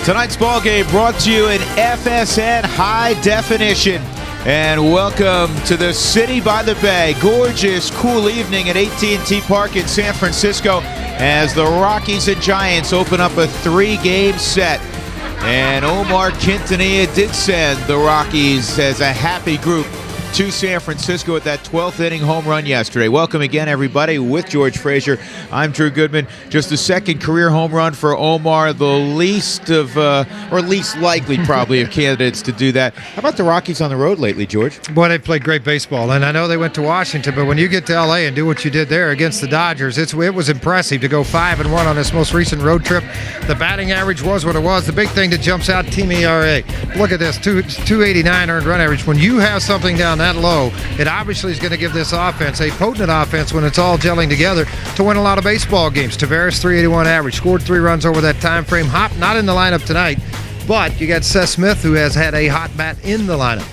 Tonight's ball game brought to you in FSN High Definition. And welcome to the city by the bay. Gorgeous, cool evening at AT&T Park in San Francisco as the Rockies and Giants open up a 3-game set. And Omar Quintanilla did send the Rockies as a happy group to San Francisco at that 12th inning home run yesterday. Welcome again, everybody, with George Frazier. I'm Drew Goodman. Just the second career home run for Omar, the least likely probably of candidates to do that. How about the Rockies on the road lately, George? Boy, they played great baseball, and I know they went to Washington, but when you get to L.A. and do what you did there against the Dodgers, it was impressive to go 5-1 on this most recent road trip. The batting average was what it was. The big thing that jumps out, team ERA. Look at this, 289 earned run average. When you have something down that low, it obviously is going to give this offense a potent offense when it's all gelling together to win a lot of baseball games. Tavares, 381 average, scored 3 runs over that time frame. Hop not in the lineup tonight, but you got Seth Smith, who has had a hot bat in the lineup.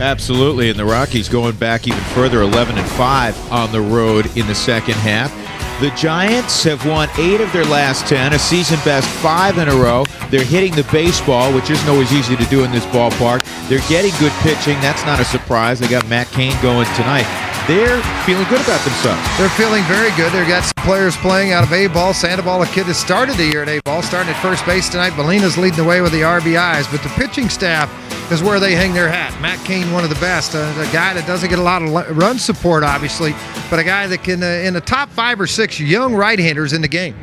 Absolutely, and the Rockies going back even further, 11-5 on the road in the second half. The Giants have won 8 of their last 10, a season best 5 in a row. They're hitting the baseball, which isn't always easy to do in this ballpark. They're getting good pitching. That's not a surprise. They got Matt Cain going tonight. They're feeling good about themselves. They're feeling very good. They've got some players playing out of A-ball. Sandoval, a kid that started the year at A-ball, starting at first base tonight. Molina's leading the way with the RBIs, but the pitching staff is where they hang their hat. Matt Cain, one of the best. A guy that doesn't get a lot of run support, obviously, but a guy that can, in the top 5 or 6 young right-handers in the game.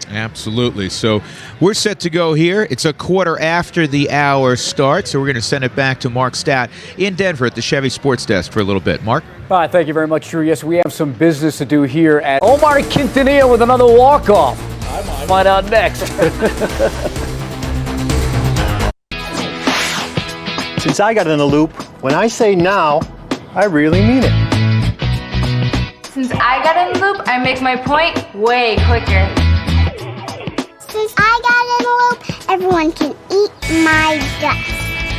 Absolutely. So we're set to go here. It's a quarter after the hour starts, so we're going to send it back to Mark Stat in Denver at the Chevy Sports Desk for a little bit. Mark? All right, thank you very much, Drew. Yes, we have some business to do here at Omar Quintanilla with another walk-off. Find out next. Since I got in the loop, when I say now, I really mean it. Since I got in the loop, I make my point way quicker. Since I got in the loop, everyone can eat my dust.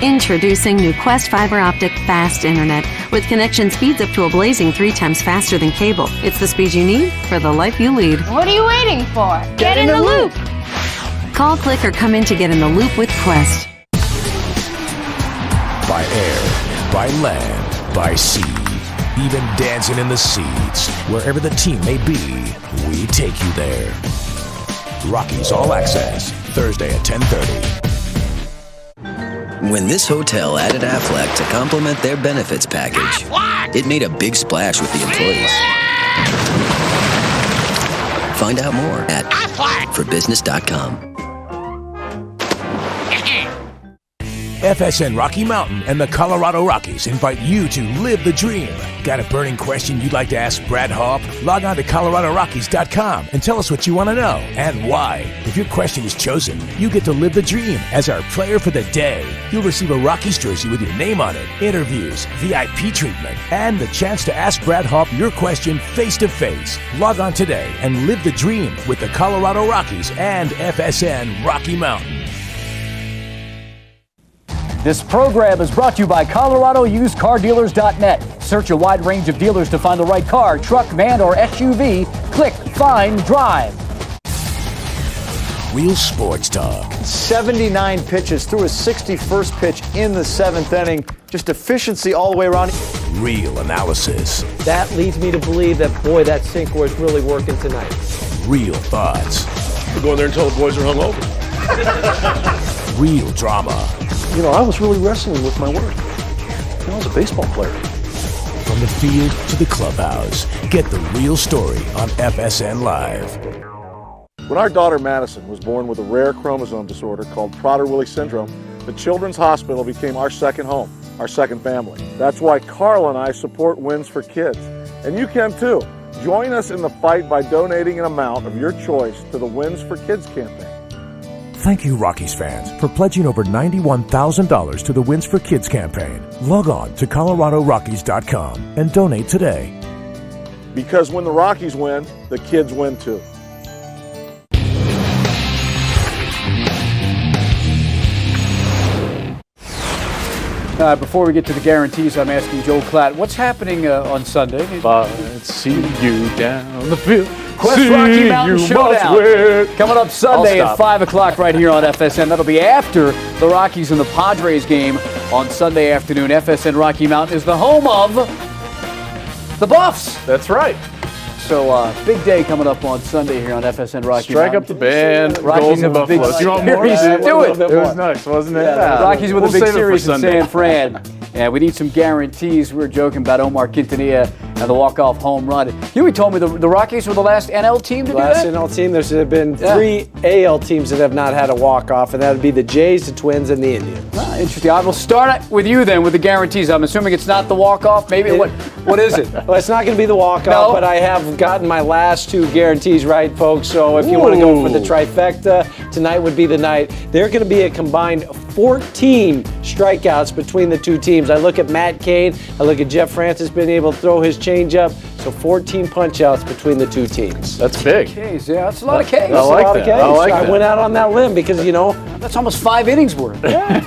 Introducing new Quest Fiber Optic Fast Internet with connection speeds up to a blazing 3 times faster than cable. It's the speed you need for the life you lead. What are you waiting for? Get in the loop. Call, click, or come in to get in the loop with Quest. By air, by land, by sea, even dancing in the seats. Wherever the team may be, we take you there. Rockies All Access, Thursday at 10:30. When this hotel added Aflac to complement their benefits package, it made a big splash with the employees. Find out more at aflacforbusiness.com. FSN Rocky Mountain and the Colorado Rockies invite you to live the dream. Got a burning question you'd like to ask Brad Hawk? Log on to coloradorockies.com and tell us what you want to know and why. If your question is chosen, you get to live the dream as our player for the day. You'll receive a Rockies jersey with your name on it, interviews, VIP treatment, and the chance to ask Brad Hawk your question face-to-face. Log on today and live the dream with the Colorado Rockies and FSN Rocky Mountain. This program is brought to you by ColoradoUsedCarDealers.net. Search a wide range of dealers to find the right car, truck, van, or SUV. Click Find Drive. Real sports talk. 79 pitches, threw his 61st pitch in the 7th inning. Just efficiency all the way around. Real analysis. That leads me to believe that, boy, that sinker is really working tonight. Real thoughts. We're going there until the boys are hungover. Real drama. You know, I was really wrestling with my word. I was a baseball player. From the field to the clubhouse, get the real story on FSN Live. When our daughter Madison was born with a rare chromosome disorder called Prader-Willi syndrome, the Children's Hospital became our second home, our second family. That's why Carl and I support Wins for Kids. And you can too. Join us in the fight by donating an amount of your choice to the Wins for Kids campaign. Thank you, Rockies fans, for pledging over $91,000 to the Wins for Kids campaign. Log on to coloradorockies.com and donate today. Because when the Rockies win, the kids win too. Before we get to the guarantees, I'm asking Joe Klatt, what's happening on Sunday? See you down the field. Quest Rocky Mountain Showdown coming up Sunday at 5 o'clock right here on FSN. That'll be after the Rockies and the Padres game on Sunday afternoon. FSN Rocky Mountain is the home of the Buffs. That's right. So big day coming up on Sunday here on FSN Rocky Strike Mountain. up the band. Rockies have a big Buffalo. You want more? Do it. It was nice, wasn't it? Yeah, Rockies with a big series in Sunday. San Fran. Yeah, we need some guarantees. We were joking about Omar Quintanilla and the walk-off home run. Huey told me the Rockies were the last NL team to do that? Last NL team. There's been 3 AL teams that have not had a walk-off, and that would be the Jays, the Twins, and the Indians. Interesting. I will start with you then with the guarantees. I'm assuming it's not the walk-off. Maybe what is it? Well, it's not going to be the walk-off, but I have gotten my last 2 guarantees right, folks. So if you want to go for the trifecta, tonight would be the night. They're going to be a combined 14 strikeouts between the 2 teams. I look at Matt Cain. I look at Jeff Francis being able to throw his changeup. So 14 punch-outs between the 2 teams. That's big. Ks, yeah, that's a lot of Ks. I like that. I went out on that limb because, that's almost 5 innings worth. Yeah.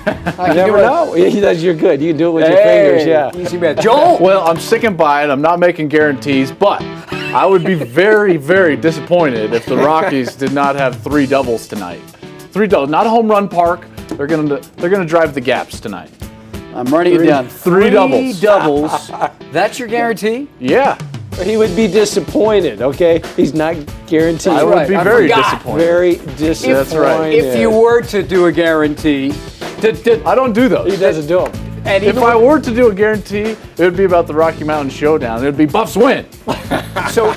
You never know. You're good. You can do it with your fingers, yeah. Easy bet. Joel? Well, I'm sticking by it. I'm not making guarantees, but I would be very, very disappointed if the Rockies did not have 3 doubles tonight. 3 doubles, not a home run park. They're gonna drive the gaps tonight. I'm writing it down. 3 doubles. 3 doubles. That's your guarantee? Yeah. He would be disappointed, okay? He's not guaranteed. I would be very disappointed. Very disappointed. That's right. If you were to do a guarantee, I don't do those. He doesn't do them. And if I were to do a guarantee, it would be about the Rocky Mountain Showdown. It would be Buffs win. So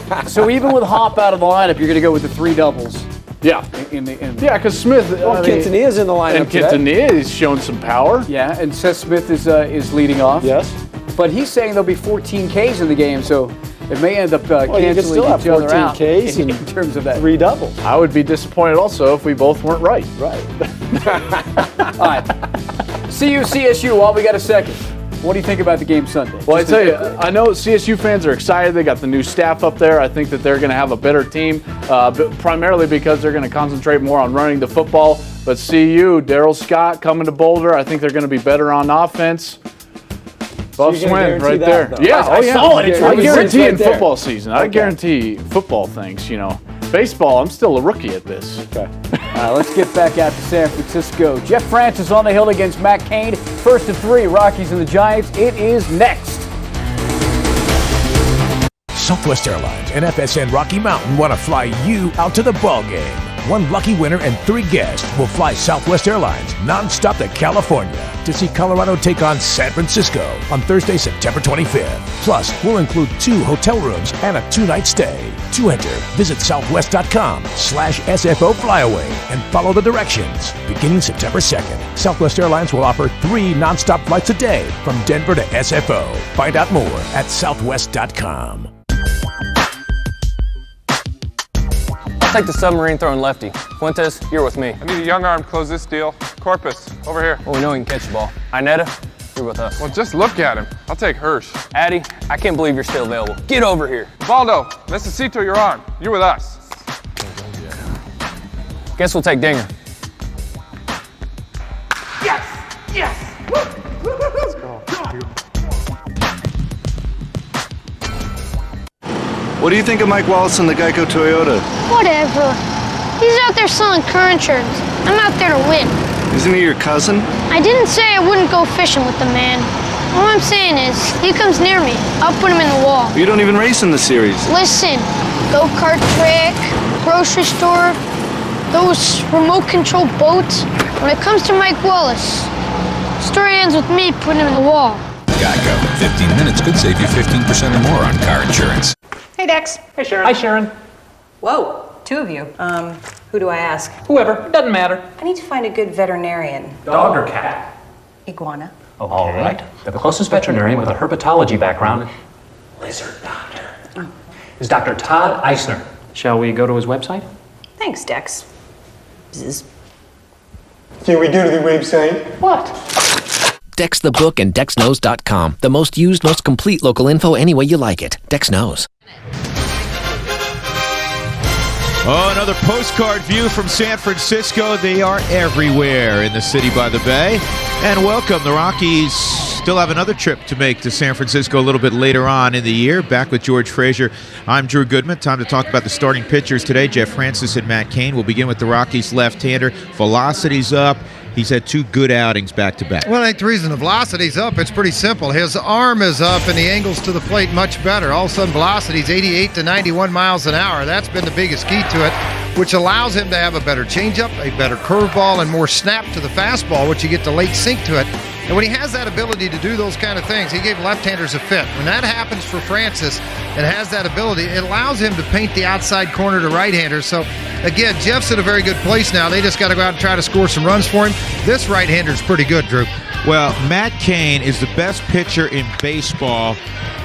even with Hop out of the lineup, you're going to go with the 3 doubles. Yeah. Yeah, because Smith. Quintanilla's in the lineup. And Quintanilla is showing some power. Yeah, and Seth Smith is leading off. Yes. But he's saying there'll be 14 Ks in the game, so it may end up canceling you could still have each other 14 out Ks in terms of that. 3 doubles. I would be disappointed also if we both weren't right. Right. All right. CSU, while we got a second. What do you think about the game Sunday? Well, I tell you, I know CSU fans are excited. They got the new staff up there. I think that they're going to have a better team, primarily because they're going to concentrate more on running the football. But CU, Darryl Scott coming to Boulder, I think they're going to be better on offense. Buffs win right there. Though. Yeah, I saw it. I guarantee in football season. I guarantee football things, Baseball, I'm still a rookie at this. Okay. Let's get back out to San Francisco. Jeff Francis on the hill against Matt Cain. 1st and 3, Rockies and the Giants. It is next. Southwest Airlines and FSN Rocky Mountain want to fly you out to the ball game. 1 lucky winner and 3 guests will fly Southwest Airlines nonstop to California to see Colorado take on San Francisco on Thursday, September 25th. Plus, we'll include 2 hotel rooms and a 2-night stay. To enter, visit southwest.com/SFO Flyaway and follow the directions. Beginning September 2nd, Southwest Airlines will offer 3 nonstop flights a day from Denver to SFO. Find out more at southwest.com. Take the submarine throwing lefty. Fuentes, you're with me. I need a young arm to close this deal. Corpus, over here. Well, we know he can catch the ball. Ineta, you're with us. Well, just look at him. I'll take Hirsch. Addy, I can't believe you're still available. Get over here. Valdo, necesito your arm. You're with us. Guess we'll take Dinger. Yes! Yes! Let's go. What do you think of Mike Wallace and the Geico Toyota? Whatever. He's out there selling car insurance. I'm out there to win. Isn't he your cousin? I didn't say I wouldn't go fishing with the man. All I'm saying is, if he comes near me, I'll put him in the wall. You don't even race in the series. Listen, go-kart track, grocery store, those remote-control boats. When it comes to Mike Wallace, the story ends with me putting him in the wall. Geico. 15 minutes could save you 15% or more on car insurance. Hey, Dex. Hey, Sharon. Hi, Sharon. Whoa, 2 of you. Who do I ask? Whoever. Doesn't matter. I need to find a good veterinarian. Dog or cat? Iguana. Okay. All right. The closest veterinarian with a herpetology background, lizard doctor, is Dr. Todd Eisner. Shall we go to his website? Thanks, Dex. Bzz. Can we go to the website? What? Dex the Book and DexKnows.com. The most used, most complete local info any way you like it. Dex knows. Oh, another postcard view from San Francisco. They are everywhere in the city by the bay. And welcome. The Rockies still have another trip to make to San Francisco a little bit later on in the year. Back with George Frazier. I'm Drew Goodman. Time to talk about the starting pitchers today. Jeff Francis and Matt Cain. We'll begin with the Rockies left-hander. Velocity's up. He's had two good outings back-to-back. Well, I think the reason the velocity's up, it's pretty simple. His arm is up and the angles to the plate much better. All of a sudden, velocity's 88 to 91 miles an hour. That's been the biggest key to it, which allows him to have a better changeup, a better curveball, and more snap to the fastball, which you get the late sink to it. And when he has that ability to do those kind of things, he gave left-handers a fit. When that happens for Francis and has that ability, it allows him to paint the outside corner to right-handers. So, again, Jeff's in a very good place now. They just got to go out and try to score some runs for him. This right-hander's pretty good, Drew. Well, Matt Cain is the best pitcher in baseball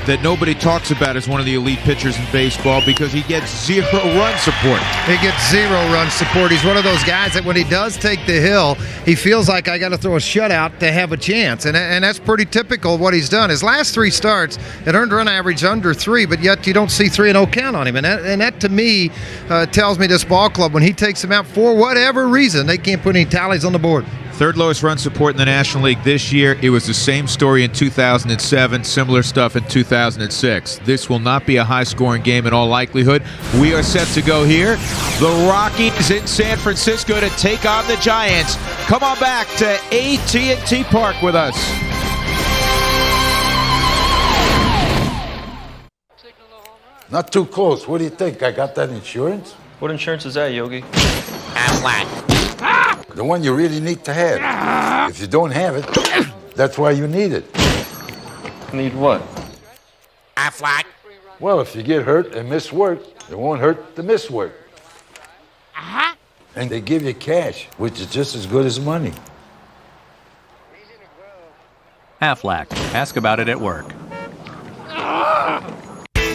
that nobody talks about as one of the elite pitchers in baseball because he gets 0 run support. He gets 0 run support. He's one of those guys that when he does take the hill, he feels like I got to throw a shutout to have a chance. And that's pretty typical of what he's done. His last 3 starts, it earned run average under 3, but yet you don't see 3-0 count on him. And that to me, tells me this ball club, when he takes them out for whatever reason, they can't put any tallies on the board. Third lowest run support in the National League this year. It was the same story in 2007, similar stuff in 2006. This will not be a high-scoring game in all likelihood. We are set to go here. The Rockies in San Francisco to take on the Giants. Come on back to AT&T Park with us. Not too close. What do you think? I got that insurance? What insurance is that, Yogi? The one you really need to have. If you don't have it, that's why you need it. Need what? Aflac. Well, if you get hurt and miss work, it won't hurt to miss work. And they give you cash, which is just as good as money. Aflac. Ask about it at work.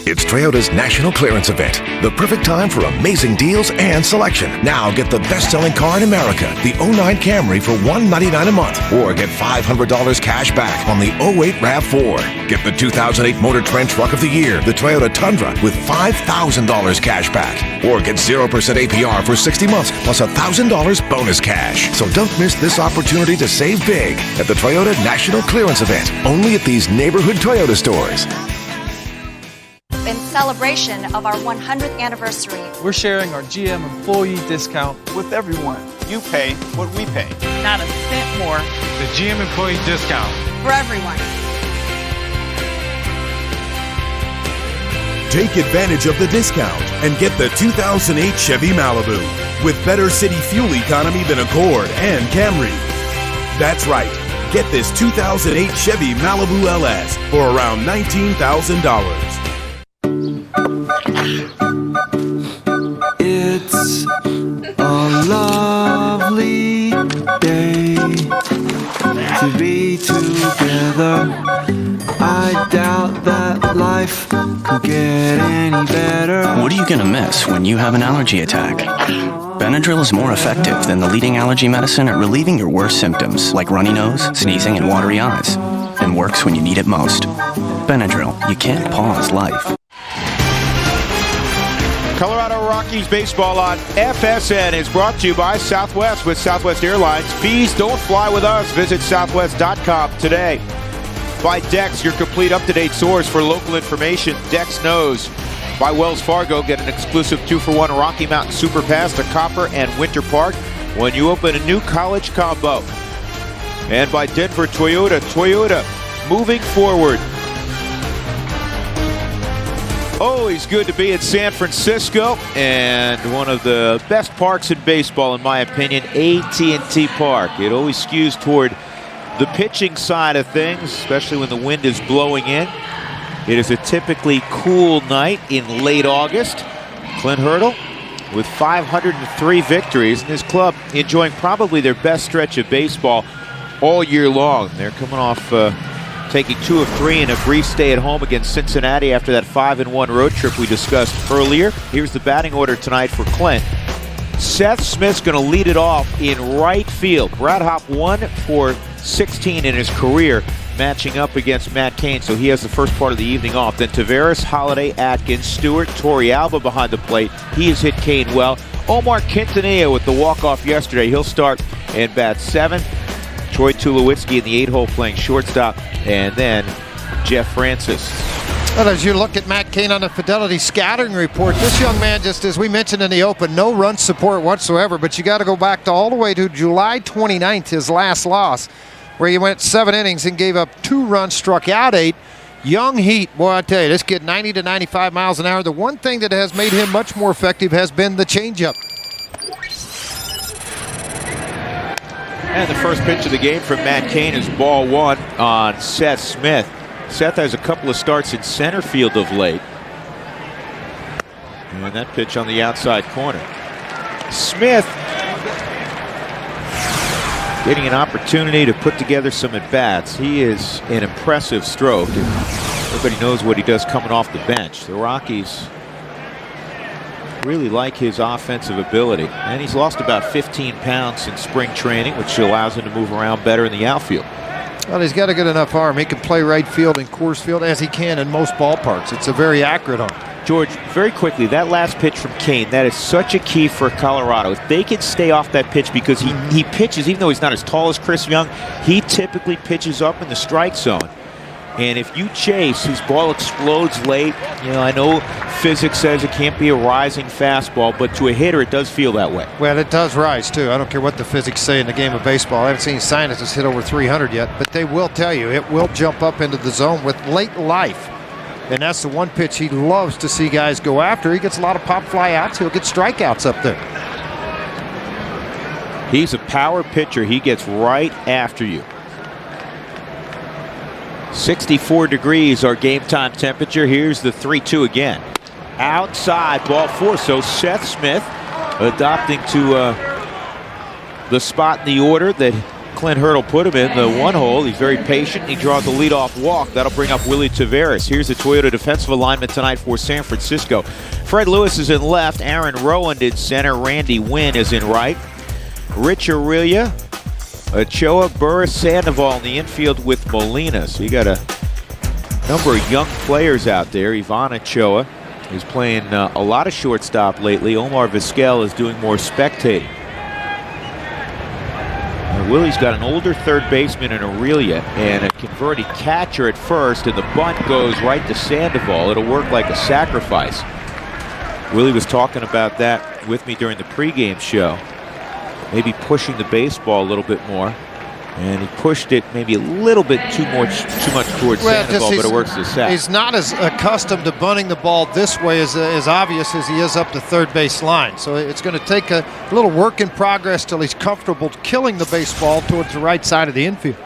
It's Toyota's National Clearance Event. The perfect time for amazing deals and selection. Now get the best-selling car in America, the 09 Camry for $199 a month. Or get $500 cash back on the 08 RAV4. Get the 2008 Motor Trend Truck of the Year, the Toyota Tundra, with $5,000 cash back. Or get 0% APR for 60 months plus $1,000 bonus cash. So don't miss this opportunity to save big at the Toyota National Clearance Event. Only at these neighborhood Toyota stores. In celebration of our 100th anniversary, we're sharing our GM employee discount with everyone. You pay what we pay. Not a cent more. The GM employee discount. For everyone. Take advantage of the discount and get the 2008 Chevy Malibu with better city fuel economy than Accord and Camry. That's right. Get this 2008 Chevy Malibu LS for around $19,000. It's a lovely day to be together. I doubt that life could get any better. What are you gonna miss when you have an allergy attack? Benadryl is more effective than the leading allergy medicine at relieving your worst symptoms, like runny nose, sneezing, and watery eyes, and works when you need it most. Benadryl, you can't pause life. Colorado Rockies baseball on FSN is brought to you by Southwest with Southwest Airlines. Fees don't fly with us. Visit southwest.com today. By Dex, your complete up-to-date source for local information. Dex knows. By Wells Fargo, get an exclusive 2-for-1 Rocky Mountain Super Pass to Copper and Winter Park when you open a new college combo. And by Denver Toyota. Toyota, moving forward. Always good to be in San Francisco, and one of the best parks in baseball, in my opinion, AT&T Park. It always skews toward the pitching side of things, especially when the wind is blowing in. It is a typically cool night in late August. Clint Hurdle with 503 victories, and his club enjoying probably their best stretch of baseball all year long. They're coming off taking 2 of 3 in a brief stay at home against Cincinnati after that 5-1 road trip we discussed earlier. Here's the batting order tonight for Clint. Seth Smith's going to lead it off in right field. Brad Hopp 1 for 16 in his career. matching up against Matt Cain, so he has the first part of the evening off. Then Taveras, Holiday, Atkins, Stewart, Torrealba behind the plate. He has hit Cain well. Omar Quintanilla with the walk-off yesterday. He'll start in bat 7. Troy Tulowitzki in the 8-hole playing shortstop. And then Jeff Francis. Well, as you look at Matt Cain on the Fidelity scouting report, this young man, just as we mentioned in the open, no run support whatsoever, but you got to go back to all the way to July 29th, his last loss, where he went 7 innings and gave up 2 runs, struck out 8. Young heat, boy, I tell you, this kid 90 to 95 miles an hour. The one thing that has made him much more effective has been the changeup. And the first pitch of the game from Matt Cain is ball 1 on Seth Smith. Seth has a couple of starts in center field of late. And that pitch on the outside corner. Smith getting an opportunity to put together some at-bats. He is an impressive stroke. Everybody knows what he does coming off the bench. The Rockies really like his offensive ability. And he's lost about 15 pounds in spring training, which allows him to move around better in the outfield. Well, he's got a good enough arm. He can play right field in Coors Field as he can in most ballparks. It's a very accurate arm. George, very quickly, that last pitch from Cain, that is such a key for Colorado. If they can stay off that pitch, because he pitches, even though he's not as tall as Chris Young, he typically pitches up in the strike zone. And if you chase, his ball explodes late. You know, I know physics says it can't be a rising fastball, but to a hitter, it does feel that way. Well, it does rise, too. I don't care what the physics say in the game of baseball. I haven't seen scientists hit over 300 yet, but they will tell you it will jump up into the zone with late life. And that's the one pitch he loves to see guys go after. He gets a lot of pop fly outs. He'll get strikeouts up there. He's a power pitcher. He gets right after you. 64 degrees our game time temperature. Here's the 3-2 again. Outside, ball 4. So Seth Smith adopting to the spot in the order that Clint Hurdle put him in, the 1 hole. He's very patient. He draws the leadoff walk. That'll bring up Willie Taveras. Here's the Toyota defensive alignment tonight for San Francisco. Fred Lewis is in left. Aaron Rowand in center. Randy Wynn is in right. Rich Aurelia, Ochoa, Burris, Sandoval in the infield with Molina. So you got a number of young players out there. Ivan Ochoa is playing a lot of shortstop lately. Omar Vizquel is doing more spectating. Willie's got an older third baseman in Aurelia and a converted catcher at first, and the bunt goes right to Sandoval. It'll work like a sacrifice. Willie was talking about that with me during the pregame show. Maybe pushing the baseball a little bit more, and he pushed it maybe a little bit too much towards Sandoval, but it works as a sack. He's not as accustomed to bunting the ball this way as obvious as he is up the third base line. So it's going to take a little work in progress till he's comfortable killing the baseball towards the right side of the infield.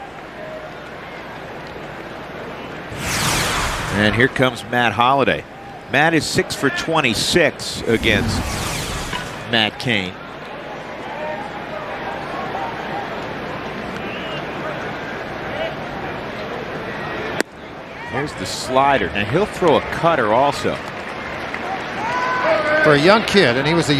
And here comes Matt Holliday. Matt is 6 for 26 against Matt Cain. There's the slider. Now he'll throw a cutter also. For a young kid, and he was the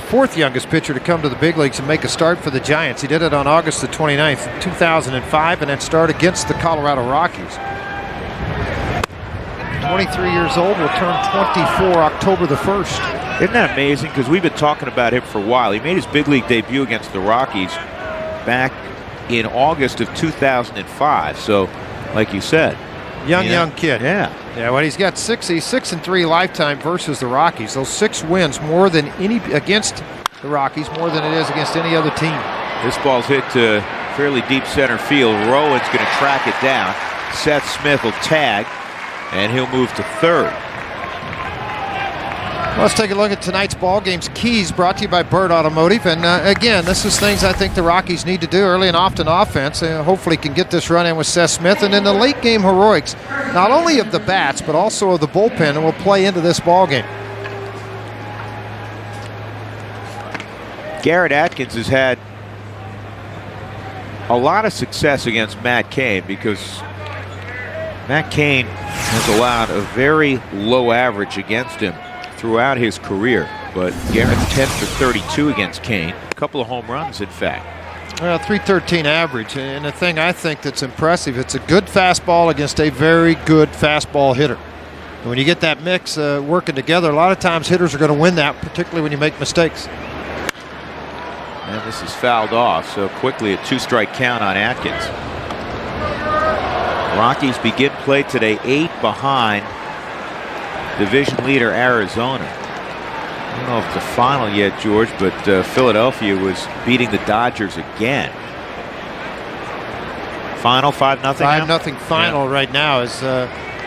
fourth youngest pitcher to come to the big leagues and make a start for the Giants. He did it on August the 29th, 2005, and then start against the Colorado Rockies. 23 years old, will turn 24 October the 1st. Isn't that amazing? Because we've been talking about him for a while. He made his big league debut against the Rockies back in August of 2005. So, like you said, young kid. Yeah. Well, he's got he's 6-3 lifetime versus the Rockies. Those 6 wins more than any against the Rockies, more than it is against any other team. This ball's hit to fairly deep center field. Rowan's going to track it down. Seth Smith will tag, and he'll move to third. Let's take a look at tonight's ball games. Keys brought to you by Bird Automotive. And again, this is things I think the Rockies need to do early and often offense. Hopefully can get this run in with Seth Smith. And in the late game heroics, not only of the bats, but also of the bullpen, and will play into this ball game. Garrett Atkins has had a lot of success against Matt Cain because Matt Cain has allowed a very low average against him throughout his career, but Garrett's 10 for 32 against Cain. A couple of home runs, in fact. Well, 313 average. And the thing I think that's impressive, it's a good fastball against a very good fastball hitter. And when you get that mix working together, a lot of times hitters are going to win that, particularly when you make mistakes. And this is fouled off, so quickly a 2-strike count on Atkins. Rockies begin play today 8 behind division leader Arizona. I don't know if it's a final yet, George, but Philadelphia was beating the Dodgers again. Final 5-0 now? 5-0 final right now as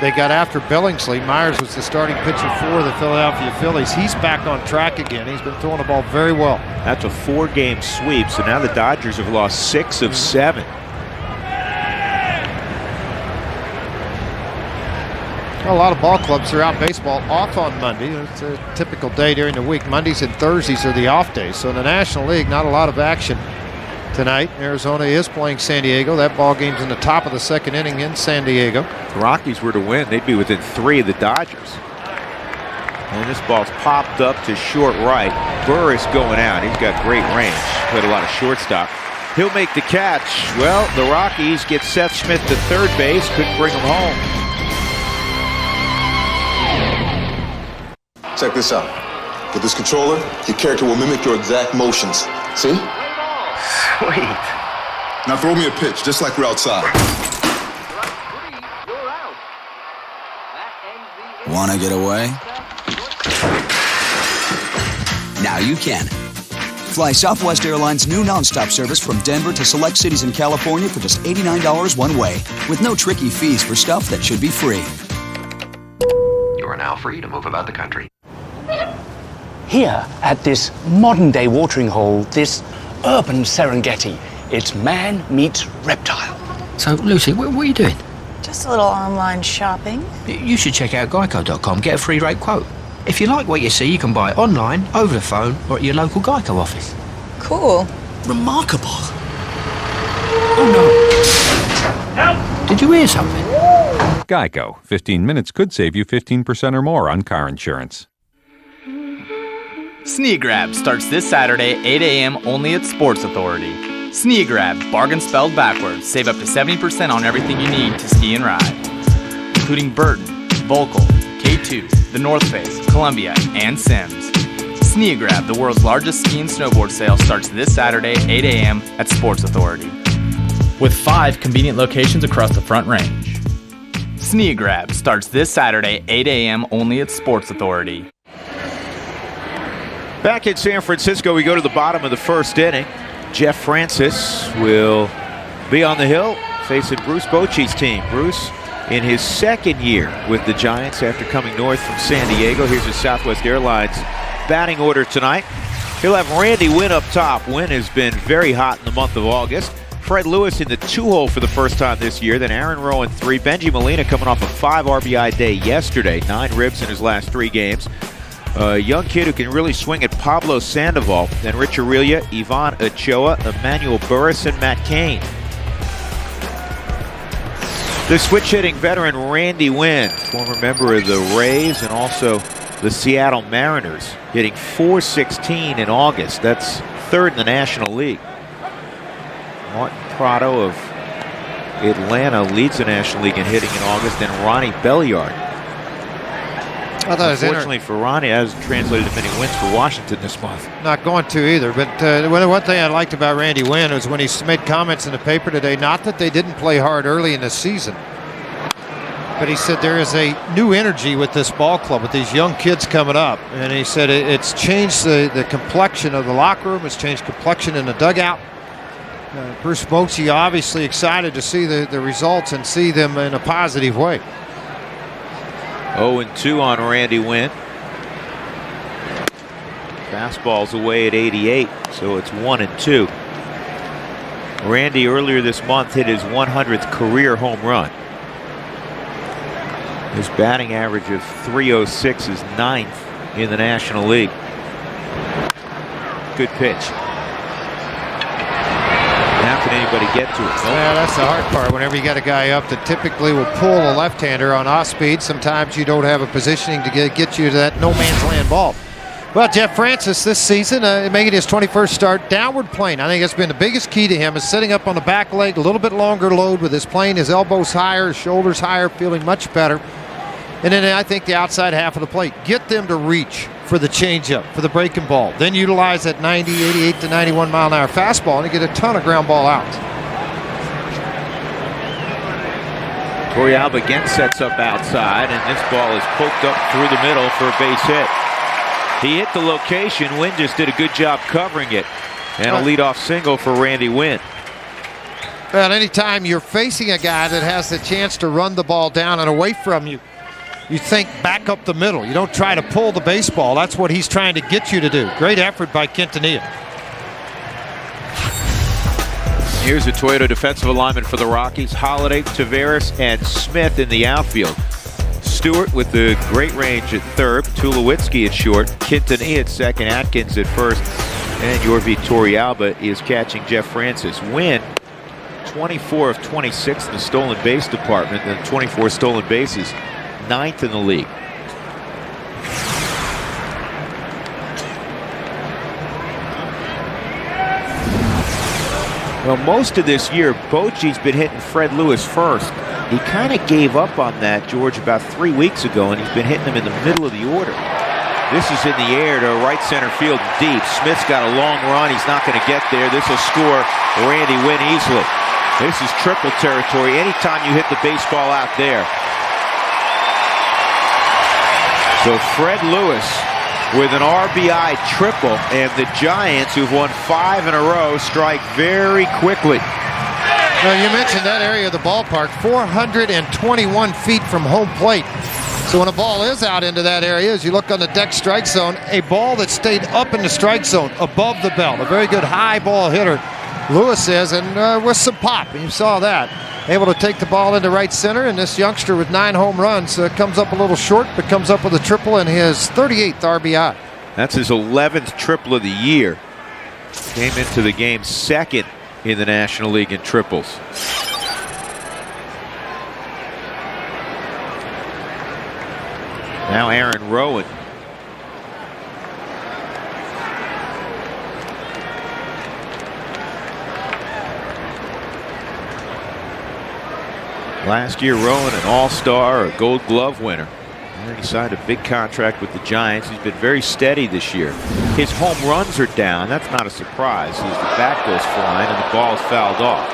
they got after Billingsley. Myers was the starting pitcher for the Philadelphia Phillies. He's back on track again. He's been throwing the ball very well. That's a 4-game sweep, so now the Dodgers have lost 6 of 7. A lot of ball clubs throughout baseball off on Monday. It's a typical day during the week. Mondays and Thursdays are the off days. So in the National League, not a lot of action tonight. Arizona is playing San Diego. That ball game's in the top of the 2nd inning in San Diego. If the Rockies were to win, they'd be within 3 of the Dodgers. And this ball's popped up to short right. Burris going out. He's got great range. Played a lot of shortstop. He'll make the catch. Well, the Rockies get Seth Smith to third base. Couldn't bring him home. Check this out. With this controller, your character will mimic your exact motions. See? Sweet. Now throw me a pitch, just like we're outside. Wanna get away? Now you can. Fly Southwest Airlines' new nonstop service from Denver to select cities in California for just $89 one way, with no tricky fees for stuff that should be free. You are now free to move about the country. Here at this modern-day watering hole, this urban Serengeti, it's man meets reptile. So, Lucy, what are you doing? Just a little online shopping. You should check out Geico.com, get a free rate quote. If you like what you see, you can buy it online, over the phone, or at your local Geico office. Cool. Remarkable. Oh, no. Help! Did you hear something? Geico. 15 minutes could save you 15% or more on car insurance. Sneak Grab starts this Saturday, 8 a.m. only at Sports Authority. Sneak Grab, bargain spelled backwards. Save up to 70% on everything you need to ski and ride, including Burton, Volkel, K2, The North Face, Columbia, and Sims. Sneak Grab, the world's largest ski and snowboard sale, starts this Saturday, 8 a.m. at Sports Authority, with 5 convenient locations across the Front Range. Sneak Grab starts this Saturday, 8 a.m. only at Sports Authority. Back in San Francisco, we go to the bottom of the 1st inning. Jeff Francis will be on the hill facing Bruce Bochy's team. Bruce in his 2nd year with the Giants after coming north from San Diego. Here's his Southwest Airlines batting order tonight. He'll have Randy Wynn up top. Wynn has been very hot in the month of August. Fred Lewis in the 2-hole for the first time this year. Then Aaron Rowe in 3. Benji Molina coming off a 5 RBI day yesterday. 9 ribs in his last 3 games. A young kid who can really swing at Pablo Sandoval. Then Rich Aurelia, Ivan Ochoa, Emmanuel Burris, and Matt Cain. The switch-hitting veteran Randy Wynn, former member of the Rays and also the Seattle Mariners, hitting .416 in August. That's 3rd in the National League. Martin Prado of Atlanta leads the National League in hitting in August, and Ronnie Belliard. Unfortunately for Ronnie, that hasn't translated to many wins for Washington this month. Not going to either, but one thing I liked about Randy Wynn was when he made comments in the paper today, not that they didn't play hard early in the season, but he said there is a new energy with this ball club, with these young kids coming up. And he said it's changed the complexion of the locker room, it's changed complexion in the dugout. Bruce Bochy obviously excited to see the results and see them in a positive way. 0-2 on Randy Wynn. Fastball's away at 88, so it's 1-2. Randy earlier this month hit his 100th career home run. His batting average of .306 is 9th in the National League. Good pitch. How can anybody get to it? Yeah, that's the hard part. Whenever you got a guy up that typically will pull a left-hander on off speed, sometimes you don't have a positioning to get you to that no man's land ball. Well, Jeff Francis this season, making his 21st start, downward plane. I think that's been the biggest key to him, is sitting up on the back leg, a little bit longer load with his plane, his elbows higher, his shoulders higher, feeling much better. And then I think the outside half of the plate. Get them to reach for the changeup, for the breaking ball. Then utilize that 90, 88 to 91 mile an hour fastball, and you get a ton of ground ball outs. Torrealba again sets up outside, and this ball is poked up through the middle for a base hit. He hit the location. Wynn just did a good job covering it. And a leadoff single for Randy Wynn. Well, anytime you're facing a guy that has the chance to run the ball down and away from you, you think back up the middle. You don't try to pull the baseball. That's what he's trying to get you to do. Great effort by Quintanilla. Here's a Toyota defensive alignment for the Rockies. Holiday, Taveras, and Smith in the outfield. Stewart with the great range at third. Tulowitzki at short. Quintanilla at second. Atkins at first. And Yorvi Torrealba is catching Jeff Francis. Wynn, 24 of 26 in the stolen base department. And 24 stolen bases. 9th in the league. Well, most of this year, Bochy's been hitting Fred Lewis first. He kind of gave up on that, George, about 3 weeks ago, and he's been hitting him in the middle of the order. This is in the air to right center field deep. Smith's got a long run. He's not going to get there. This will score Randy Wynn easily. This is triple territory. Anytime you hit the baseball out there. So Fred Lewis with an RBI triple, and the Giants, who've won 5 in a row, strike very quickly. Now, you mentioned that area of the ballpark, 421 feet from home plate. So when a ball is out into that area, as you look on the deck strike zone, a ball that stayed up in the strike zone above the belt. A very good high ball hitter, Lewis is, and with some pop, and you saw that. Able to take the ball into right center, and this youngster with 9 home runs comes up a little short, but comes up with a triple and his 38th RBI. That's his 11th triple of the year. Came into the game second in the National League in triples. Now Aaron Rowan. Last year, Rowan, an all-star, a Gold Glove winner. And then he signed a big contract with the Giants. He's been very steady this year. His home runs are down. That's not a surprise, as the bat goes flying and the ball's fouled off.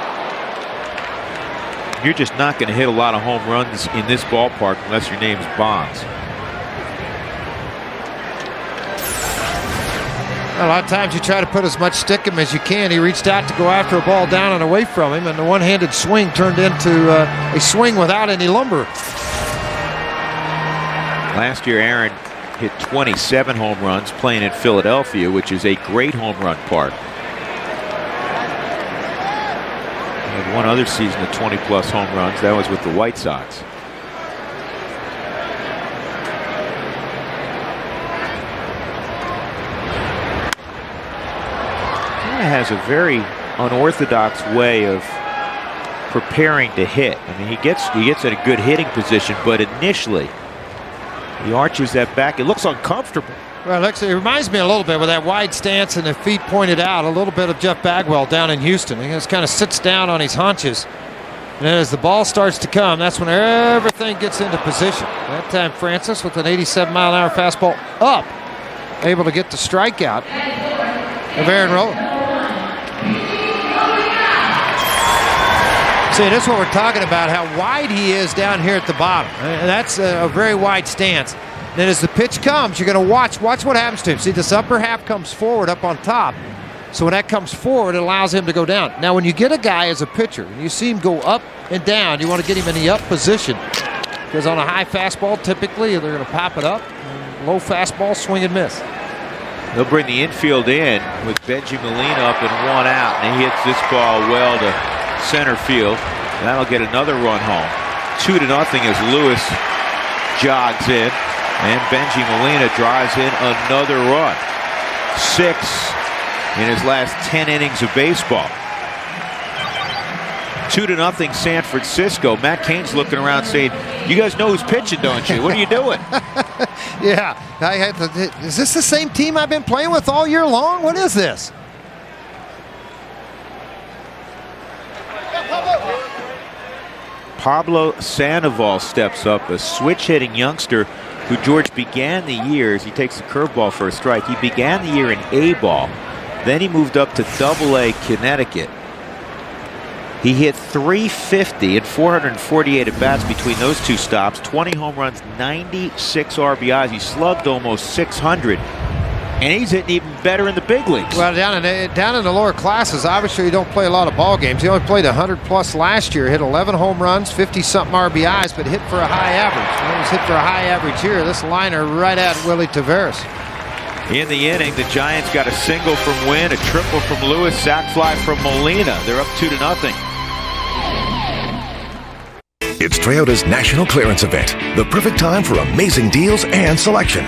You're just not going to hit a lot of home runs in this ballpark unless your name's Bonds. A lot of times you try to put as much stick him as you can. He reached out to go after a ball down and away from him, and the one-handed swing turned into a swing without any lumber. Last year, Aaron hit 27 home runs playing in Philadelphia, which is a great home run park. He had one other season of 20-plus home runs. That was with the White Sox. Has a very unorthodox way of preparing to hit. I mean, he gets in a good hitting position, but initially he arches that back. It looks uncomfortable. Well, it reminds me a little bit with that wide stance and the feet pointed out, a little bit of Jeff Bagwell down in Houston. He just kind of sits down on his haunches. And then as the ball starts to come, that's when everything gets into position. That time Francis with an 87-mile-an-hour fastball up, able to get the strikeout of Aaron Rowan. See, that's what we're talking about, how wide he is down here at the bottom. And that's a very wide stance. Then as the pitch comes, you're going to watch what happens to him. See, this upper half comes forward up on top. So when that comes forward, it allows him to go down. Now, when you get a guy as a pitcher, and you see him go up and down, you want to get him in the up position. Because on a high fastball, typically, they're going to pop it up. Low fastball, swing and miss. They'll bring the infield in with Benji Molina up and 1 out. And he hits this ball well to center field. That'll get another run home. 2-0 as Lewis jogs in, and Benji Molina drives in another run. 6 in his last 10 innings of baseball. 2-0 San Francisco. Matt Cain's looking around saying, "You guys know who's pitching, don't you? What are you doing?" Yeah. Is this the same team I've been playing with all year long? What is this? Pablo Sandoval steps up, a switch-hitting youngster who George began the year, as he takes the curveball for a strike. He began the year in A-ball. Then he moved up to Double-A Connecticut. He hit .350 and 448 at-bats between those two stops, 20 home runs, 96 RBIs. He slugged almost 600, and he's hitting even better in the big leagues. Well, down in the lower classes, obviously you don't play a lot of ball games. He only played 100-plus last year, hit 11 home runs, 50-something RBIs, but hit for a high average. When he was hit for a high average here, this liner right at Willie Taveras. In the inning, the Giants got a single from Wynn, a triple from Lewis, sac fly from Molina. They're up 2-0. It's Toyota's National Clearance Event, the perfect time for amazing deals and selection.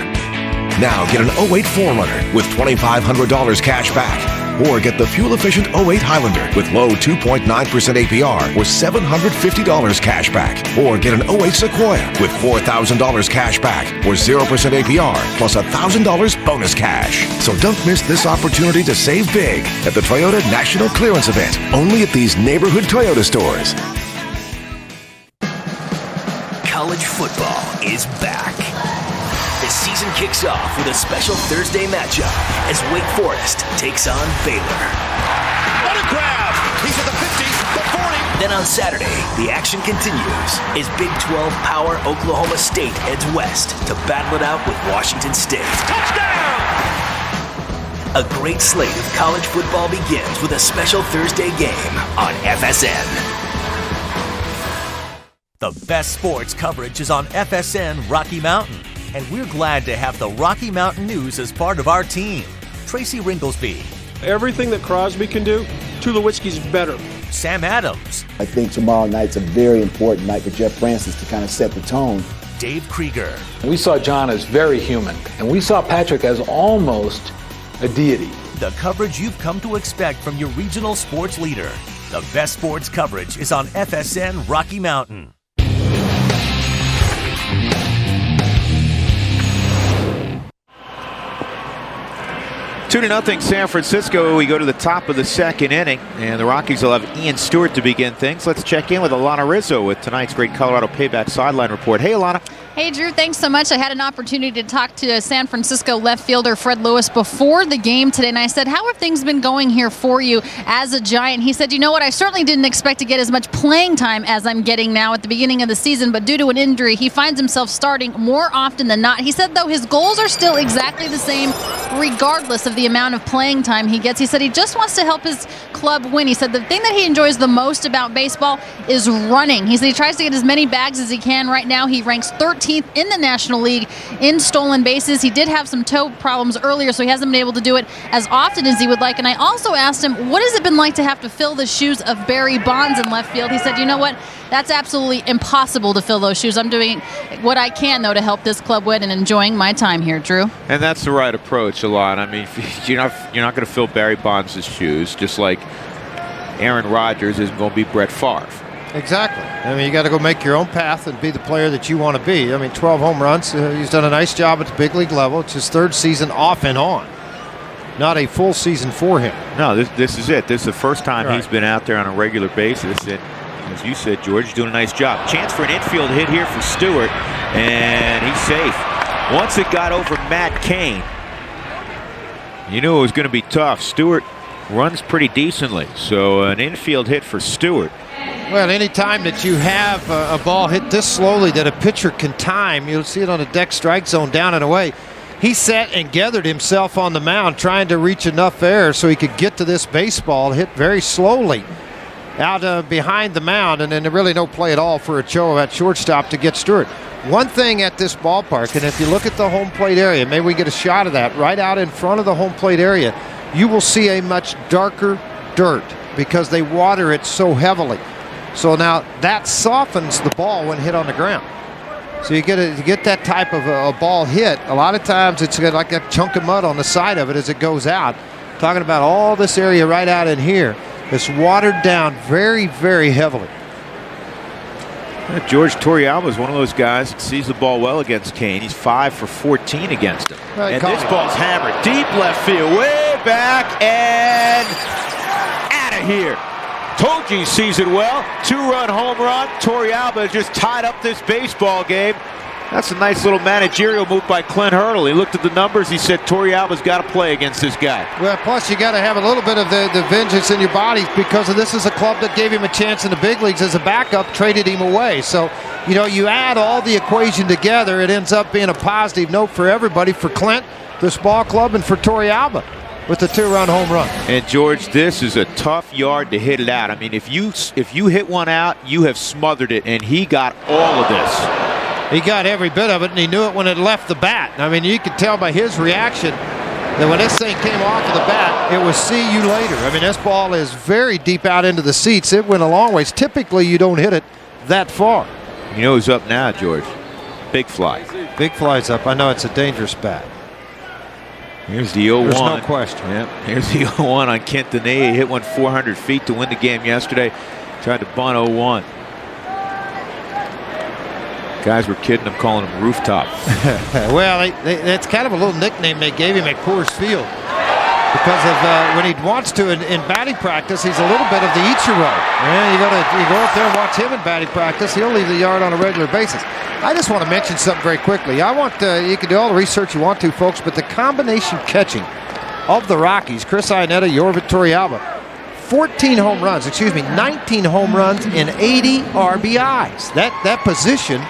Now get an 08 4Runner with $2,500 cash back. Or get the fuel-efficient 08 Highlander with low 2.9% APR or $750 cash back. Or get an 08 Sequoia with $4,000 cash back or 0% APR plus $1,000 bonus cash. So don't miss this opportunity to save big at the Toyota National Clearance Event, only at these neighborhood Toyota stores. College football is back. The season kicks off with a special Thursday matchup as Wake Forest takes on Baylor. What a grab! He's at the 50, the 40. Then on Saturday, the action continues as Big 12 power Oklahoma State heads west to battle it out with Washington State. Touchdown! A great slate of college football begins with a special Thursday game on FSN. The best sports coverage is on FSN Rocky Mountain, and we're glad to have the Rocky Mountain News as part of our team. Tracy Ringlesby. Everything that Crosby can do, Tulowitzki's better. Sam Adams. I think tomorrow night's a very important night for Jeff Francis to kind of set the tone. Dave Krieger. We saw John as very human, and we saw Patrick as almost a deity. The coverage you've come to expect from your regional sports leader. The best sports coverage is on FSN Rocky Mountain. 2-0 San Francisco. We go to the top of the second inning, and the Rockies will have Ian Stewart to begin things. Let's check in with Alana Rizzo with tonight's great Colorado Payback Sideline Report. Hey, Alana. Hey, Drew, thanks so much. I had an opportunity to talk to San Francisco left fielder Fred Lewis before the game today, and I said, how have things been going here for you as a Giant? He said, you know what, I certainly didn't expect to get as much playing time as I'm getting now at the beginning of the season, but due to an injury, he finds himself starting more often than not. He said, though, his goals are still exactly the same regardless of the amount of playing time he gets. He said he just wants to help his club win. He said the thing that he enjoys the most about baseball is running. He said he tries to get as many bags as he can. Right now, he ranks 13th in the National League in stolen bases. He did have some toe problems earlier, so he hasn't been able to do it as often as he would like. And I also asked him, what has it been like to have to fill the shoes of Barry Bonds in left field? He said, you know what? That's absolutely impossible to fill those shoes. I'm doing what I can, though, to help this club win and enjoying my time here, Drew. And that's the right approach, Alon. I mean, you're not going to fill Barry Bonds' shoes, just like Aaron Rodgers isn't going to be Brett Favre. Exactly. I mean, you got to go make your own path and be the player that you want to be. I mean, 12 home runs. He's done a nice job at the big league level. It's his third season off and on. Not a full season for him. No, this is it. This is the first time he's been out there on a regular basis. And as you said, George, doing a nice job. Chance for an infield hit here for Stewart, and he's safe. Once it got over Matt Cain, you knew it was going to be tough. Stewart runs pretty decently, so an infield hit for Stewart. Well, any time that you have a ball hit this slowly that a pitcher can time, you'll see it on the deck strike zone down and away. He sat and gathered himself on the mound trying to reach enough air so he could get to this baseball, hit very slowly out behind the mound, and then really no play at all for Ochoa at shortstop to get Stewart. One thing at this ballpark, and if you look at the home plate area, maybe we get a shot of that right out in front of the home plate area, you will see a much darker dirt because they water it so heavily. So now that softens the ball when hit on the ground. So you get that type of a ball hit. A lot of times it's got like a chunk of mud on the side of it as it goes out. Talking about all this area right out in here. It's watered down very, very heavily. George Torrealba is one of those guys that sees the ball well against Cain. He's 5 for 14 against him. Right, and this ball's hammered deep left field, way back and out of here. Told you he sees it well. 2-run home run. Torrealba just tied up this baseball game. That's a nice little managerial move by Clint Hurdle. He looked at the numbers. He said Torrealba's got to play against this guy. Well, plus you got to have a little bit of the vengeance in your body, because of this is a club that gave him a chance in the big leagues as a backup, traded him away. So, you add all the equation together, it ends up being a positive note for everybody, for Clint, this ball club, and for Torrealba with the 2-run home run. And George, this is a tough yard to hit it out. I mean, if you hit one out, you have smothered it, and he got all of this. He got every bit of it, and he knew it when it left the bat. I mean, you could tell by his reaction that when this thing came off of the bat, it was see you later. I mean, this ball is very deep out into the seats. It went a long ways. Typically, you don't hit it that far. You know who's up now, George? Big Fly. Big Fly's up. I know it's a dangerous bat. Here's the 0-1. There's no question. Yep. Here's the 0-1 on Quintanilla. He hit one 400 feet to win the game yesterday. Tried to bunt 0-1. Guys were kidding him, calling him Rooftop. Well, that's kind of a little nickname they gave him at Coors Field, because of when he wants to in batting practice, he's a little bit of the Ichiro. And you go up there and watch him in batting practice, he'll leave the yard on a regular basis. I just want to mention something very quickly. I want you can do all the research you want to, folks, but the combination catching of the Rockies, Chris Iannetta, Yorvit Torrealba, 19 home runs and 80 RBIs. That position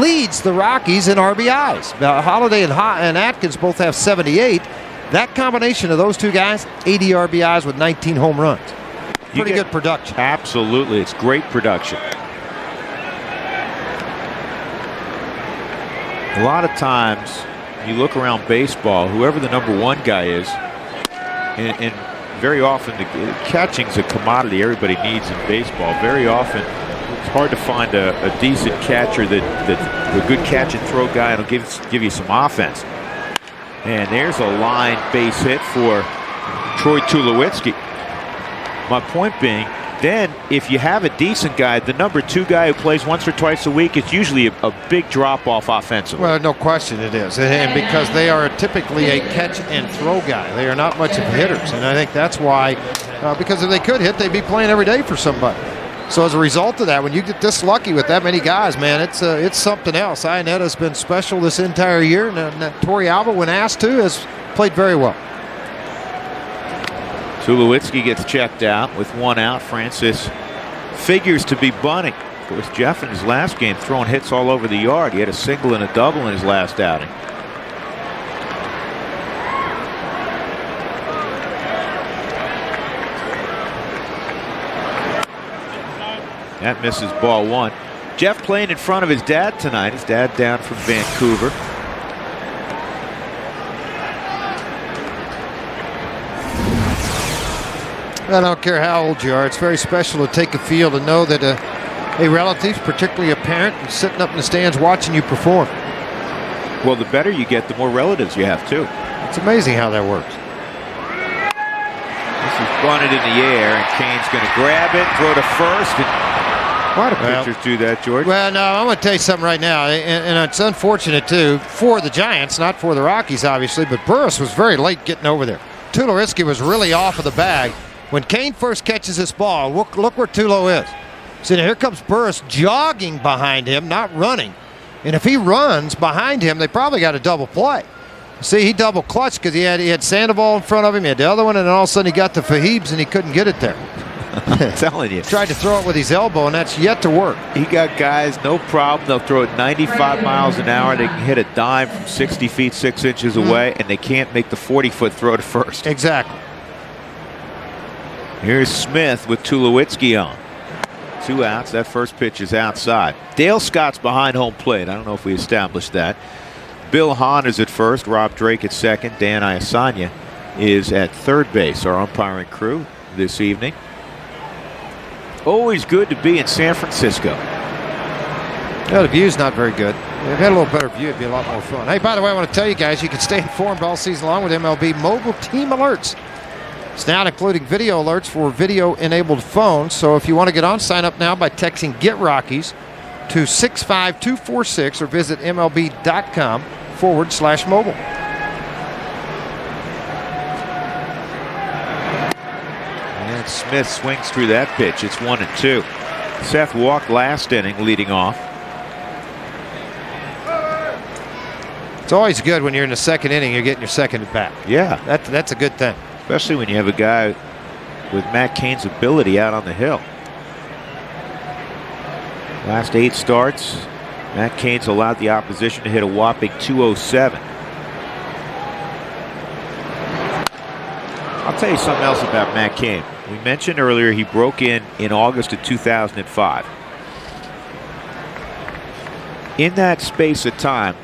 leads the Rockies in RBIs. Holiday and Atkins both have 78. That combination of those two guys, 80 RBIs with 19 home runs. Pretty good production. Absolutely. It's great production. A lot of times you look around baseball, whoever the #1 guy is, and very often the catching's a commodity everybody needs in baseball. Very often it's hard to find a decent catcher that's a good catch and throw guy and will give you some offense. And there's a line base hit for Troy Tulowitzki. My point being, then if you have a decent guy, the #2 guy who plays once or twice a week, it's usually a big drop-off offensively. Well, no question it is. And because they are typically a catch and throw guy. They are not much of hitters. And I think that's why, because if they could hit, they'd be playing every day for somebody. So as a result of that, when you get this lucky with that many guys, man, it's something else. Iannetta's been special this entire year, and Torrealba, when asked to, has played very well. Tulowitzki gets checked out with 1 out. Francis figures to be bunting. Of course, Jeff in his last game throwing hits all over the yard. He had a single and a double in his last outing. That misses ball 1. Jeff playing in front of his dad tonight. His dad down from Vancouver. I don't care how old you are. It's very special to take a field and know that a relative, particularly a parent, is sitting up in the stands watching you perform. Well, the better you get, the more relatives you have, too. It's amazing how that works. This is bunted in the air, and Cain's going to grab it, throw to first. A lot of pitchers do that, George. Well, no, I'm going to tell you something right now, and it's unfortunate, too, for the Giants, not for the Rockies, obviously, but Burris was very late getting over there. Tulowitzki was really off of the bag. When Cain first catches this ball, look where Tulo is. See, now here comes Burris jogging behind him, not running. And if he runs behind him, they probably got a double play. See, he double clutched because he had Sandoval in front of him, he had the other one, and then all of a sudden he got to Fahibs and he couldn't get it there. I'm telling you. Tried to throw it with his elbow, and that's yet to work. He got guys, no problem. They'll throw it 95 miles an hour. They can hit a dime from 60 feet, 6 inches away, and they can't make the 40-foot throw to first. Exactly. Here's Smith with Tulowitzki on. 2 outs. That first pitch is outside. Dale Scott's behind home plate. I don't know if we established that. Bill Hahn is at first. Rob Drake at second. Dan Iasanya is at third base. Our umpiring crew this evening. Always good to be in San Francisco. Yeah, the view's not very good. If we had a little better view, it'd be a lot more fun. Hey, by the way, I want to tell you guys, you can stay informed all season long with MLB mobile team alerts. It's now including video alerts for video-enabled phones. So if you want to get on, sign up now by texting Get Rockies to 65246 or visit MLB.com/mobile. And Smith swings through that pitch. It's 1-2. Seth walked last inning leading off. It's always good when you're in the second inning, you're getting your second at bat. Yeah. That's a good thing. Especially when you have a guy with Matt Cain's ability out on the hill. Last 8 starts, Matt Cain's allowed the opposition to hit a whopping .207. I'll tell you something else about Matt Cain. We mentioned earlier he broke in August of 2005. In that space of time,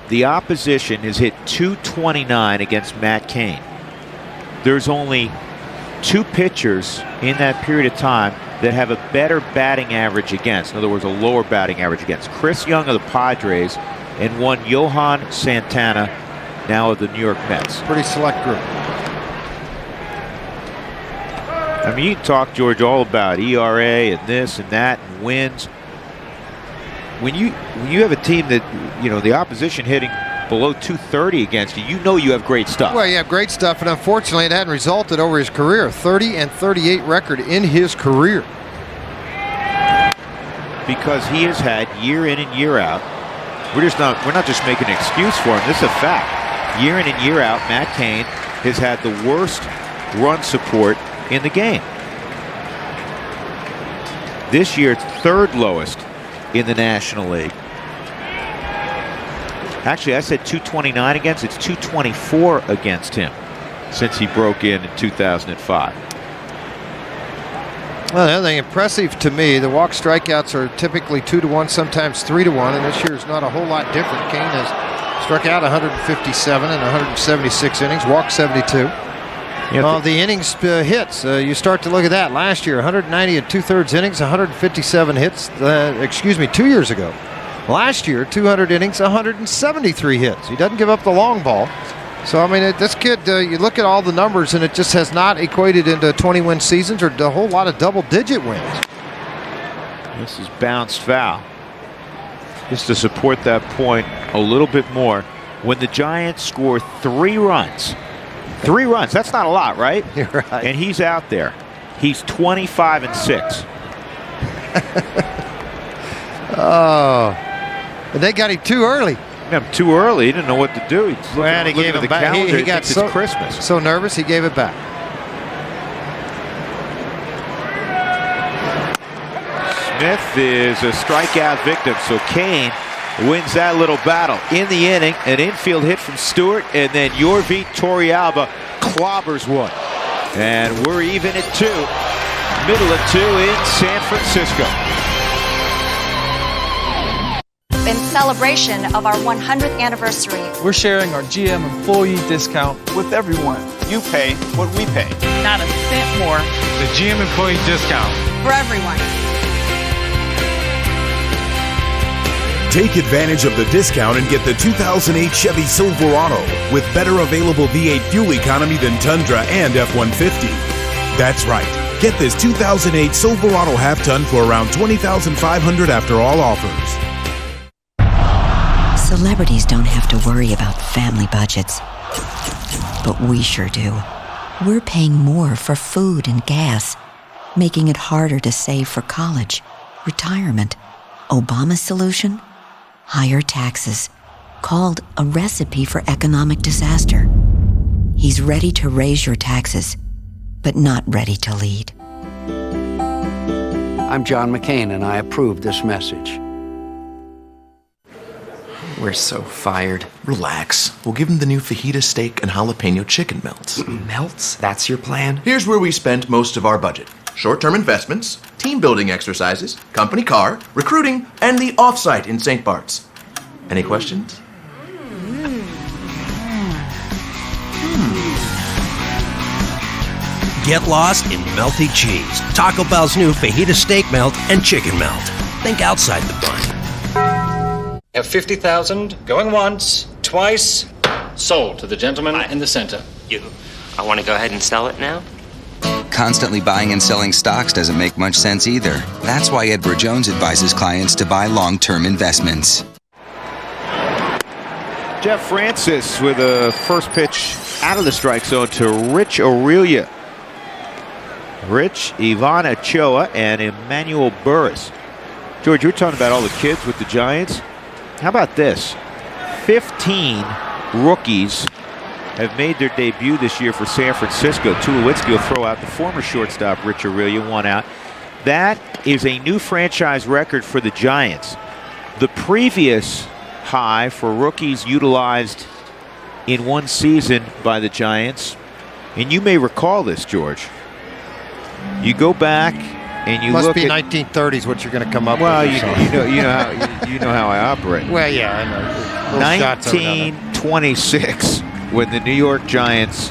the opposition has hit .229 against Matt Cain. There's only 2 pitchers in that period of time that have a better batting average against. In other words, a lower batting average against. Chris Young of the Padres and one Johan Santana, now of the New York Mets. Pretty select group. I mean, you can talk, George, all about ERA and this and that and wins. When you have a team that, the opposition hitting below .230 against you, you know you have great stuff. Well, you have great stuff, and unfortunately it hadn't resulted over his career. 30-38 record in his career. Because he has had year in and year out. We're not just making an excuse for him. This is a fact. Year in and year out, Matt Cain has had the worst run support in the game. This year, it's 3rd lowest in the National League. Actually, I said .229 against. It's .224 against him since he broke in 2005. Well, the other thing impressive to me, the walk strikeouts are typically 2-1, sometimes 3-1, and this year's not a whole lot different. Cain has struck out 157 in 176 innings, walked 72. The innings hits, you start to look at that. Last year, 190 and 2/3 innings, 157 hits. 2 years ago. Last year, 200 innings, 173 hits. He doesn't give up the long ball. So, I mean, this kid, you look at all the numbers, and it just has not equated into 20-win seasons or a whole lot of double-digit wins. This is bounced foul. Just to support that point a little bit more, when the Giants score 3 runs, 3 runs, that's not a lot, right? You're right. And he's out there. He's 25-6. Oh. And they got him too early. Too early. He didn't know what to do. He's he gave him back. He got so Christmas. So nervous, he gave it back. Smith is a strikeout victim, so Cain wins that little battle. In the inning, an infield hit from Stewart, and then Yorvit Torrealba clobbers one. And we're even at 2. Middle of 2 in San Francisco. In celebration of our 100th anniversary, we're sharing our GM employee discount with everyone. You pay what we pay. Not a cent more. The GM employee discount. For everyone. Take advantage of the discount and get the 2008 Chevy Silverado with better available V8 fuel economy than Tundra and F-150. That's right. Get this 2008 Silverado half-ton for around $20,500 after all offers. Celebrities don't have to worry about family budgets, but we sure do. We're paying more for food and gas, making it harder to save for college, retirement. Obama's solution? Higher taxes, called a recipe for economic disaster. He's ready to raise your taxes, but not ready to lead. I'm John McCain, and I approve this message. We're so fired. Relax. We'll give him the new fajita steak and jalapeno chicken melts. Melts? That's your plan? Here's where we spent most of our budget. Short-term investments, team-building exercises, company car, recruiting, and the off-site in St. Bart's. Any questions? Get lost in melty cheese. Taco Bell's new fajita steak melt and chicken melt. Think outside the bun. Have 50,000 going once, twice. Sold to the gentleman in the center. I want to go ahead and sell it now. constantly buying and selling stocks doesn't make much sense either. That's why Edward Jones advises clients to buy long-term investments. Jeff Francis with a first pitch out of the strike zone to Rich Aurelia. Rich, Ivan Ochoa, and Emmanuel Burris. George, you were talking about all the kids with the Giants. How about this? 15 rookies have made their debut this year for San Francisco. Tulowitzki will throw out the former shortstop, Rich Aurelia, 1 out. That is a new franchise record for the Giants. The previous high for rookies utilized in one season by the Giants, and you may recall this, George. You go back and you look at... Must be 1930s what you're going to come up with. Well, you know how I operate. Well, yeah, I know. 1926, when the New York Giants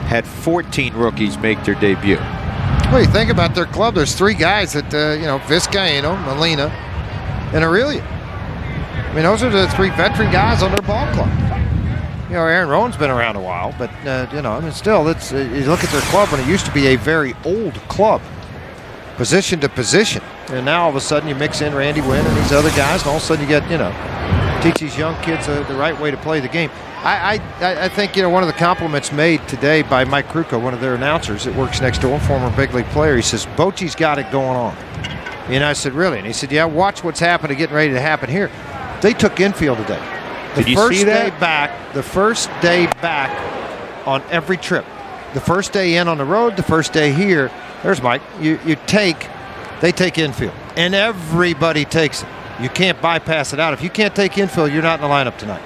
had 14 rookies make their debut. Well, you think about their club. There's 3 guys that, Vizcaino, Molina, and Aurelia. I mean, those are the 3 veteran guys on their ball club. You know, Aaron Rowan's been around a while, but, still, it's you look at their club, and it used to be a very old club, position to position. And now, all of a sudden, you mix in Randy Wynn and these other guys, and all of a sudden you get, teach these young kids the right way to play the game. I think, one of the compliments made today by Mike Kruko, one of their announcers that works next door, former big league player, he says, Bochy's got it going on. And I said, really? And he said, yeah, watch what's happening, getting ready to happen here. They took infield today. Did you see that? The first day back on every trip. The first day in on the road, the first day here. There's Mike. They take infield. And everybody takes it. You can't bypass it out. If you can't take infield, you're not in the lineup tonight.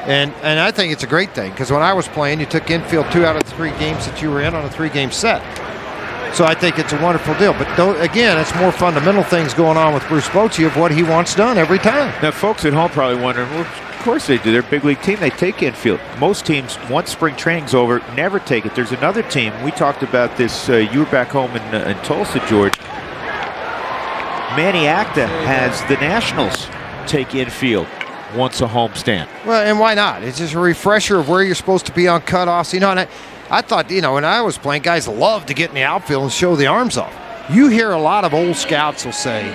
And I think it's a great thing, because when I was playing, you took infield 2 out of the 3 games that you were in on a 3-game set. So I think it's a wonderful deal. But again, it's more fundamental things going on with Bruce Bochy of what he wants done every time. Now, folks at home probably wondering, well, of course they do. They're a big league team. They take infield. Most teams, once spring training's over, never take it. There's another team. We talked about this. You were back home in Tulsa, George. Manny Acta has the Nationals take infield once a homestand. Well, and why not? It's just a refresher of where you're supposed to be on cutoffs. And I thought, when I was playing, guys love to get in the outfield and show the arms off. You hear a lot of old scouts will say,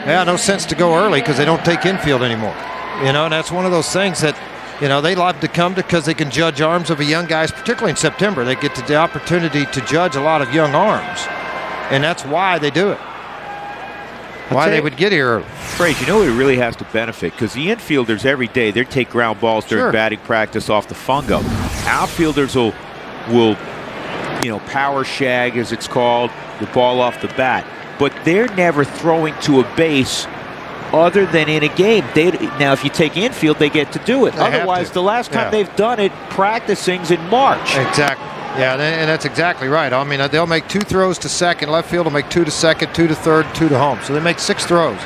yeah, no sense to go early because they don't take infield anymore. And that's one of those things that, they love to come to because they can judge arms of a young guys, particularly in September. They get the opportunity to judge a lot of young arms. And that's why they do it. Why they would get here early. Frazier, it really has to benefit, because the infielders every day, they take ground balls during batting practice off the fungo. Outfielders will power shag, as it's called, the ball off the bat. But they're never throwing to a base other than in a game. Now, if you take infield, they get to do it. Otherwise, the last time they've done it, practicing's in March. Exactly. Yeah, and that's exactly right. I mean, they'll make 2 throws to second. Left field will make 2 to second, 2 to third, 2 to home. So they make 6 throws.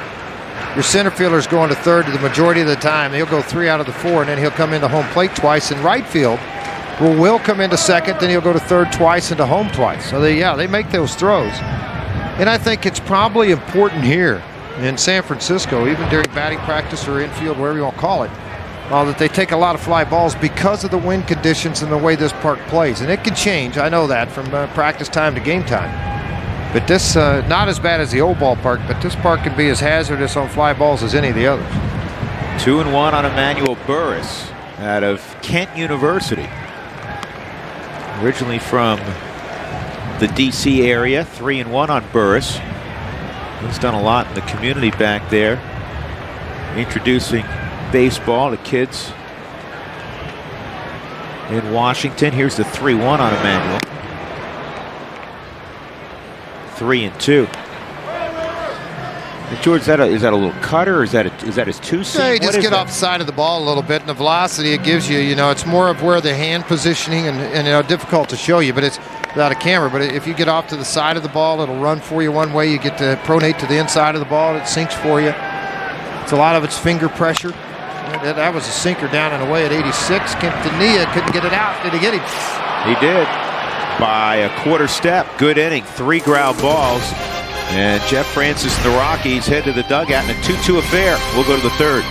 Your center fielder's going to third the majority of the time. He'll go 3 out of the 4, and then he'll come into home plate twice. In right field, will come into second, then he'll go to third twice and to home twice. So they make those throws. And I think it's probably important here in San Francisco, even during batting practice or infield, whatever you want to call it, that they take a lot of fly balls because of the wind conditions and the way this park plays. And it can change, I know that, from practice time to game time. But this, not as bad as the old ballpark, but this park can be as hazardous on fly balls as any of the others. 2-1 on Emmanuel Burris out of Kent University. Originally from the D.C. area, 3-1 on Burris. He's done a lot in the community back there, introducing baseball to kids in Washington. Here's the 3-1 on Emmanuel. 3-2. George, is that a little cutter, or is that his 2-seam? Yeah, you just get off the side of the ball a little bit, and the velocity it gives you, it's more of where the hand positioning and difficult to show you, but it's without a camera. But if you get off to the side of the ball, it'll run for you one way. You get to pronate to the inside of the ball, it sinks for you. It's a lot of it's finger pressure. That was a sinker down and away at 86. Quintanilla couldn't get it out. Did he get him? He did. By a quarter step. Good inning. 3 ground balls. And Jeff Francis and the Rockies head to the dugout in a 2-2 affair. We'll go to the third.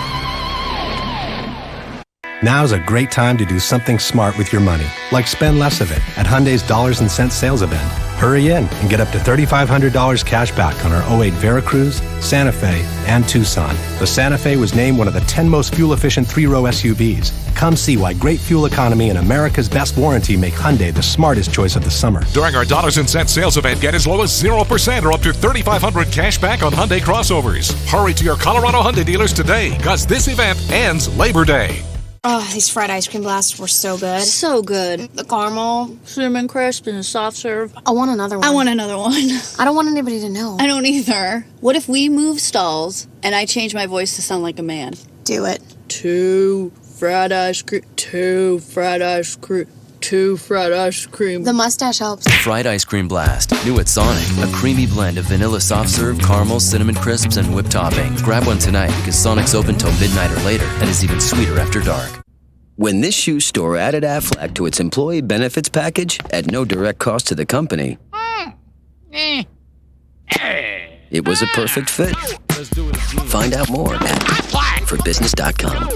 Now's a great time to do something smart with your money, like spend less of it at Hyundai's Dollars and Cents sales event. Hurry in and get up to $3,500 cash back on our 08 Veracruz, Santa Fe, and Tucson. The Santa Fe was named one of the 10 most fuel-efficient three-row SUVs. Come see why great fuel economy and America's best warranty make Hyundai the smartest choice of the summer. During our dollars and cents sales event, get as low as 0% or up to $3,500 cash back on Hyundai crossovers. Hurry to your Colorado Hyundai dealers today, because this event ends Labor Day. Oh, these fried ice cream blasts were so good. So good. The caramel, cinnamon crisp, and the soft serve. I want another one. I want another one. I don't want anybody to know. I don't either. What if we move stalls and I change my voice to sound like a man? Do it. 2 fried ice cream, 2 fried ice cream, 2 fried ice cream. The mustache helps. Fried Ice Cream Blast. New at Sonic. A creamy blend of vanilla soft serve, caramel, cinnamon crisps, and whipped topping. Grab one tonight because Sonic's open till midnight or later and is even sweeter after dark. When this shoe store added Aflac to its employee benefits package at no direct cost to the company, it was a perfect fit. Find out more at forbusiness.com.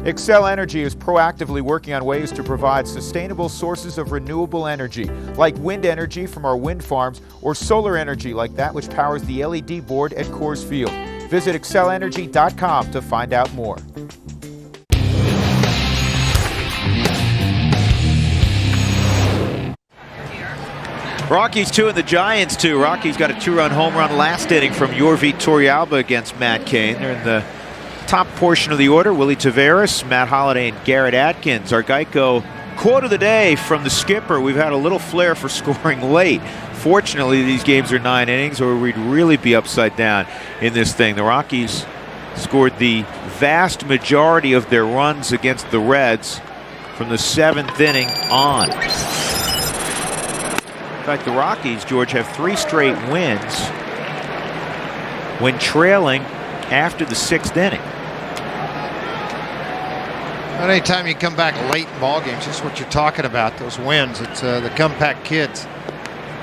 Xcel Energy is proactively working on ways to provide sustainable sources of renewable energy, like wind energy from our wind farms, or solar energy like that which powers the LED board at Coors Field. Visit XcelEnergy.com to find out more. Rockies 2 and the Giants 2. Rockies got a 2-run home run last inning from Yorvi Torrealba against Matt Cain. They're in the top portion of the order. Willie Taveras, Matt Holliday, and Garrett Atkins. Our Geico quote of the day from the skipper: we've had a little flair for scoring late. Fortunately, these games are 9 innings, or we'd really be upside down in this thing. The Rockies scored the vast majority of their runs against the Reds from the 7th inning on. In fact, the Rockies, George, have 3 straight wins when trailing after the 6th inning. Anytime you come back late in ball games, that's what you're talking about, those wins. It's the comeback kids.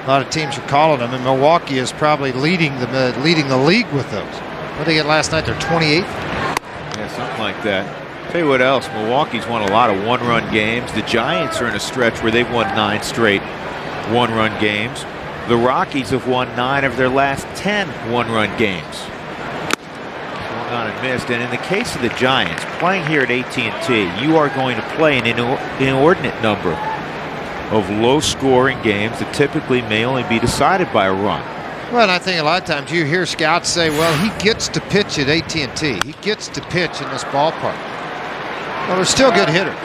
A lot of teams are calling them, and Milwaukee is probably leading the league with those. What did they get last night? They're 28th? Yeah, something like that. Tell you what else, Milwaukee's won a lot of one-run games. The Giants are in a stretch where they've won 9 straight one-run games. The Rockies have won 9 of their last 10 one-run games. Swung on and missed. And in the case of the Giants, playing here at AT&T, you are going to play an inordinate number of low-scoring games that typically may only be decided by a run. Well, and I think a lot of times you hear scouts say, well, he gets to pitch at AT&T. He gets to pitch in this ballpark. Well, they're still good hitters.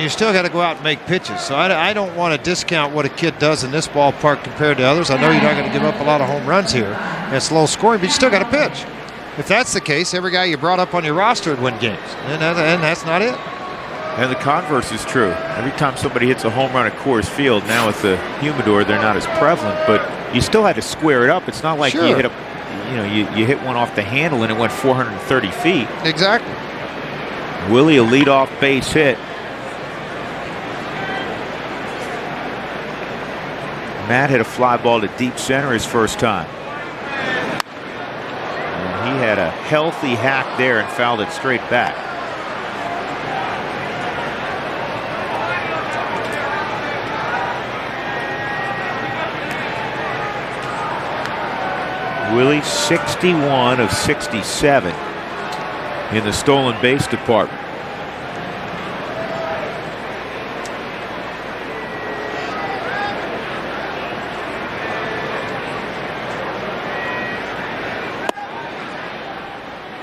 You still got to go out and make pitches. So I don't want to discount what a kid does in this ballpark compared to others. I know you're not going to give up a lot of home runs here. And it's low scoring, but you still got to pitch. If that's the case, every guy you brought up on your roster would win games. And that's not it. And the converse is true. Every time somebody hits a home run at Coors Field, now with the humidor, they're not as prevalent, but you still had to square it up. It's not like you hit you hit one off the handle and it went 430 feet. Exactly. Willie, a leadoff base hit. Matt hit a fly ball to deep center his first time. And he had a healthy hack there and fouled it straight back. Willie 61 of 67 in the stolen base department.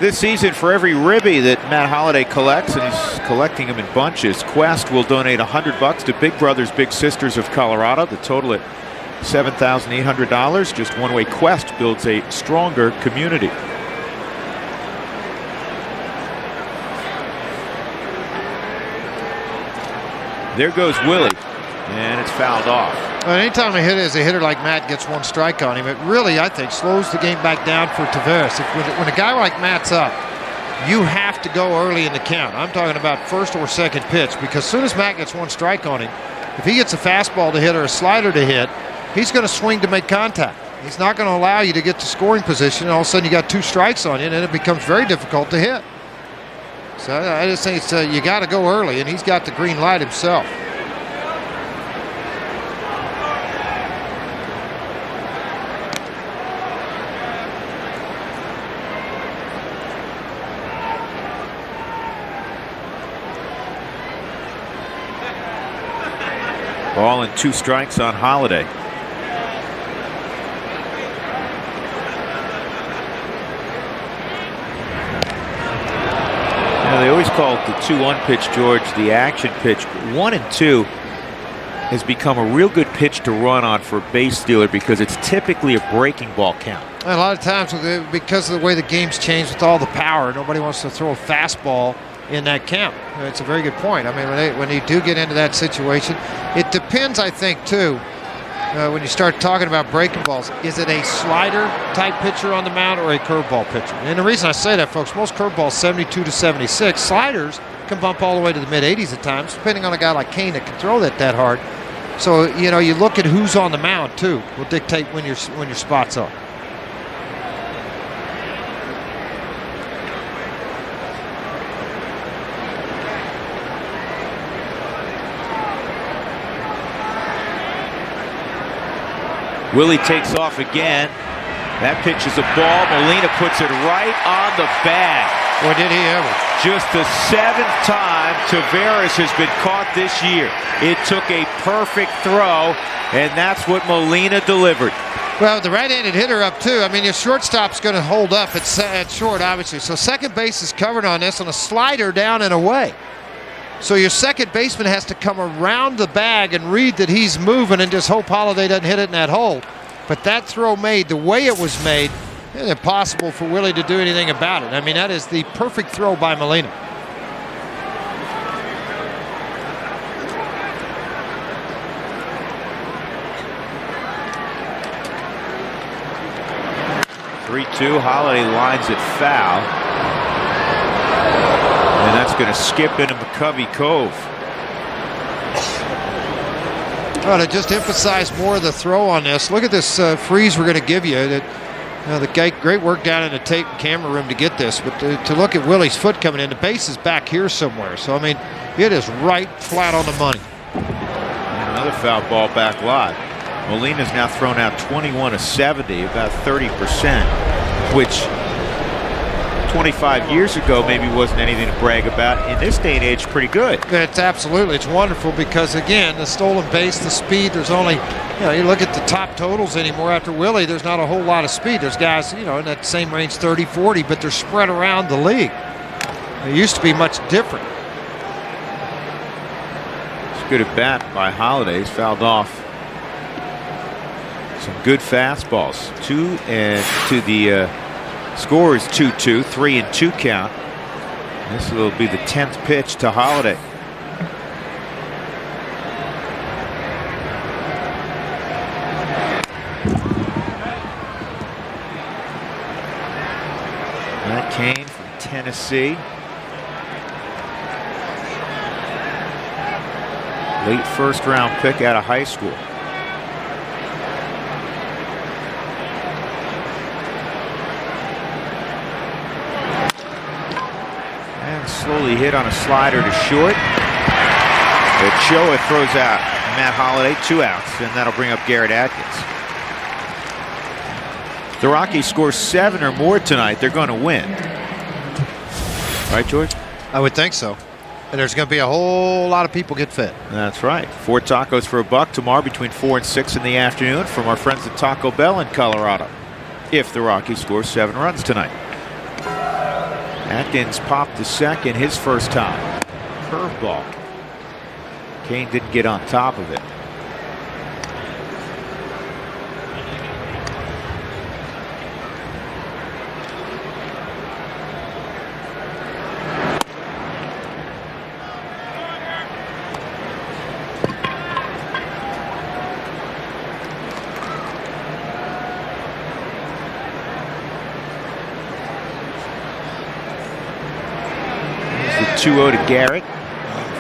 This season, for every ribby that Matt Holliday collects, and he's collecting them in bunches, Quest will donate $100 to Big Brothers Big Sisters of Colorado. The total at $7,800. Just one way Quest builds a stronger community. There goes Willie, and it's fouled off. Well, anytime a hitter like Matt gets one strike on him, it really, I think, slows the game back down for Taveras. When a guy like Matt's up, you have to go early in the count. I'm talking about first or second pitch, because as soon as Matt gets one strike on him, if he gets a fastball to hit or a slider to hit, he's going to swing to make contact. He's not going to allow you to get to scoring position, and all of a sudden you got 2 strikes on you, and then it becomes very difficult to hit. So I just think it's you got to go early, and he's got the green light himself. Ball and 2 strikes on Holiday. They always call it the 2-1 pitch, George, the action pitch. 1 and 2 has become a real good pitch to run on for a base stealer because it's typically a breaking ball count. A lot of times, because of the way the game's changed with all the power, nobody wants to throw a fastball in that count. It's a very good point. I mean, when you do get into that situation, it depends, I think, too. When you start talking about breaking balls, is it a slider-type pitcher on the mound or a curveball pitcher? And the reason I say that, folks, most curveballs 72 to 76. Sliders can bump all the way to the mid-80s at times, depending on a guy like Cain that can throw that hard. So, you know, you look at who's on the mound, too, will dictate when your spots are. Willie takes off again. That pitch is a ball. Molina puts it right on the bag. Boy, did he ever. Just the 7th time Taveras has been caught this year. It took a perfect throw, and that's what Molina delivered. Well, the right-handed hitter up, too. I mean, your shortstop's going to hold up at short, obviously. So second base is covered on this on a slider down and away. So your second baseman has to come around the bag and read that he's moving and just hope Holiday doesn't hit it in that hole. But that throw made, the way it was made, it's impossible for Willie to do anything about it. I mean, that is the perfect throw by Molina. (3-2). Holiday lines it foul. And that's going to skip into McCovey Cove. Well, to just emphasize more of the throw on this, look at this freeze we're going to give you. The great work down in the tape and camera room to get this, but to look at Willie's foot coming in, the base is back here somewhere. So, I mean, it is right flat on the money. And another foul ball back live. Molina's now thrown out 21 of 70, about 30%, which 25 years ago maybe wasn't anything to brag about. In this day and age, pretty good. It's absolutely, it's wonderful because, again, the stolen base, the speed, there's only, you look at the top totals anymore after Willie, there's not a whole lot of speed. There's guys, in that same range, 30, 40, but they're spread around the league. It used to be much different. It's good at bat by Holiday. He's fouled off some good fastballs. The score is 2-2, 3-2 count. This will be the 10th pitch to Holiday. Matt Cain from Tennessee. Late first-round pick out of high school. Slowly hit on a slider to short. Ochoa throws out Matt Holiday, 2 outs, and that'll bring up Garrett Atkins. The Rockies score 7 or more tonight, they're going to win. Right, George? I would think so. And there's going to be a whole lot of people get fed. That's right. 4 tacos for $1 tomorrow between 4 and 6 in the afternoon from our friends at Taco Bell in Colorado, if the Rockies score 7 runs tonight. Atkins popped to second his first time. Curveball. Cain didn't get on top of it. The 2-0 to Garrett.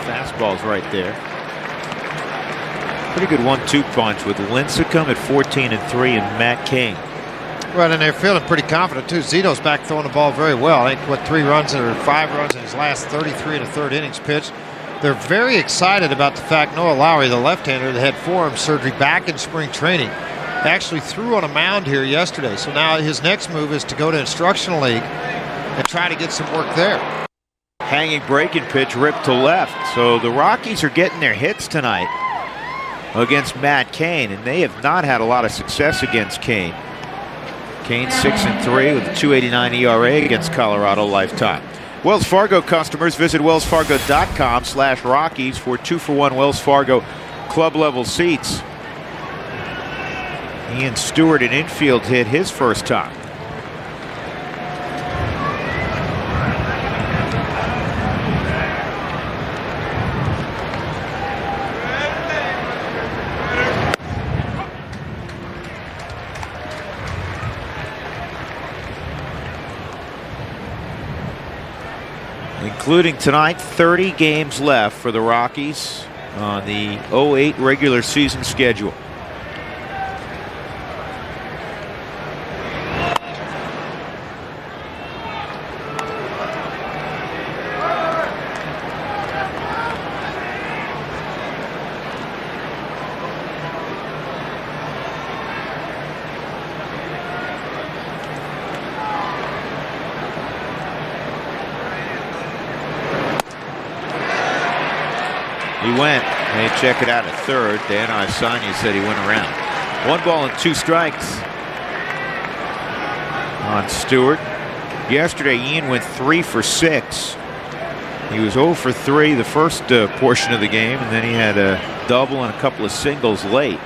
Fastball's right there. Pretty good 1-2 punch with Lincecum at 14 and 3 and Matt Cain. Well, and they're feeling pretty confident too. Zito's back throwing the ball very well. I think 3 runs or 5 runs in his last 33 and a third innings pitched. They're very excited about the fact Noah Lowry, the left-hander that had forearm surgery back in spring training, actually threw on a mound here yesterday. So now his next move is to go to instructional league and try to get some work there. Hanging breaking pitch ripped to left. So the Rockies are getting their hits tonight. against Matt Cain, and they have not had a lot of success against Cain. Cain 6-3 with a 2.89 ERA against Colorado lifetime. Wells Fargo customers, visit wellsfargo.com/Rockies for 2-for-1 Wells Fargo club level seats. Ian Stewart in infield hit his first time. Including tonight, 30 games left for the Rockies on the 08 regular season schedule. He went. They check it out at third. Dan Isanya said he went around. 1 ball and 2 strikes on Stewart. Yesterday, Ian went 3 for 6. He was 0 for 3 the first portion of the game, and then he had a double and a couple of singles late.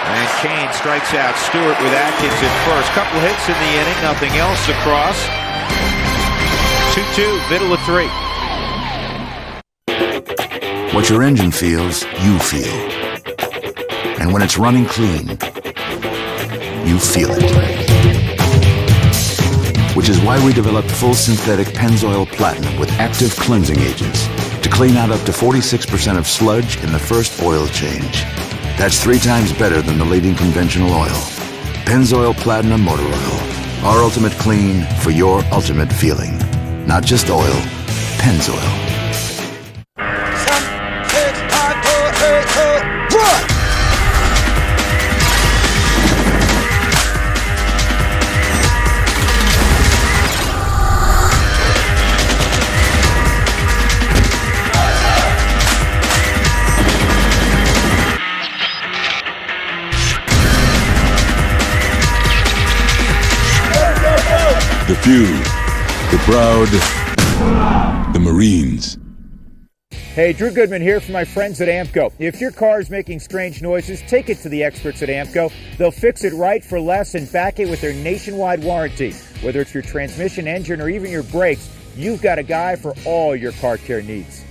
And Cain strikes out Stewart with Atkins at first. Couple hits in the inning, nothing else across. 2-2, middle of 3. What your engine feels, you feel. And when it's running clean, you feel it. Which is why we developed full synthetic Pennzoil Platinum with active cleansing agents to clean out up to 46% of sludge in the first oil change. That's 3 times better than the leading conventional oil. Pennzoil Platinum Motor Oil. Our ultimate clean for your ultimate feeling. Not just oil, Pennzoil. The few, the proud, the Marines. Hey, Drew Goodman here from my friends at AMCO. If your car is making strange noises, take it to the experts at AMCO. They'll fix it right for less and back it with their nationwide warranty. Whether it's your transmission, engine, or even your brakes, you've got a guy for all your car care needs.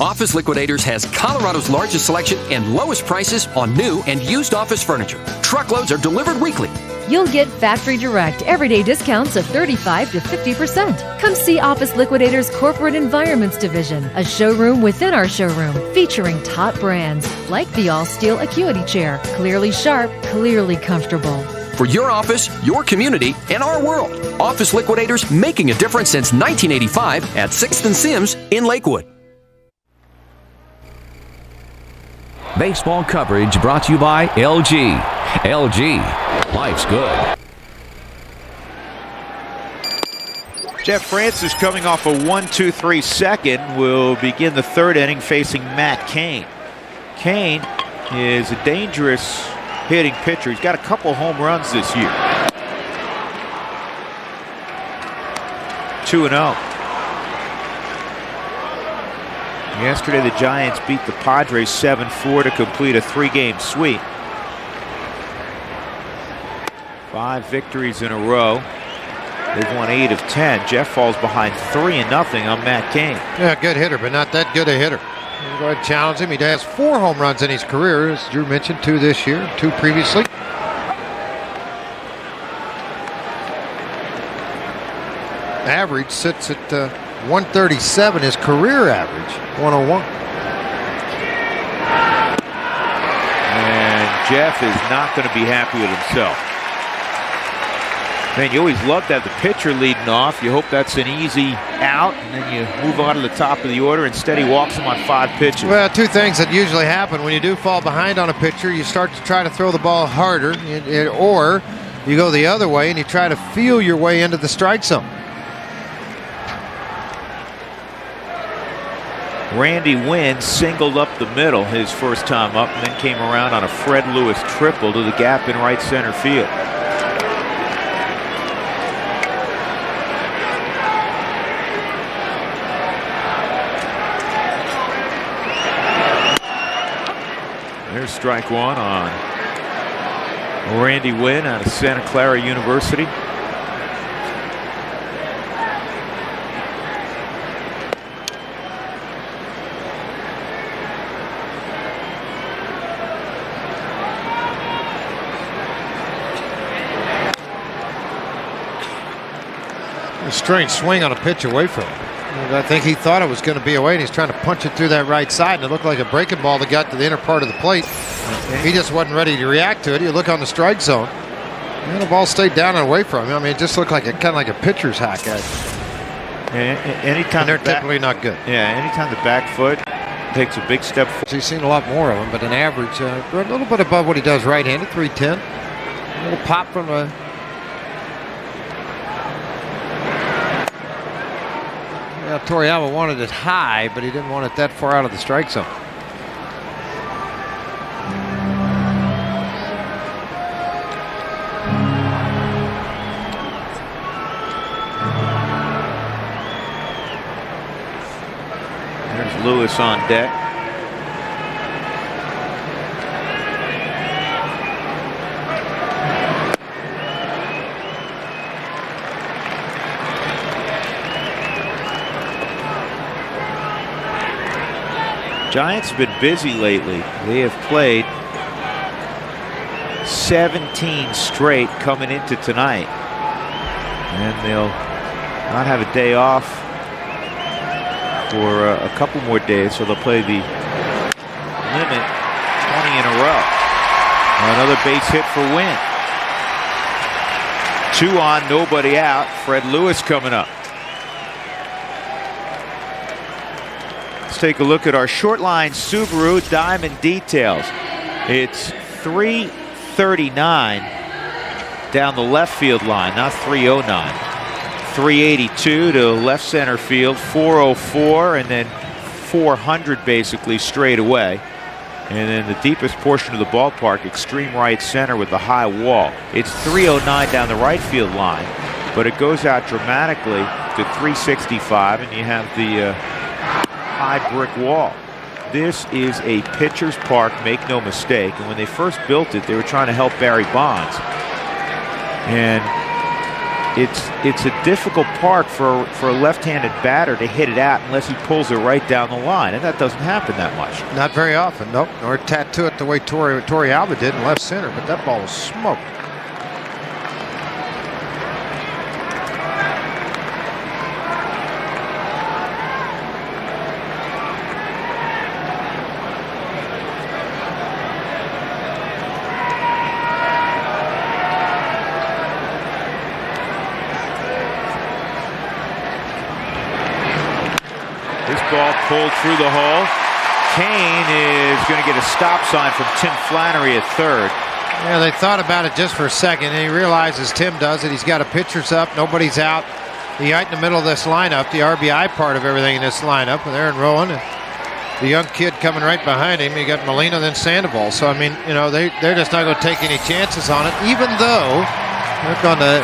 Office Liquidators has Colorado's largest selection and lowest prices on new and used office furniture. Truckloads are delivered weekly. You'll get factory direct everyday discounts of 35 to 50%. Come see Office Liquidators Corporate Environments Division, a showroom within our showroom featuring top brands like the all-steel Acuity chair, clearly sharp, clearly comfortable. For your office, your community, and our world, Office Liquidators making a difference since 1985 at 6th and Sims in Lakewood. Baseball coverage brought to you by LG. LG. Life's good. Jeff Francis coming off a 1-2-3 second will begin the third inning facing Matt Cain. Cain is a dangerous hitting pitcher. He's got a couple home runs this year. 2-0. Yesterday the Giants beat the Padres 7-4 to complete a 3-game sweep. 5 victories in a row. They've won 8 of 10. Jeff falls behind 3-0 on Matt Cain. Yeah, good hitter, but not that good a hitter. Go ahead and challenge him. He has 4 home runs in his career, as Drew mentioned, 2 this year, 2 previously. Average sits at 137, his career average, 101. And Jeff is not going to be happy with himself. Man, you always love to have the pitcher leading off. You hope that's an easy out, and then you move on to the top of the order. Instead, he walks him on 5 pitches. Well, 2 things that usually happen when you do fall behind on a pitcher. You start to try to throw the ball harder, or you go the other way and you try to feel your way into the strike zone. Randy Wynn singled up the middle his first time up, and then came around on a Fred Lewis triple to the gap in right center field. There's strike one on Randy Wynn out of Santa Clara University. A strange swing on a pitch away from him. I think he thought it was going to be away, and he's trying to punch it through that right side, and it looked like a breaking ball that got to the inner part of the plate. He just wasn't ready to react to it. You look on the strike zone, and the ball stayed down and away from him. I mean, it just looked like kind of like a pitcher's hack at it. Anytime they're typically not good. Yeah, anytime the back foot takes a big step forward. He's seen a lot more of them, but an average, a little bit above what he does right-handed, 310. A little pop from the... Yeah, Toriyama wanted it high, but he didn't want it that far out of the strike zone. There's Lewis on deck. Giants have been busy lately. They have played 17 straight coming into tonight. And they'll not have a day off for a couple more days, so they'll play the limit 20 in a row. Another base hit for Wynn. 2 on, nobody out. Fred Lewis coming up. Let's take a look at our short line Subaru Diamond details. It's 339 down the left field line, not 309. 382 to left center field, 404, and then 400 basically straight away. And then the deepest portion of the ballpark, extreme right center with the high wall. It's 309 down the right field line, but it goes out dramatically to 365, and you have the high brick wall. This is a pitcher's park, make no mistake. And when they first built it, they were trying to help Barry Bonds. And it's a difficult park for a left-handed batter to hit it out unless he pulls it right down the line, and that doesn't happen that much. Not very often, nope. Or tattoo it the way Toriyama did in left center, but that ball was smoked. Ball pulled through the hole. Cain is going to get a stop sign from Tim Flannery at third. Yeah, they thought about it just for a second, and he realizes Tim does it. He's got a pitcher's up, nobody's out. He's right in the middle of this lineup, the RBI part of everything in this lineup, with Aaron Rowan, and the young kid coming right behind him. You got Molina, then Sandoval. So I mean, you know, they're just not going to take any chances on it, even though look on the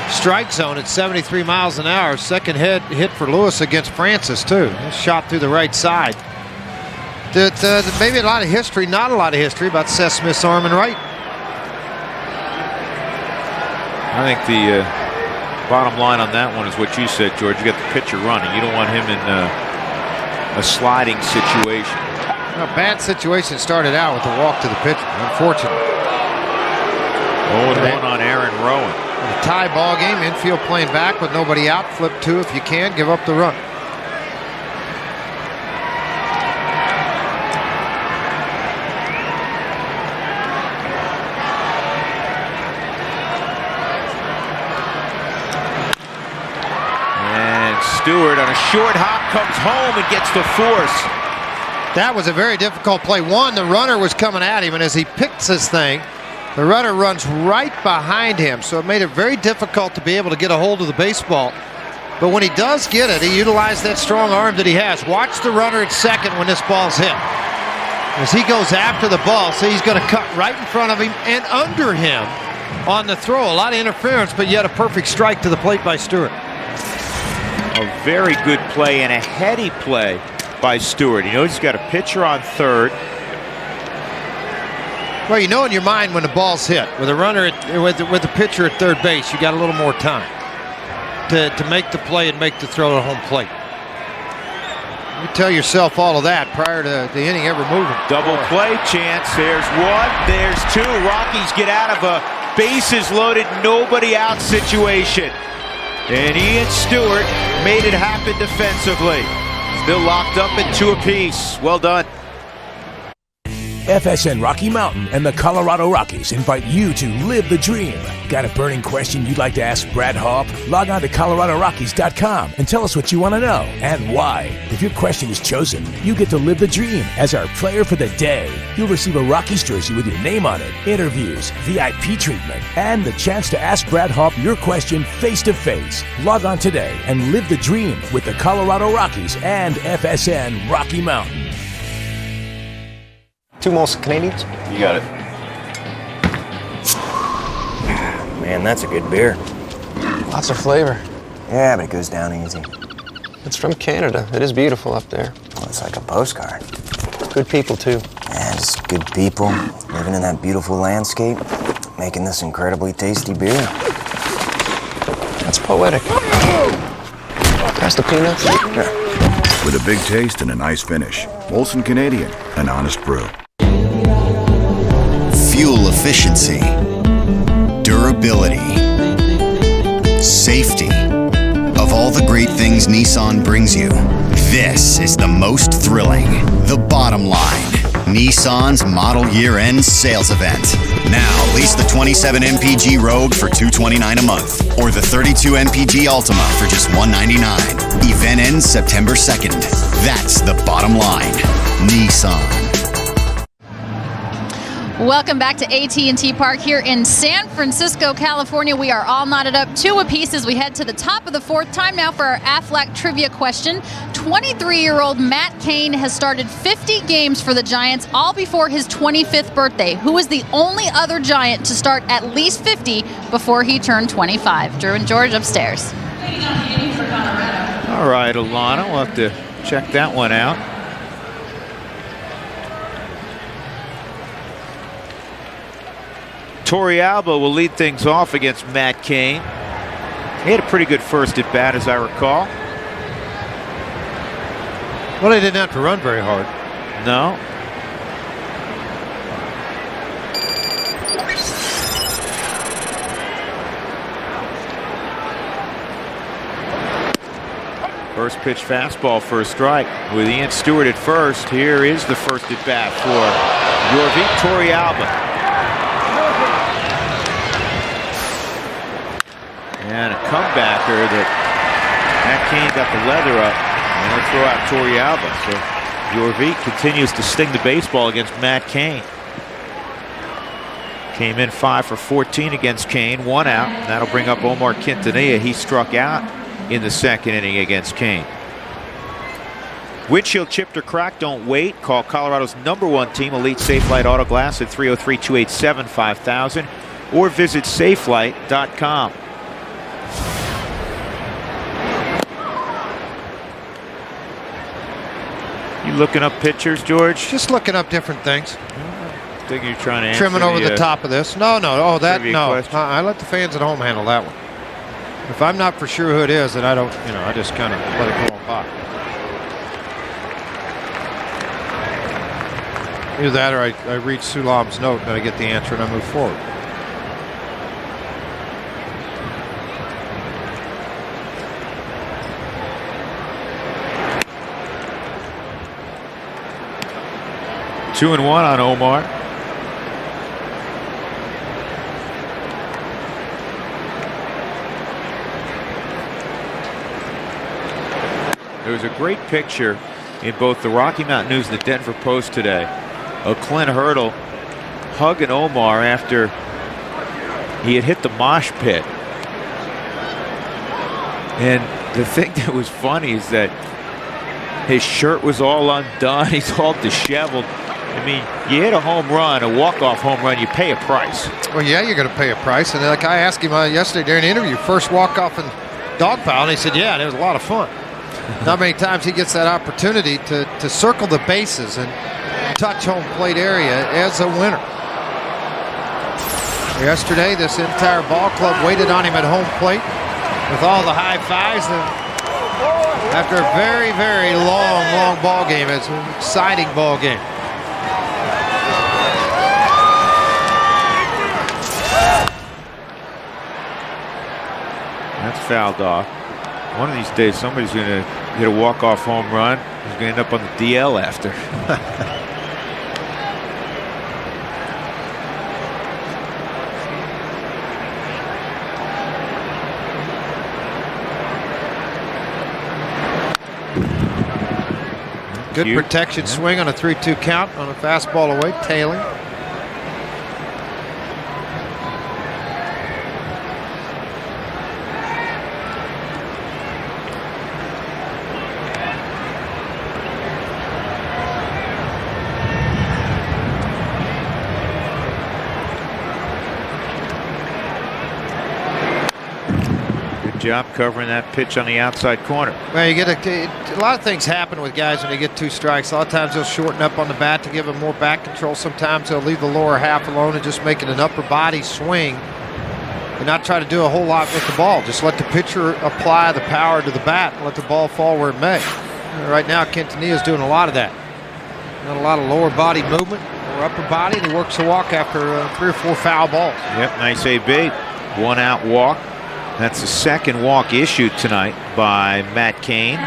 strike zone at 73 miles an hour. Second hit for Lewis against Francis, too. Shot through the right side. Maybe a lot of history, not a lot of history about Seth Smith's arm and right. I think the bottom line on that one is what you said, George. You got the pitcher running. You don't want him in a sliding situation. A bad situation started out with the walk to the pitcher, unfortunately. 0-1 on Aaron Rowan. A tie ball game, infield playing back with nobody out. Flip 2 if you can, give up the run. And Stewart on a short hop comes home and gets the force. That was a very difficult play. One, the runner was coming at him, and as he picks this thing, the runner runs right behind him, so it made it very difficult to be able to get a hold of the baseball. But when he does get it, he utilized that strong arm that he has. Watch the runner at second when this ball's hit. As he goes after the ball, see, he's going to cut right in front of him and under him on the throw. A lot of interference, but yet a perfect strike to the plate by Stewart. A very good play and a heady play by Stewart. You know, he's got a pitcher on third. Well, you know in your mind when the ball's hit. With a runner, with the pitcher at third base, you got a little more time to make the play and make the throw to home plate. You tell yourself all of that prior to the inning ever moving. Double play chance. There's one. There's two. Rockies get out of a bases loaded, nobody out situation. And Ian Stewart made it happen defensively. Still locked up at 2 apiece. Well done. FSN Rocky Mountain and the Colorado Rockies invite you to live the dream. Got a burning question you'd like to ask Brad Hopp? Log on to ColoradoRockies.com and tell us what you want to know and why. If your question is chosen, you get to live the dream as our player for the day. You'll receive a Rockies jersey with your name on it, interviews, VIP treatment, and the chance to ask Brad Hopp your question face to face. Log on today and live the dream with the Colorado Rockies and FSN Rocky Mountain. 2 Molson Canadians? You got it. Man, that's a good beer. Lots of flavor. Yeah, but it goes down easy. It's from Canada. It is beautiful up there. Well, it's like a postcard. Good people, too. Yeah, just good people living in that beautiful landscape, making this incredibly tasty beer. That's poetic. Pass the peanuts? Yeah. With a big taste and a nice finish. Molson Canadian, an honest brew. Fuel efficiency, durability, safety. Of all the great things Nissan brings you, this is the most thrilling. The bottom line. Nissan's model year-end sales event. Now, lease the 27 MPG Rogue for $229 a month, or the 32 MPG Altima for just $199. Event ends September 2nd. That's the bottom line. Nissan. Welcome back to AT&T Park here in San Francisco, California. We are all knotted up 2 apiece as we head to the top of the 4th. Time now for our Aflac trivia question. 23-year-old Matt Cain has started 50 games for the Giants, all before his 25th birthday. Who is the only other Giant to start at least 50 before he turned 25? Drew and George upstairs. All right, Alana, we'll have to check that one out. Torrealba will lead things off against Matt Cain. He had a pretty good first at bat, as I recall. Well, they didn't have to run very hard. No. First pitch fastball for a strike with Ian Stewart at first. Here is the first at bat for Yorvik Torrealba. And a comebacker that Matt Cain got the leather up, and he'll throw out Torrealba. So Yorvik continues to sting the baseball against Matt Cain. Came in 5 for 14 against Cain, 1 out. And that'll bring up Omar Quintanilla. He struck out in the 2nd inning against Cain. Windshield chipped or cracked, don't wait. Call Colorado's #1 team, Elite Safelite Auto Glass, at 303-287-5000, or visit safelight.com. You looking up pictures, George? Just looking up different things. I think you're trying to answer trimming over the top of this. No. Oh, that no. I let the fans at home handle that one. If I'm not for sure who it is, then I don't. I just kind of let it go on by. Either that, or I read Sulam's note and I get the answer and I move forward. Two and one on Omar. There was a great picture in both the Rocky Mountain News and the Denver Post today of Clint Hurdle hugging Omar after he had hit the mosh pit. And The thing that was funny is that his shirt was all undone. He's all disheveled. I mean, you hit a home run, a walk-off home run, you pay a price. Well, yeah, you're going to pay a price. And like I asked him yesterday during the interview, first walk-off in dog pile, and he said, yeah, and it was a lot of fun. Not many times he gets that opportunity to circle the bases and touch home plate area as a winner. Yesterday, this entire ball club waited on him at home plate with all the high fives. And after a very, very long ball game, it's an exciting ball game. That's fouled off. One of these days, somebody's going to hit a walk-off home run. He's going to end up on the DL after. Good protection swing on a 3-2 count on a fastball away, tailing. Job covering that pitch on the outside corner. Well, you get a lot of things happen with guys when they get 2 strikes. A lot of times they'll shorten up on the bat to give them more back control. Sometimes they'll leave the lower half alone and just make it an upper body swing and not try to do a whole lot with the ball. Just let the pitcher apply the power to the bat and let the ball fall where it may. Right now, Quintanilla is doing a lot of that. Not a lot of lower body movement or upper body, and he works the walk after 3 or 4 foul balls. Yep, nice AB. 1 out walk. That's the second walk issued tonight by Matt Cain.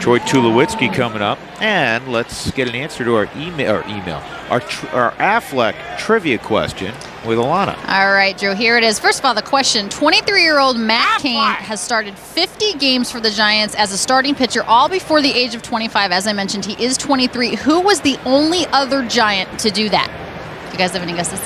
Troy Tulowitzki coming up. And let's get an answer to our our Affleck trivia question with Alana. All right, Drew, here it is. First of all, the question. 23-year-old Matt Cain has started 50 games for the Giants as a starting pitcher, all before the age of 25. As I mentioned, he is 23. Who was the only other Giant to do that? You guys have any guesses?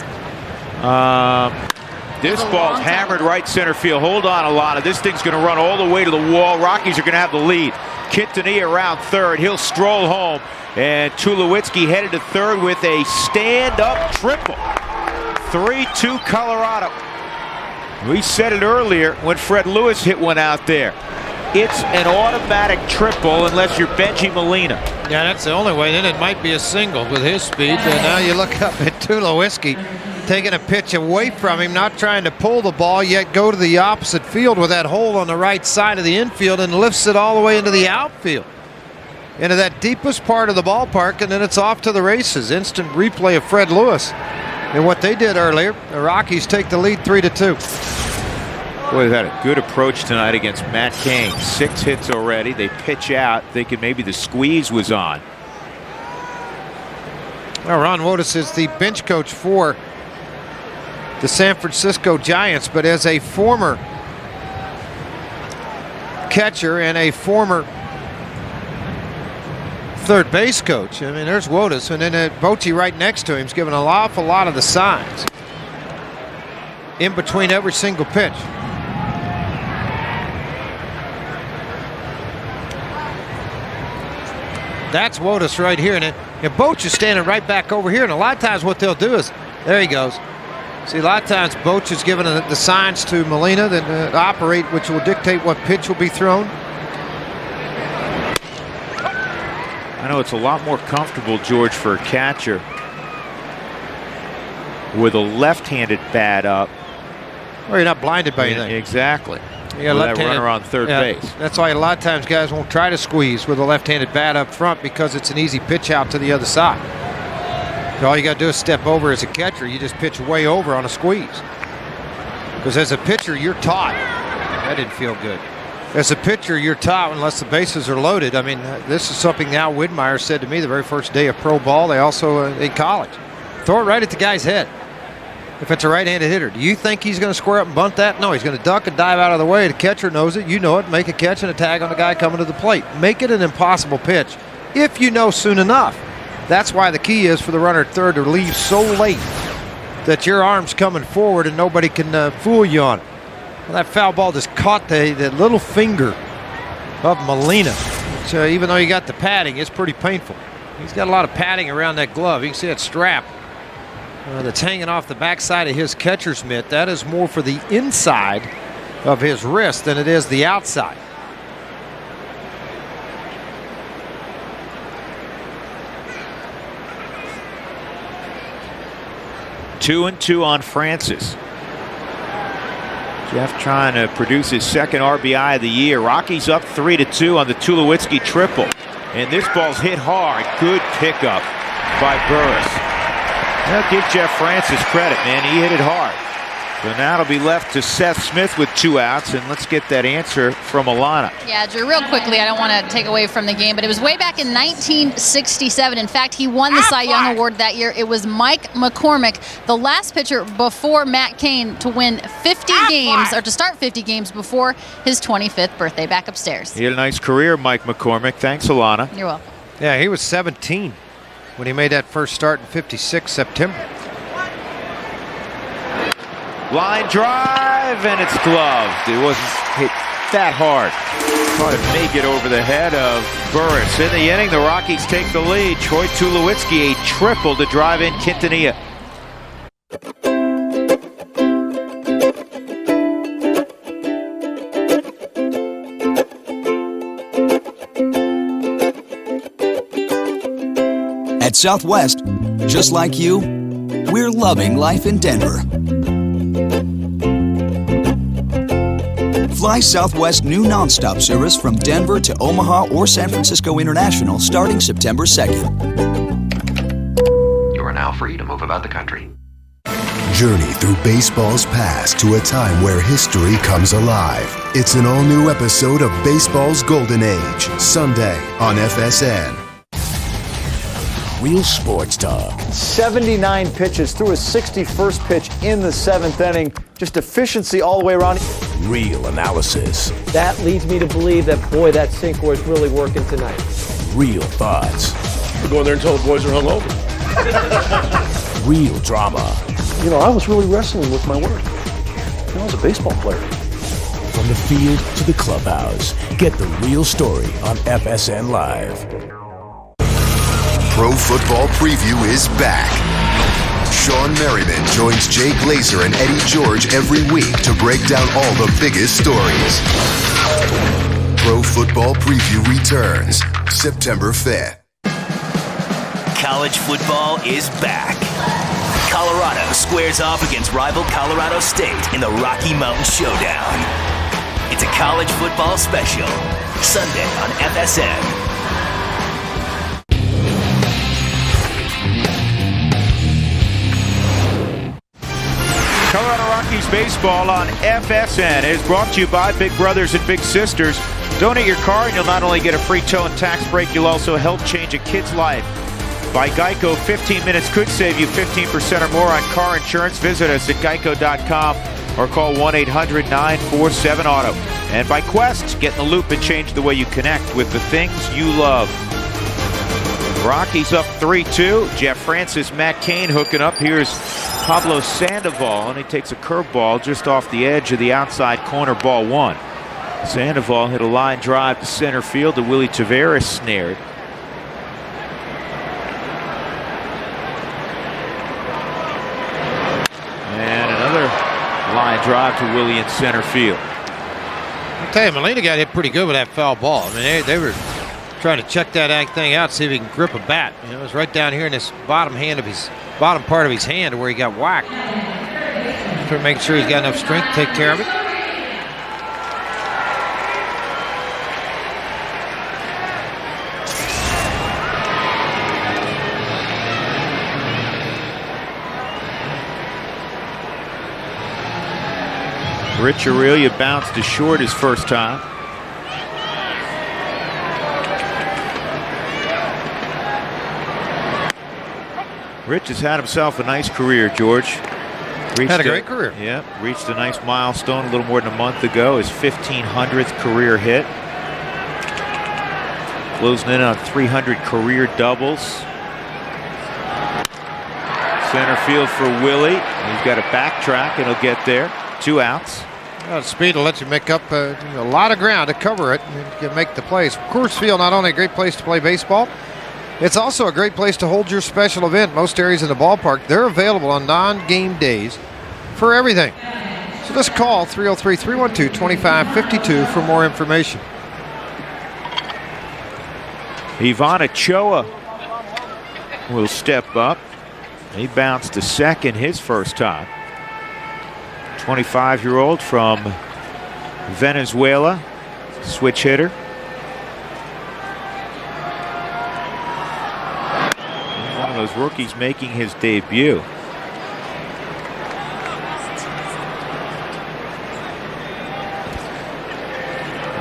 This ball's hammered right center field. Hold on, Alana. This thing's going to run all the way to the wall. Rockies are going to have the lead. Quintanilla around third. He'll stroll home. And Tulowitzki headed to third with a stand-up triple. 3-2 Colorado. We said it earlier when Fred Lewis hit one out there. It's an automatic triple unless you're Benji Molina. Yeah, that's the only way. Then it might be a single with his speed. And now you look up at Tulowitzki taking a pitch away from him, not trying to pull the ball, yet go to the opposite field with that hole on the right side of the infield and lifts it all the way into the outfield, into that deepest part of the ballpark, and then it's off to the races. Instant replay of Fred Lewis and what they did earlier. The Rockies take the lead 3-2. Boy, they've had a good approach tonight against Matt Cain. 6 hits already. They pitch out thinking maybe the squeeze was on. Well, Ron Wotus is the bench coach for the San Francisco Giants, but as a former catcher and a former third base coach, I mean, there's Wotus, and then Bochy right next to him is giving an awful lot of the signs in between every single pitch. That's Wotus right here, and Boch is standing right back over here, and a lot of times what they'll do is, there he goes. See, a lot of times Boch is giving the signs to Molina that operate, which will dictate what pitch will be thrown. I know it's a lot more comfortable, George, for a catcher with a left-handed bat up. Or you're not blinded by anything. Exactly. You got that runner on third base. That's why a lot of times guys won't try to squeeze with a left-handed bat up front because it's an easy pitch out to the other side. So all you got to do is step over as a catcher. You just pitch way over on a squeeze. Because as a pitcher, you're taught. That didn't feel good. As a pitcher, you're taught unless the bases are loaded. I mean, this is something Al Widmeyer said to me the very first day of pro ball. They also in college. Throw it right at the guy's head. If it's a right-handed hitter, do you think he's going to square up and bunt that? No, he's going to duck and dive out of the way. The catcher knows it. You know it. Make a catch and a tag on the guy coming to the plate. Make it an impossible pitch if you know soon enough. That's why the key is for the runner at third to leave so late that your arm's coming forward and nobody can fool you on it. Well, that foul ball just caught the little finger of Molina. So even though he got the padding, it's pretty painful. He's got a lot of padding around that glove. You can see that strap that's hanging off the backside of his catcher's mitt. That is more for the inside of his wrist than it is the outside. Two and two on Francis. Jeff trying to produce his second RBI of the year. Rockies up 3-2 on the Tulowitzki triple. And this ball's hit hard. Good pickup by Burris. I'll give Jeff Francis credit, man. He hit it hard. So now it'll be left to Seth Smith with 2 outs, and let's get that answer from Alana. Yeah, Drew, real quickly, I don't want to take away from the game, but it was way back in 1967. In fact, he won the Cy Young Award that year. It was Mike McCormick, the last pitcher before Matt Cain to win 50 games, or to start 50 games before his 25th birthday. Back upstairs. He had a nice career, Mike McCormick. Thanks, Alana. You're welcome. Yeah, he was 17 when he made that first start in 56 September. Line drive, and it's gloved. It wasn't hit that hard. Trying to make it over the head of Burris. In the inning, the Rockies take the lead. Troy Tulowitzki, a triple to drive in Quintanilla. At Southwest, just like you, we're loving life in Denver. Fly Southwest new nonstop service from Denver to Omaha or San Francisco International starting September 2nd. You are now free to move about the country. Journey through baseball's past to a time where history comes alive. It's an all-new episode of Baseball's Golden Age, Sunday on FSN. Real sports talk. 79 pitches, threw a 61st pitch in the 7th inning. Just efficiency all the way around. Real analysis. That leads me to believe that, boy, that sinker is really working tonight. Real thoughts. We're going there and tell the boys are hungover. Real drama. You know, I was really wrestling with my word. I was a baseball player. From the field to the clubhouse, get the real story on FSN Live. Pro Football Preview is back. Sean Merriman joins Jay Glazer and Eddie George every week to break down all the biggest stories. Pro Football Preview returns September 5th. College football is back. Colorado squares off against rival Colorado State in the Rocky Mountain Showdown. It's a college football special, Sunday on FSN. Colorado Rockies baseball on FSN is brought to you by Big Brothers and Big Sisters. Donate your car and you'll not only get a free tow and tax break, you'll also help change a kid's life. By Geico, 15 minutes could save you 15% or more on car insurance. Visit us at geico.com or call 1-800-947-AUTO. And by Quest, get in the loop and change the way you connect with the things you love. Rockies up 3-2. Jeff Francis, Matt Cain hooking up. Here's Pablo Sandoval, and he takes a curveball just off the edge of the outside corner, ball 1. Sandoval hit a line drive to center field to Willie Taveras, snared. And another line drive to Willie in center field. I'll tell you, Molina got hit pretty good with that foul ball. I mean, they were trying to check that thing out, see if he can grip a bat. You know, it was right down here in this bottom part of his hand where he got whacked. Trying to make sure he's got enough strength to take care of it. Rich Aurelia bounced to short his first time. Rich has had himself a nice career, George. Had a great career. Yeah, reached a nice milestone a little more than a month ago. His 1,500th career hit. Closing in on 300 career doubles. Center field for Willie. He's got to backtrack and he'll get there. 2 outs. Speed will let you make up a lot of ground to cover it and you can make the plays. Coors Field, not only a great place to play baseball, it's also a great place to hold your special event. Most areas in the ballpark, they're available on non-game days for everything. So just call 303-312-2552 for more information. Ivan Ochoa will step up. He bounced to second his first time. 25-year-old from Venezuela, switch hitter. One of those rookies making his debut.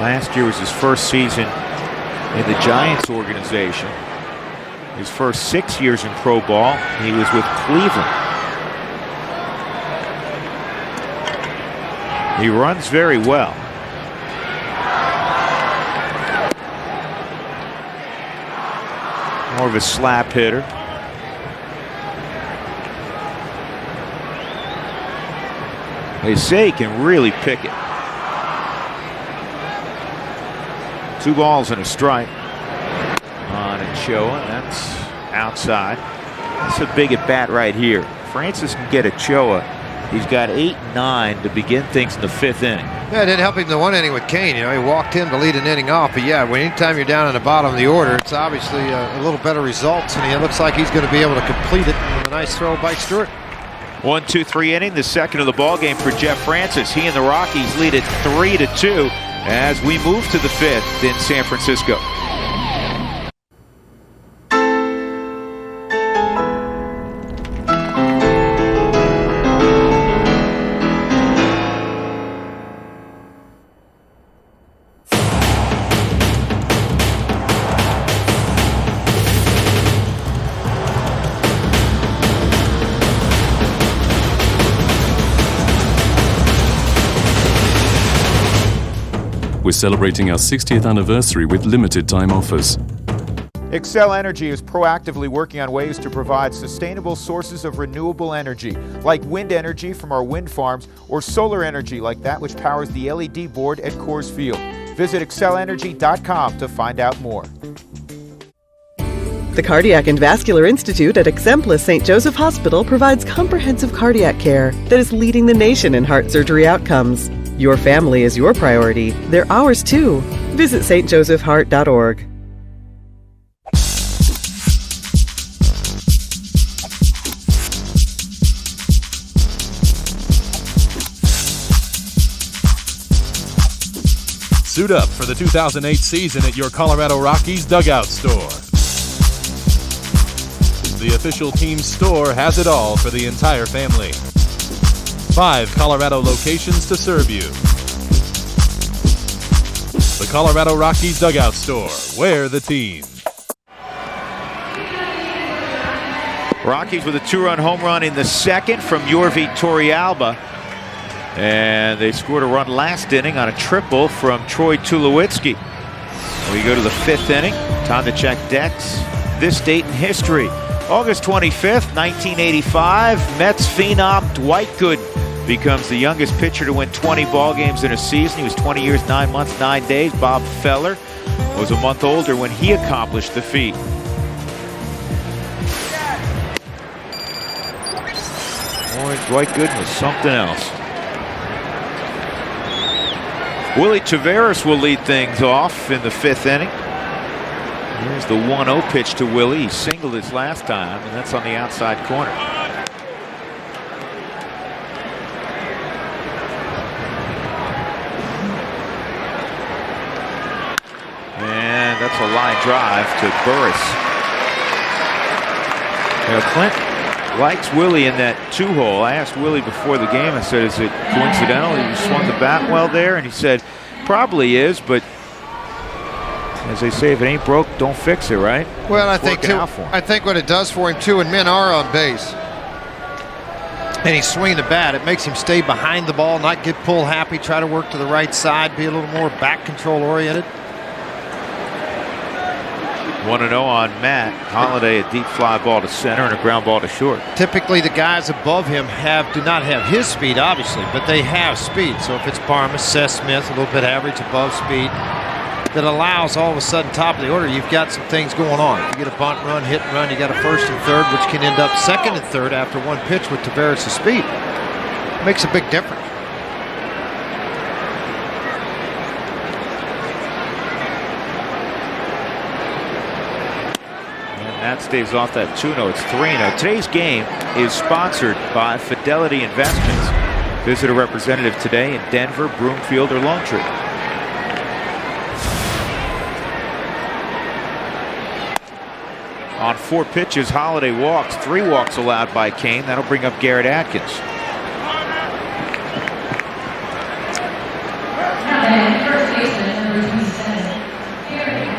Last year was his first season in the Giants organization. His first 6 years in pro ball, he was with Cleveland. He runs very well. More of a slap hitter. They say he can really pick it. 2 balls and a strike on Ochoa. That's outside. That's a big at bat right here. Francis can get Ochoa. He's got 8 and 9 to begin things in the 5th inning. Yeah, it didn't help him in the 1 inning with Cain. He walked in to lead an inning off. But yeah, anytime you're down in the bottom of the order, it's obviously a little better results. And it looks like he's going to be able to complete it with a nice throw by Stewart. 1-2-3 inning, the second of the ball game for Jeff Francis. He and the Rockies lead it 3-2 as we move to the 5th in San Francisco. We're celebrating our 60th anniversary with limited time offers. Xcel Energy is proactively working on ways to provide sustainable sources of renewable energy, like wind energy from our wind farms, or solar energy like that which powers the LED board at Coors Field. Visit XcelEnergy.com to find out more. The Cardiac and Vascular Institute at Exemplis St. Joseph Hospital provides comprehensive cardiac care that is leading the nation in heart surgery outcomes. Your family is your priority. They're ours too. Visit stjosephheart.org. Suit up for the 2008 season at your Colorado Rockies dugout store. The official team store has it all for the entire family. 5 Colorado locations to serve you. The Colorado Rockies dugout store. Wear the team. Rockies with a 2-run home run in the second from Yorvi Torrealba. And they scored a run last inning on a triple from Troy Tulowitzki. We go to the 5th inning. Time to check decks. This date in history. August 25th, 1985, Mets phenom Dwight Gooden becomes the youngest pitcher to win 20 ball games in a season. He was 20 years, 9 months, 9 days. Bob Feller was a month older when he accomplished the feat. Boy, Dwight Gooden was something else. Willie Taveras will lead things off in the 5th inning. Here's the 1-0 pitch to Willie. He singled his last time, and that's on the outside corner. And that's a line drive to Burris. You know, Clint likes Willie in that 2-hole. I asked Willie before the game, I said, is it coincidental he swung the bat well there? And he said, probably is, but as they say, if it ain't broke, don't fix it, right? Well, I think what it does for him too, when men are on base and he's swinging the bat, it makes him stay behind the ball, not get pull happy, try to work to the right side, be a little more back control oriented. 1-0 on Matt. Holiday, a deep fly ball to center and a ground ball to short. Typically, the guys above him do not have his speed, obviously, but they have speed. So if it's Parma, Seth Smith, a little bit average above speed, that allows all of a sudden top of the order, you've got some things going on. If you get a bunt run, hit and run, you got a first and third, which can end up second and third after one pitch with Tavares' speed. It makes a big difference. That stays off that 2-0. It's 3-0. Today's game is sponsored by Fidelity Investments. Visit a representative today in Denver, Broomfield, or Lone Tree. On 4 pitches, Holiday walks. 3 walks allowed by Cain. That'll bring up Garrett Atkins.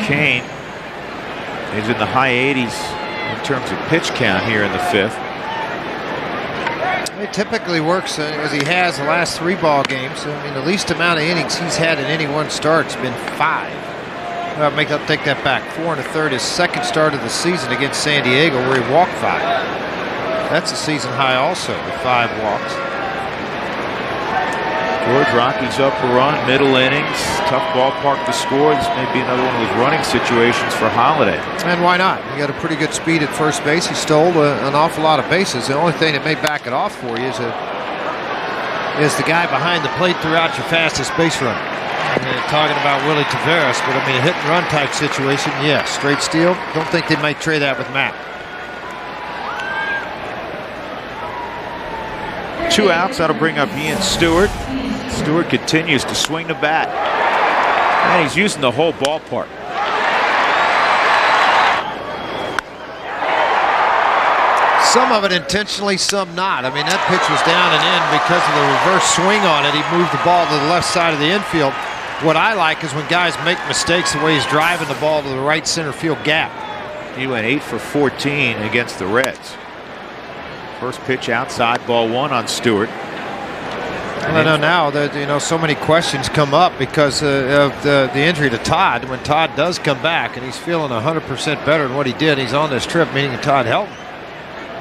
Cain is in the high 80s in terms of pitch count here in the 5th. It typically works as he has the last 3 ball games. I mean, the least amount of innings he's had in any one start has been 5. I'll take that back. 4 1/3 his second start of the season against San Diego, where he walked 5. That's a season high also with 5 walks. George, Rockies up a run, middle innings, tough ballpark to score. This may be another one of those running situations for Holiday. And why not? He got a pretty good speed at first base. He stole an awful lot of bases. The only thing that may back it off for you is the guy behind the plate throughout your fastest base runner. Talking about Willie Tavares, but I mean a hit and run type situation, yeah. Straight steal, don't think they might trade that with Matt. 2 outs, that'll bring up Ian Stewart. Stewart continues to swing the bat. And he's using the whole ballpark. Some of it intentionally, some not. I mean, that pitch was down and in because of the reverse swing on it. He moved the ball to the left side of the infield. What I like is when guys make mistakes the way he's driving the ball to the right center field gap. He went 8 for 14 against the Reds. First pitch outside, ball 1 on Stewart. I know now that so many questions come up because of the injury to Todd. When Todd does come back and he's feeling 100% better than what he did, he's on this trip, meaning Todd Helton.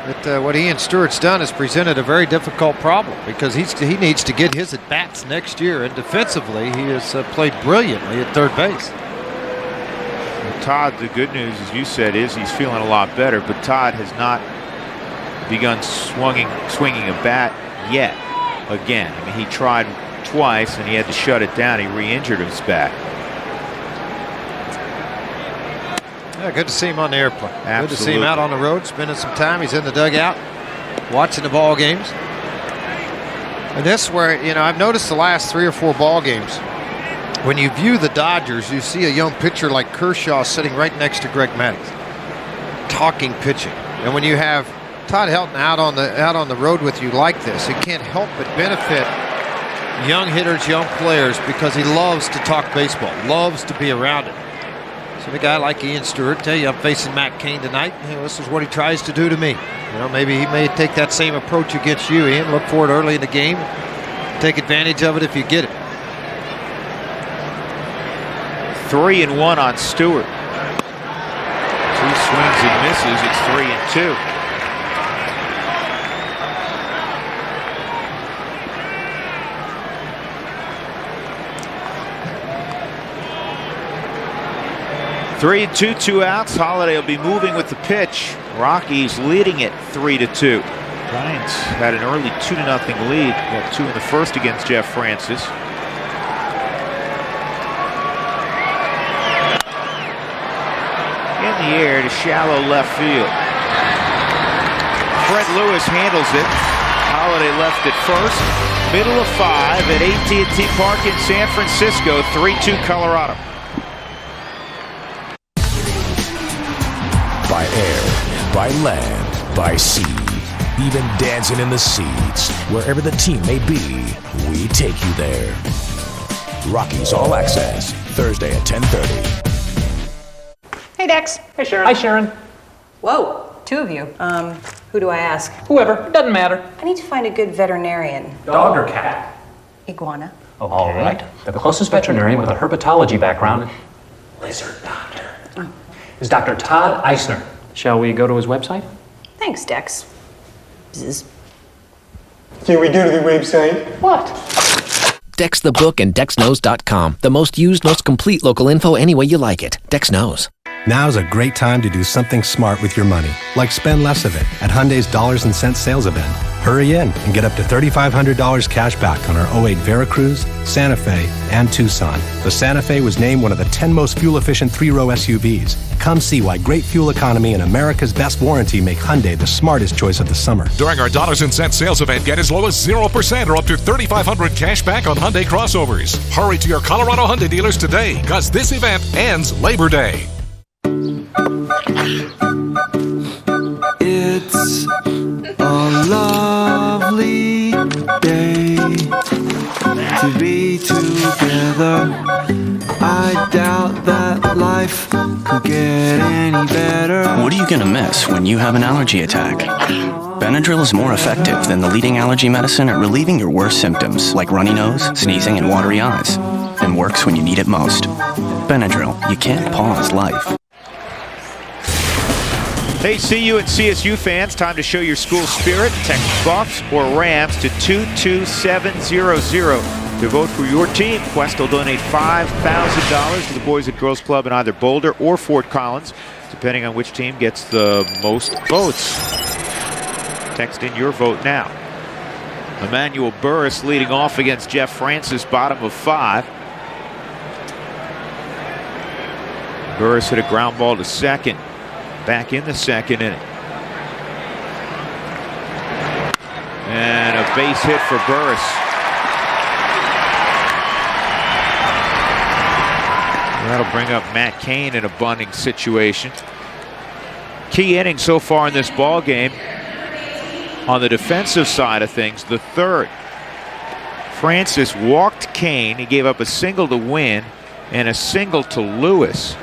But what Ian Stewart's done is presented a very difficult problem because he needs to get his at-bats next year, and defensively he has played brilliantly at third base. Well, Todd, the good news, as you said, is he's feeling a lot better, but Todd has not begun swinging a bat yet again. I mean, he tried twice and he had to shut it down. He re-injured his back. Yeah, good to see him on the airplane. Absolutely. Good to see him out on the road, spending some time. He's in the dugout, watching the ball games. And this is where, I've noticed the last 3 or 4 ball games, when you view the Dodgers, you see a young pitcher like Kershaw sitting right next to Greg Maddux, talking pitching. And when you have Todd Helton out on the road with you like this, it can't help but benefit young hitters, young players, because he loves to talk baseball, loves to be around it. So a guy like Ian Stewart tell you, I'm facing Matt Cain tonight. This is what he tries to do to me. Maybe he may take that same approach against you, Ian. Look for it early in the game. Take advantage of it if you get it. 3-1 on Stewart. 2 swings and misses. It's 3-2. Three and 2 outs. Holiday will be moving with the pitch. Rockies leading it 3-2. Giants had an early 2-0 lead. Got 2 in the first against Jeff Francis. In the air to shallow left field. Fred Lewis handles it. Holiday left at first. Middle of 5 at AT&T Park in San Francisco. 3-2 Colorado. By air, by land, by sea, even dancing in the seats. Wherever the team may be, we take you there. Rockies All Access, Thursday at 10:30. Hey, Dex. Hey, Sharon. Hi, Sharon. Whoa, 2 of you. Who do I ask? Whoever. Doesn't matter. I need to find a good veterinarian. Dog or cat? Iguana. Okay. All right. The closest veterinarian with a herpetology background. Lizard doctor. is Dr. Todd Eisner. Shall we go to his website? Thanks, Dex. Bzz. Can we go to the website? What? Dex the Book and DexKnows.com. The most used, most complete local info any way you like it. Dex knows. Now's a great time to do something smart with your money, like spend less of it at Hyundai's Dollars and Cents sales event. Hurry in and get up to $3,500 cash back on our 08 Veracruz, Santa Fe, and Tucson. The Santa Fe was named one of the 10 most fuel-efficient three-row SUVs. Come see why great fuel economy and America's best warranty make Hyundai the smartest choice of the summer. During our Dollars and Cents sales event, get as low as 0% or up to $3,500 cash back on Hyundai crossovers. Hurry to your Colorado Hyundai dealers today, because this event ends Labor Day. It's a lovely day to be together. I doubt that life could get any better. What are you going to miss when you have an allergy attack? Benadryl is more effective than the leading allergy medicine at relieving your worst symptoms, like runny nose, sneezing, and watery eyes, and works when you need it most. Benadryl, you can't pause life. Hey, CU and CSU fans, time to show your school spirit. Text Buffs or Rams to 22700 to vote for your team. Quest will donate $5,000 to the Boys and Girls Club in either Boulder or Fort Collins, depending on which team gets the most votes. Text in your vote now. Emmanuel Burris leading off against Jeff Francis, bottom of 5. Burris hit a ground ball to second. Back in the second inning. And a base hit for Burris. That'll bring up Matt Cain in a bunting situation. Key inning so far in this ball game. On the defensive side of things, the third. Francis walked Cain. He gave up a single to Wynn and a single to Lewis.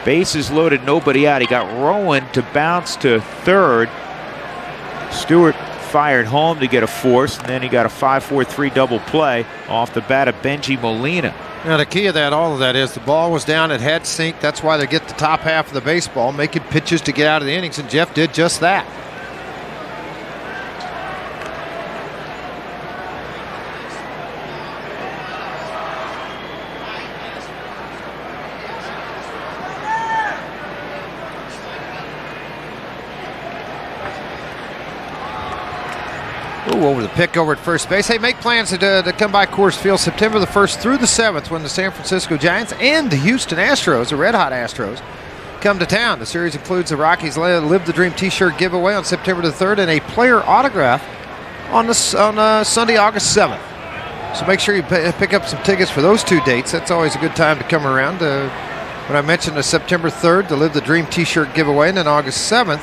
Bases loaded, nobody out. He got Rowan to bounce to third. Stewart fired home to get a force, and then he got a 5-4-3 double play off the bat of Benji Molina. Now, the key of that, all of that is the ball was down at head sink. That's why they get the top half of the baseball, making pitches to get out of the innings, and Jeff did just that. Over the pick over at first base. Hey, make plans to come by Coors Field September the 1st through the 7th when the San Francisco Giants and the Houston Astros, the Red Hot Astros, come to town. The series includes the Rockies Live the Dream t-shirt giveaway on September the 3rd and a player autograph on Sunday, August 7th. So make sure you pick up some tickets for those two dates. That's always a good time to come around. When I mentioned the September 3rd, the Live the Dream t-shirt giveaway, and then August 7th,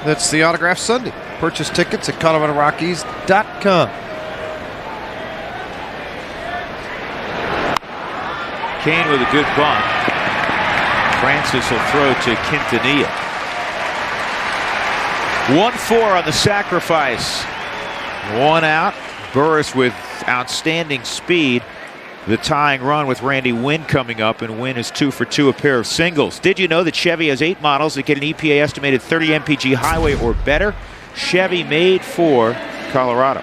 that's the autograph Sunday. Purchase tickets at ColoradoRockies.com. Cain with a good bunt. Francis will throw to Quintanilla. 1-4 on the sacrifice. One out. Burris with outstanding speed. The tying run with Randy Wynn coming up, and Wynn is 2 for 2, a pair of singles. Did you know that Chevy has 8 models that get an EPA estimated 30 mpg highway or better? Chevy made for Colorado.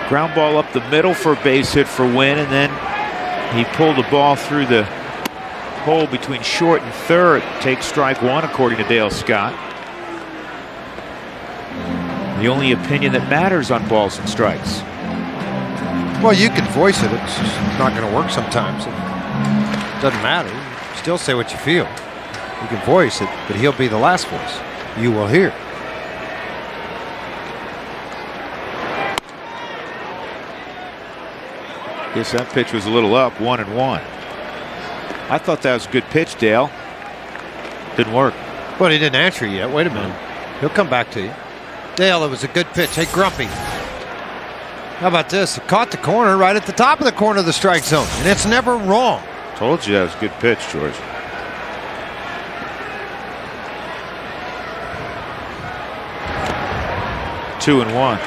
Ground ball up the middle for a base hit for Wynn, and then he pulled the ball through the hole between short and third. Takes strike one, according to Dale Scott. The only opinion that matters on balls and strikes. Well, you can voice it. It's just not going to work sometimes. It doesn't matter. You still say what you feel. You can voice it, but he'll be the last voice you will hear. Guess that pitch was a little up, 1-1. I thought that was a good pitch, Dale. Didn't work. Well, he didn't answer you yet. Wait a minute. He'll come back to you. Dale, it was a good pitch. Hey, Grumpy. How about this? It caught the corner right at the top of the corner of the strike zone, and it's never wrong. Told you that was a good pitch, George. Two and one.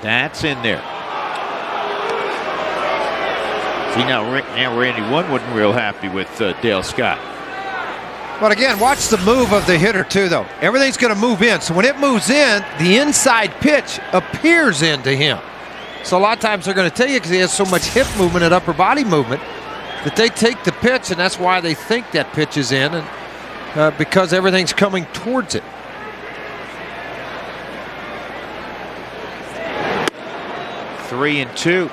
That's in there. See, now Randy Wood wasn't real happy with Dale Scott. But again, watch the move of the hitter too, though. Everything's going to move in. So when it moves in, the inside pitch appears into him. So a lot of times they're going to tell you, because he has so much hip movement and upper body movement, that they take the pitch, and that's why they think that pitch is in, and because everything's coming towards it. 3-2.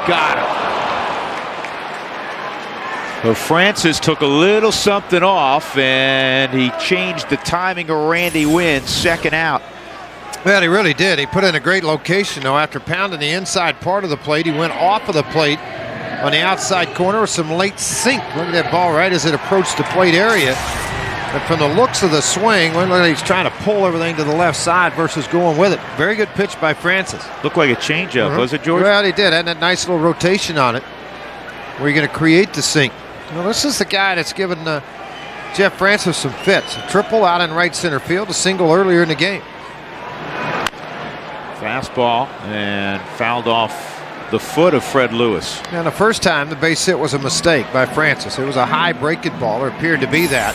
Got him. Well, Francis took a little something off, and he changed the timing of Randy Wynn's second out. Well, he really did. He put in a great location, though. After pounding the inside part of the plate, he went off of the plate on the outside corner with some late sink. Look at that ball right as it approached the plate area. And from the looks of the swing, look like he's trying to pull everything to the left side versus going with it. Very good pitch by Francis. Looked like a changeup, was it, George? Well, he did. Had that nice little rotation on it where you're going to create the sink. Well, this is the guy that's given Jeff Francis some fits. A triple out in right center field, a single earlier in the game. Fastball and fouled off the foot of Fred Lewis. Now, the first time the base hit was a mistake by Francis. It was a high breaking ball, or appeared to be that.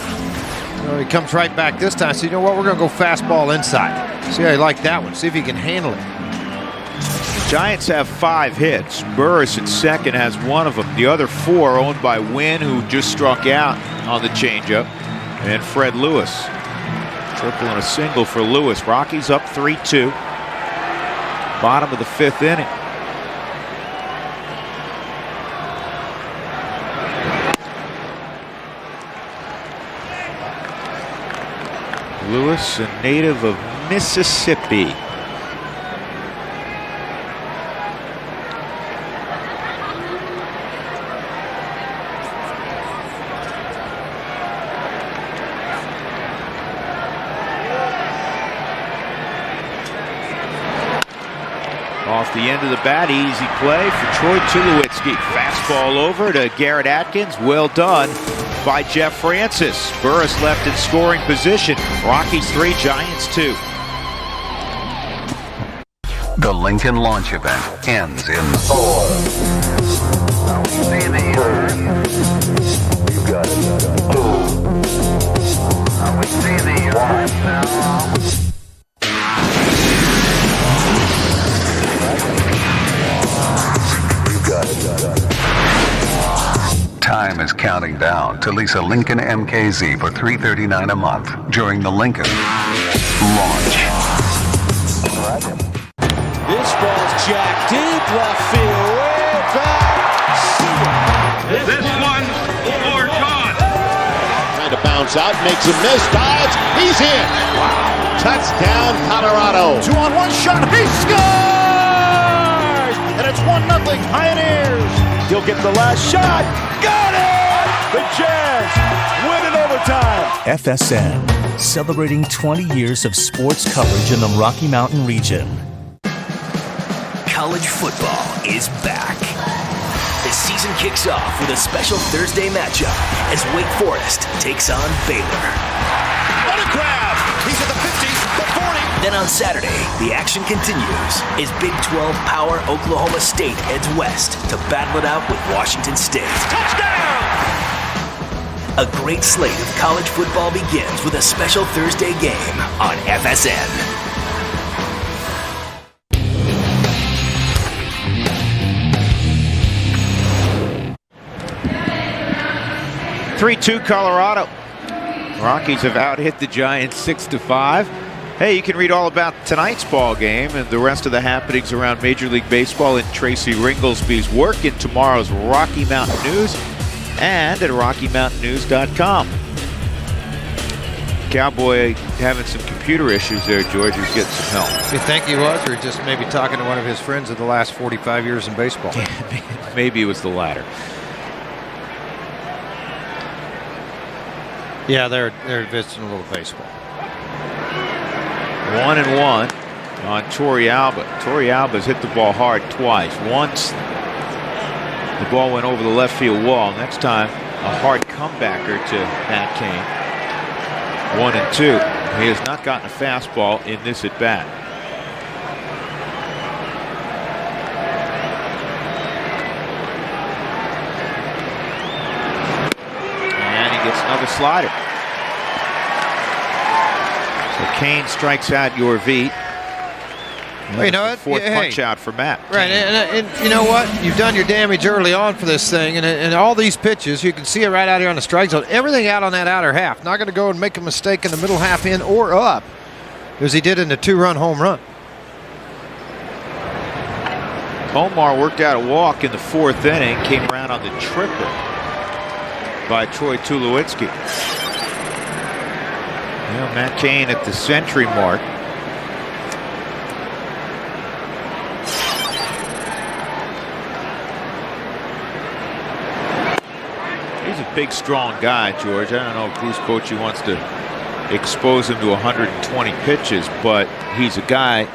He comes right back this time. So you know what? We're going to go fastball inside. See how you like that one. See if he can handle it. The Giants have 5 hits. Burris at second has one of them. The other 4 owned by Wynn, who just struck out on the changeup, and Fred Lewis. Triple and a single for Lewis. Rockies up 3-2. Bottom of the 5th inning. Lewis, a native of Mississippi. Off the end of the bat, easy play for Troy Tulowitzki. Fastball over to Garrett Atkins. Well done by Jeff Francis. Burris left in scoring position. Rockies 3, Giants 2. The Lincoln launch event ends in 4. You got it. 2. We see the 1 now. Time is counting down to lease a Lincoln MKZ for $339 a month during the Lincoln launch. This ball's jacked deep left field, way back. This one's for John. Trying to bounce out, makes a miss, dives, he's in. Wow. Touchdown, Colorado. 2-on-1 shot, he scores! And it's 1-0 Pioneers. He'll get the last shot. Got it! The Jazz win in overtime. FSN, celebrating 20 years of sports coverage in the Rocky Mountain region. College football is back. The season kicks off with a special Thursday matchup as Wake Forest takes on Baylor. What a grab! He's at the 50, the 40. Then on Saturday, the action continues as Big 12 power Oklahoma State heads west to battle it out with Washington State. Touchdown! A great slate of college football begins with a special Thursday game on FSN. 3-2 Colorado. Rockies have out-hit the Giants 6-5. Hey, you can read all about tonight's ball game and the rest of the happenings around Major League Baseball in Tracy Ringolsby's work in tomorrow's Rocky Mountain News and at RockyMountainNews.com. Cowboy having some computer issues there, George. He's getting some help. You think he was, or just maybe talking to one of his friends of the last 45 years in baseball? Maybe it was the latter. Yeah, they're visiting a little baseball. 1-1 on Torrealba. Torrealba's hit the ball hard twice. Once the ball went over the left field wall. Next time, a hard comebacker to Matt Cain. 1-2. He has not gotten a fastball in this at bat. Another slider. So Cain strikes out Yorvit. Well, you know what? Fourth punch out for Matt. Right, and you know what? You've done your damage early on for this thing, and all these pitches, you can see it right out here on the strike zone. Everything out on that outer half. Not going to go and make a mistake in the middle half in or up, as he did in the 2-run home run. Omar worked out a walk in the fourth inning, came around on the triple by Troy Tulowitzki. Well, Matt Cain at the century mark. He's a big, strong guy, George. I don't know if Bruce Bochy wants to expose him to 120 pitches, but he's a guy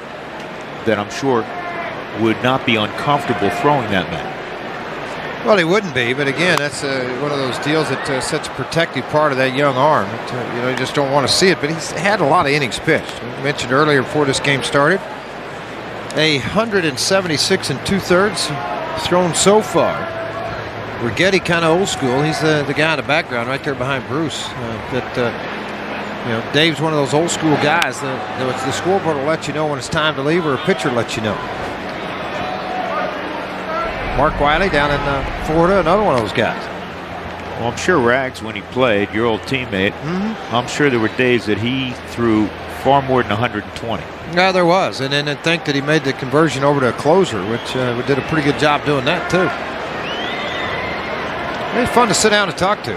that I'm sure would not be uncomfortable throwing that many. Well, he wouldn't be, but again, that's one of those deals that's such a protective part of that young arm. You just don't want to see it, but he's had a lot of innings pitched. We mentioned earlier before this game started, 176 2/3 thrown so far. Rigetti kind of old school. He's the guy in the background right there behind Bruce. Dave's one of those old school guys. The scoreboard will let you know when it's time to leave, or a pitcher lets you know. Mark Wiley down in Florida, another one of those guys. Well, I'm sure Rags, when he played, your old teammate, I'm sure there were days that he threw far more than 120. Yeah, there was. And then I think that he made the conversion over to a closer, which did a pretty good job doing that, too. It's fun to sit down and talk to.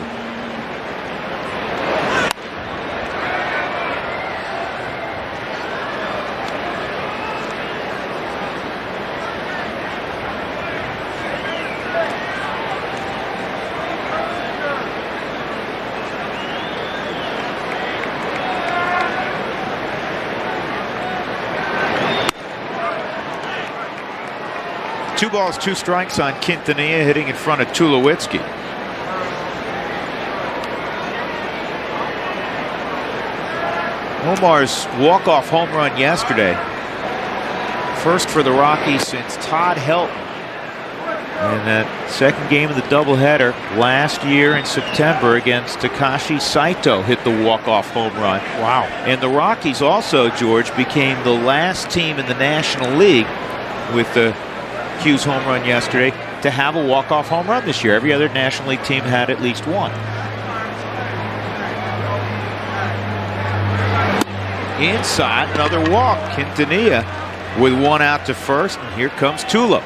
Two balls, two strikes on Quintanilla, hitting in front of Tulowitzki. Omar's walk-off home run yesterday. First for the Rockies since Todd Helton. In that second game of the doubleheader last year in September against Takashi Saito, hit the walk-off home run. Wow. And the Rockies also, George, became the last team in the National League with the Hughes home run yesterday to have a walk-off home run this year. Every other National League team had at least one. Inside, another walk. Quintanilla with one out to first, and here comes Tulo.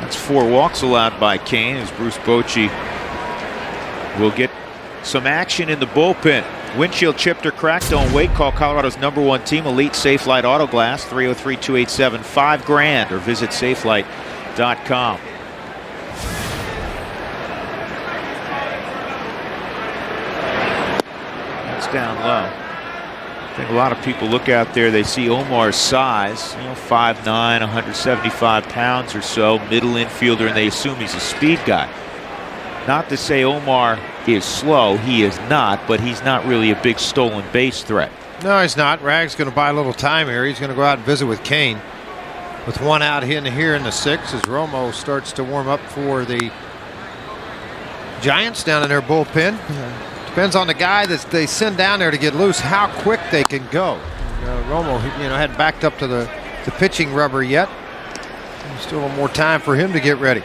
That's 4 walks allowed by Cain, as Bruce Bochy will get some action in the bullpen. Windshield chipped or cracked, don't wait. Call Colorado's #1 team, Elite Safelite Auto Glass, 303-287-5grand, or visit safelite.com. That's down low. I think a lot of people look out there, they see Omar's size, 5'9", 175 pounds or so, middle infielder, and they assume he's a speed guy. Not to say Omar is slow, he is not, but he's not really a big stolen base threat. No, he's not. Rag's going to buy a little time here. He's going to go out and visit with Cain. with one out in here in the 6th as Romo starts to warm up for the Giants down in their bullpen. Depends on the guy that they send down there to get loose, how quick they can go. Romo, hadn't backed up to the pitching rubber yet. Still a little more time for him to get ready.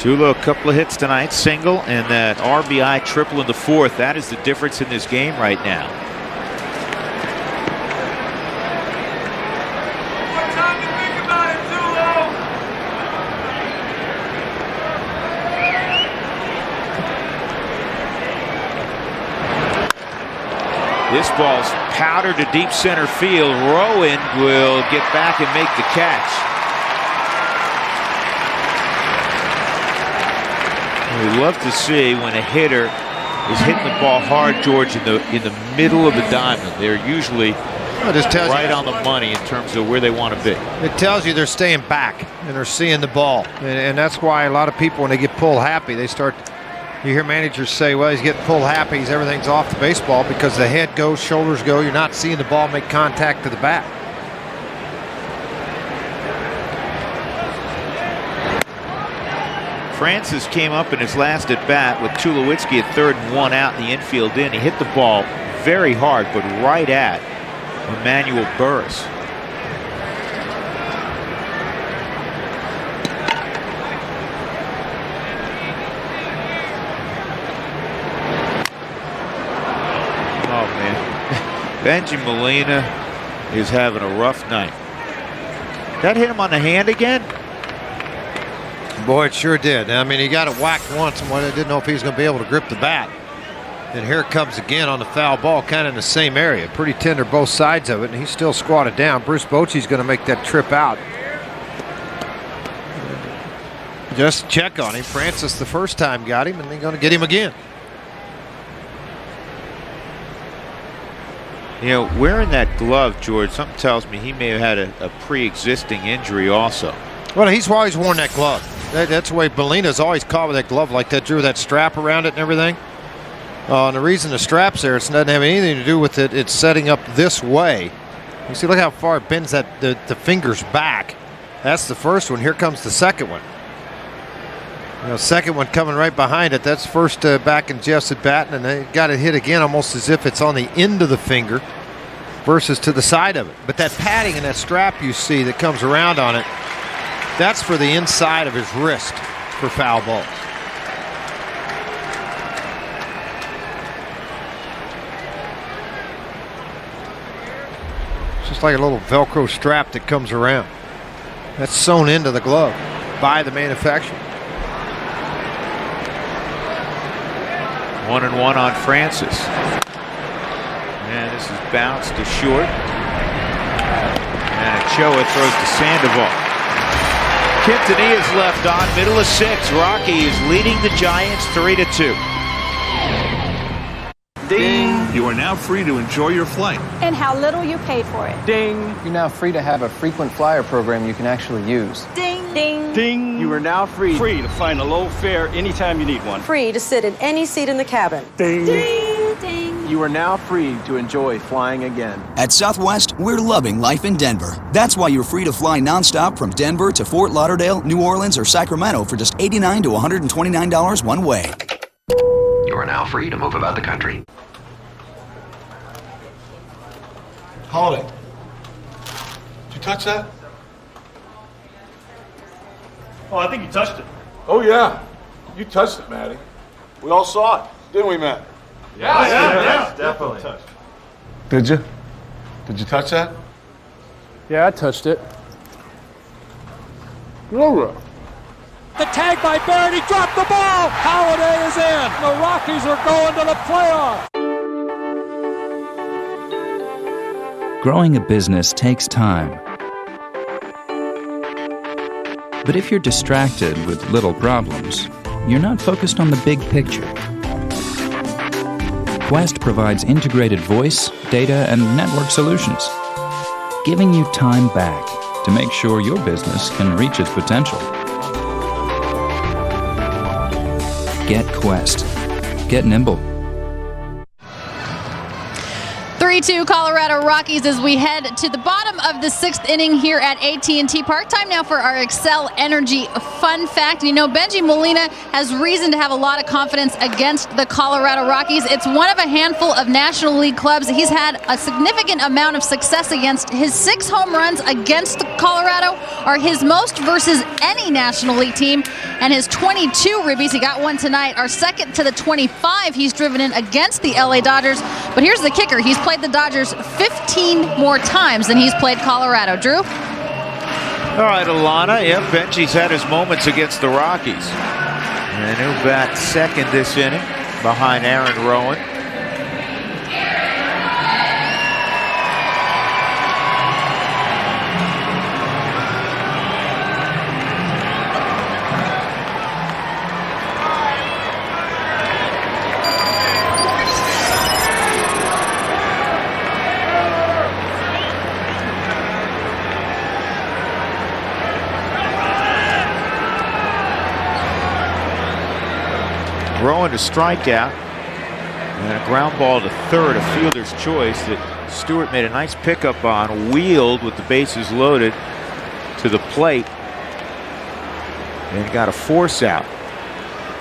Tulo, a couple of hits tonight, single, and that RBI triple in the 4th. That is the difference in this game right now. More time to think about it, Tulo. This ball's powdered to deep center field. Rowan will get back and make the catch. We love to see when a hitter is hitting the ball hard, George, in the middle of the diamond. They're usually right on the money in terms of where they want to be. It tells you they're staying back and they're seeing the ball. And that's why a lot of people, when they get pulled happy, they start, you hear managers say, well, he's getting pulled happy, everything's off the baseball, because the head goes, shoulders go, you're not seeing the ball make contact to the bat. Francis came up in his last at bat with Tulowitzki at 3rd and 1 out in the infield in. He hit the ball very hard, but right at Emmanuel Burris. Oh, man. Benji Molina is having a rough night. That hit him on the hand again? Boy, it sure did. I mean, he got it whacked once, and I didn't know if he was going to be able to grip the bat. And here it comes again on the foul ball, kind of in the same area. Pretty tender both sides of it, and he's still squatted down. Bruce Bochy's going to make that trip out. Just check on him. Francis the first time got him, and they're going to get him again. You know, wearing that glove, George, something tells me he may have had a pre-existing injury also. Well, he's always worn that glove. That's the way Molina's always caught with that glove like that, drew that strap around it and everything. And the reason the strap's there, it doesn't have anything to do with it. It's setting up this way. You see, look how far it bends the fingers back. That's the first one. Here comes the second one. Second one coming right behind it. That's first back in Jeff's at bat, and they got it hit again almost as if it's on the end of the finger versus to the side of it. But that padding and that strap you see that comes around on it, that's for the inside of his wrist for foul balls. It's just like a little Velcro strap that comes around. That's sewn into the glove by the manufacturer. 1-1 on Francis. And this is bounced to short. And Ochoa throws to Sandoval. Quintanilla's left on, middle of 6. Rockies leading the Giants 3-2. Ding! You are now free to enjoy your flight. And how little you paid for it. Ding! You're now free to have a frequent flyer program you can actually use. Ding! Ding! Ding! You are now free to find a low fare anytime you need one. Free to sit in any seat in the cabin. Ding! Ding! Ding! You are now free to enjoy flying again. At Southwest, we're loving life in Denver. That's why you're free to fly nonstop from Denver to Fort Lauderdale, New Orleans, or Sacramento for just $89 to $129 one way. You are now free to move about the country. Holiday. Did you touch that? Oh, I think you touched it. Oh, yeah. You touched it, Matty. We all saw it, didn't we, Matt? Yeah, definitely. Did you? Did you touch that? Yeah, I touched it. No. The tag by Barrett, he dropped the ball. Holiday is in. The Rockies are going to the playoffs. Growing a business takes time. But if you're distracted with little problems, you're not focused on the big picture. Quest provides integrated voice, data, and network solutions, giving you time back to make sure your business can reach its potential. Get Quest. Get nimble. 3-2 Colorado Rockies as we head to the bottom of the 6th inning here at AT&T Park. Time now for our Excel Energy fun fact. You know, Benji Molina has reason to have a lot of confidence against the Colorado Rockies. It's one of a handful of National League clubs he's had a significant amount of success against. His 6 home runs against Colorado are his most versus any National League team, and his 22 ribbies, he got one tonight, are second to the 25 he's driven in against the LA Dodgers. But here's the kicker. He's played the Dodgers 15 more times than he's played Colorado. Drew? All right, Alana. Yeah, Benji's had his moments against the Rockies. And he'll bat second this inning behind Aaron Rowan. Rowan to strikeout, and a ground ball to third, a fielder's choice that Stewart made a nice pickup on, wheeled with the bases loaded to the plate, and got a force out.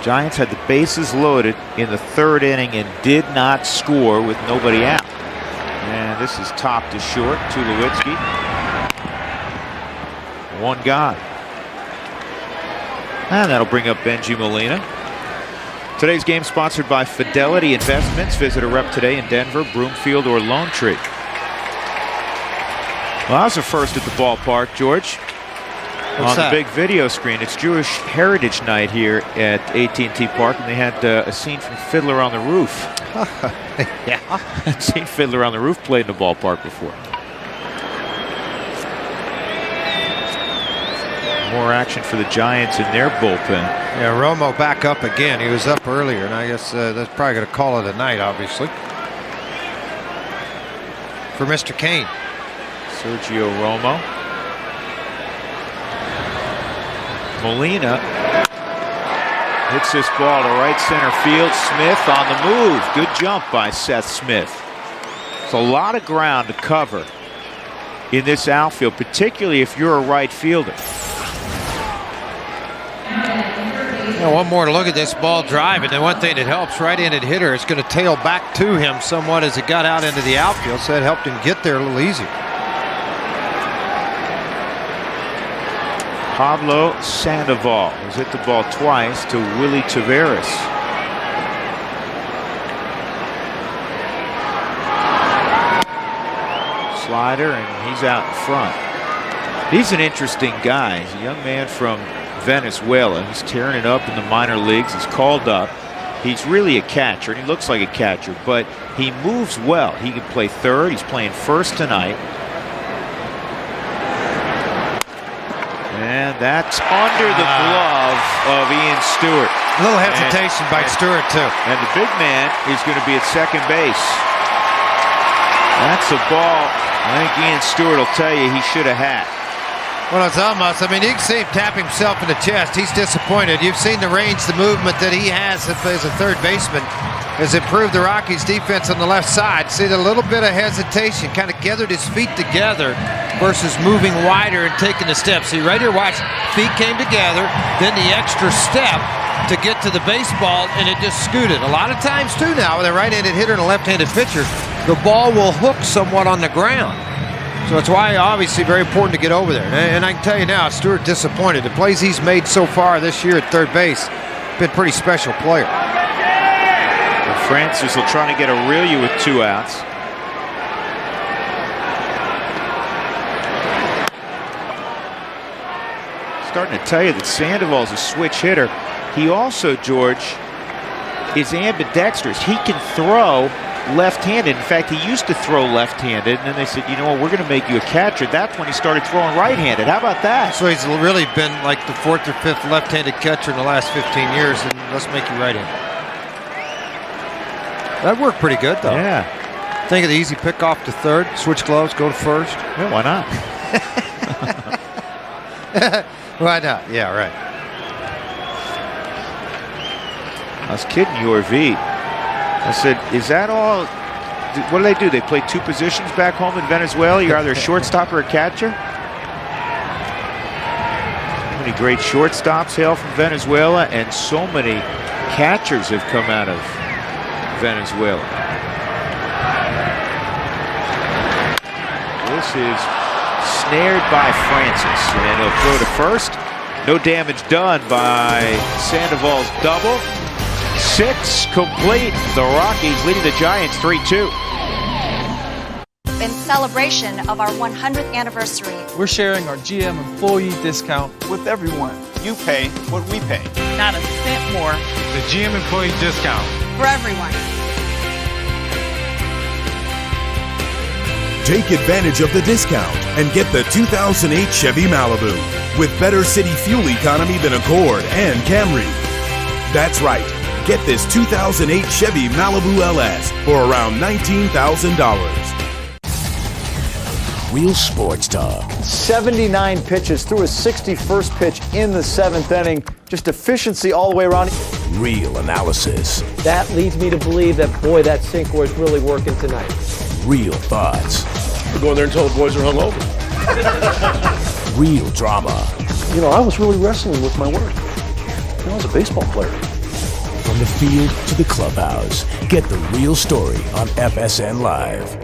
Giants had the bases loaded in the 3rd inning and did not score with nobody out. And this is topped to short, Tulowitzki. One gone. And that'll bring up Benji Molina. Today's game sponsored by Fidelity Investments. Visit a rep today in Denver, Broomfield, or Lone Tree. Well, that was a first at the ballpark, George. What's on that? The big video screen. It's Jewish Heritage Night here at AT&T Park, and they had a scene from Fiddler on the Roof. Yeah, I've seen Fiddler on the Roof played in the ballpark before. More action for the Giants in their bullpen. Yeah, Romo back up again. He was up earlier, and I guess that's probably going to call it a night, obviously, for Mr. Cain. Sergio Romo. Molina hits this ball to right center field. Smith on the move. Good jump by Seth Smith. It's a lot of ground to cover in this outfield, particularly if you're a right fielder. One more look at this ball drive, and the one thing that helps, right-handed hitter, it's going to tail back to him somewhat as it got out into the outfield, so that helped him get there a little easier. Pablo Sandoval has hit the ball twice to Willie Taveras. Slider, and he's out in front. He's an interesting guy. He's a young man from Venezuela. He's tearing it up in the minor leagues. He's called up. He's really a catcher, and he looks like a catcher, but he moves well. He can play third. He's playing first tonight. And that's under the glove of Ian Stewart. A little hesitation by Stewart, too. And the big man is going to be at second base. That's a ball I think Ian Stewart will tell you he should have had. Well, it's almost, I mean, you can see him tap himself in the chest. He's disappointed. You've seen the range, the movement that he has as a third baseman has improved the Rockies' defense on the left side. See a little bit of hesitation, kind of gathered his feet together versus moving wider and taking the step. See, right here, watch, feet came together, then the extra step to get to the baseball, and it just scooted. A lot of times, too, now, with a right-handed hitter and a left-handed pitcher, the ball will hook somewhat on the ground. So it's why, obviously, very important to get over there. And I can tell you now, Stewart disappointed. The plays he's made so far this year at third base, been a pretty special player. And Francis will try to get Aurelia with 2 outs. Starting to tell you that Sandoval's a switch hitter. He also, George, is ambidextrous. He can throw left-handed. In fact, he used to throw left-handed, and then they said, you know what, we're going to make you a catcher. That's when he started throwing right-handed. How about that? So he's really been like the 4th or 5th left-handed catcher in the last 15 years, and let's make you right-handed. That worked pretty good, though. Yeah. Think of the easy pick off to third, switch gloves, go to first. Yeah, why not? Why not? Yeah, right. I was kidding you, or V. I said, is that all? What do? They play two positions back home in Venezuela? You're either a shortstop or a catcher? So many great shortstops hail from Venezuela, and so many catchers have come out of Venezuela. This is snared by Francis, and he'll throw to first. No damage done by Sandoval's double. 6 complete. The Rockies leading the Giants 3-2. In celebration of our 100th anniversary, we're sharing our GM employee discount with everyone. You pay what we pay. not a cent more. The GM employee discount. For everyone. Take advantage of the discount and get the 2008 Chevy Malibu with better city fuel economy than Accord and Camry. That's right. Get this 2008 Chevy Malibu LS for around $19,000. Real sports talk. 79 pitches, threw a 61st pitch in the 7th inning. Just efficiency all the way around. Real analysis. That leads me to believe that, boy, that sinker is really working tonight. Real thoughts. We're going there until the boys are hungover. Real drama. You know, I was really wrestling with my work. I was a baseball player. From the field to the clubhouse, get the real story on FSN Live.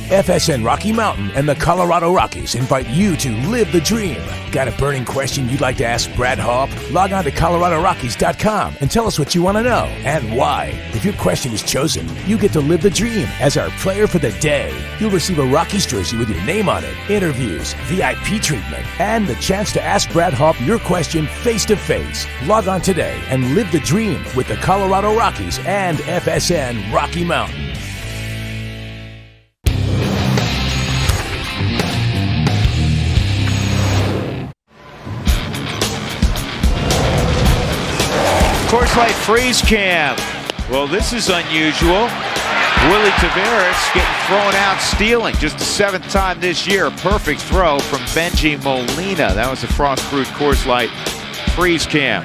FSN Rocky Mountain and the Colorado Rockies invite you to live the dream. Got a burning question you'd like to ask Brad Hawk? Log on to ColoradoRockies.com and tell us what you want to know and why. If your question is chosen, you get to live the dream as our player for the day. You'll receive a Rockies jersey with your name on it, interviews, VIP treatment, and the chance to ask Brad Hawk your question face to face. Log on today and live the dream with the Colorado Rockies and FSN Rocky Mountain. Coors Light Freeze Cam. Well, this is unusual. Willie Taveras getting thrown out stealing. Just the 7th time this year. A perfect throw from Benji Molina. That was a frost-brewed Coors Light Freeze Cam.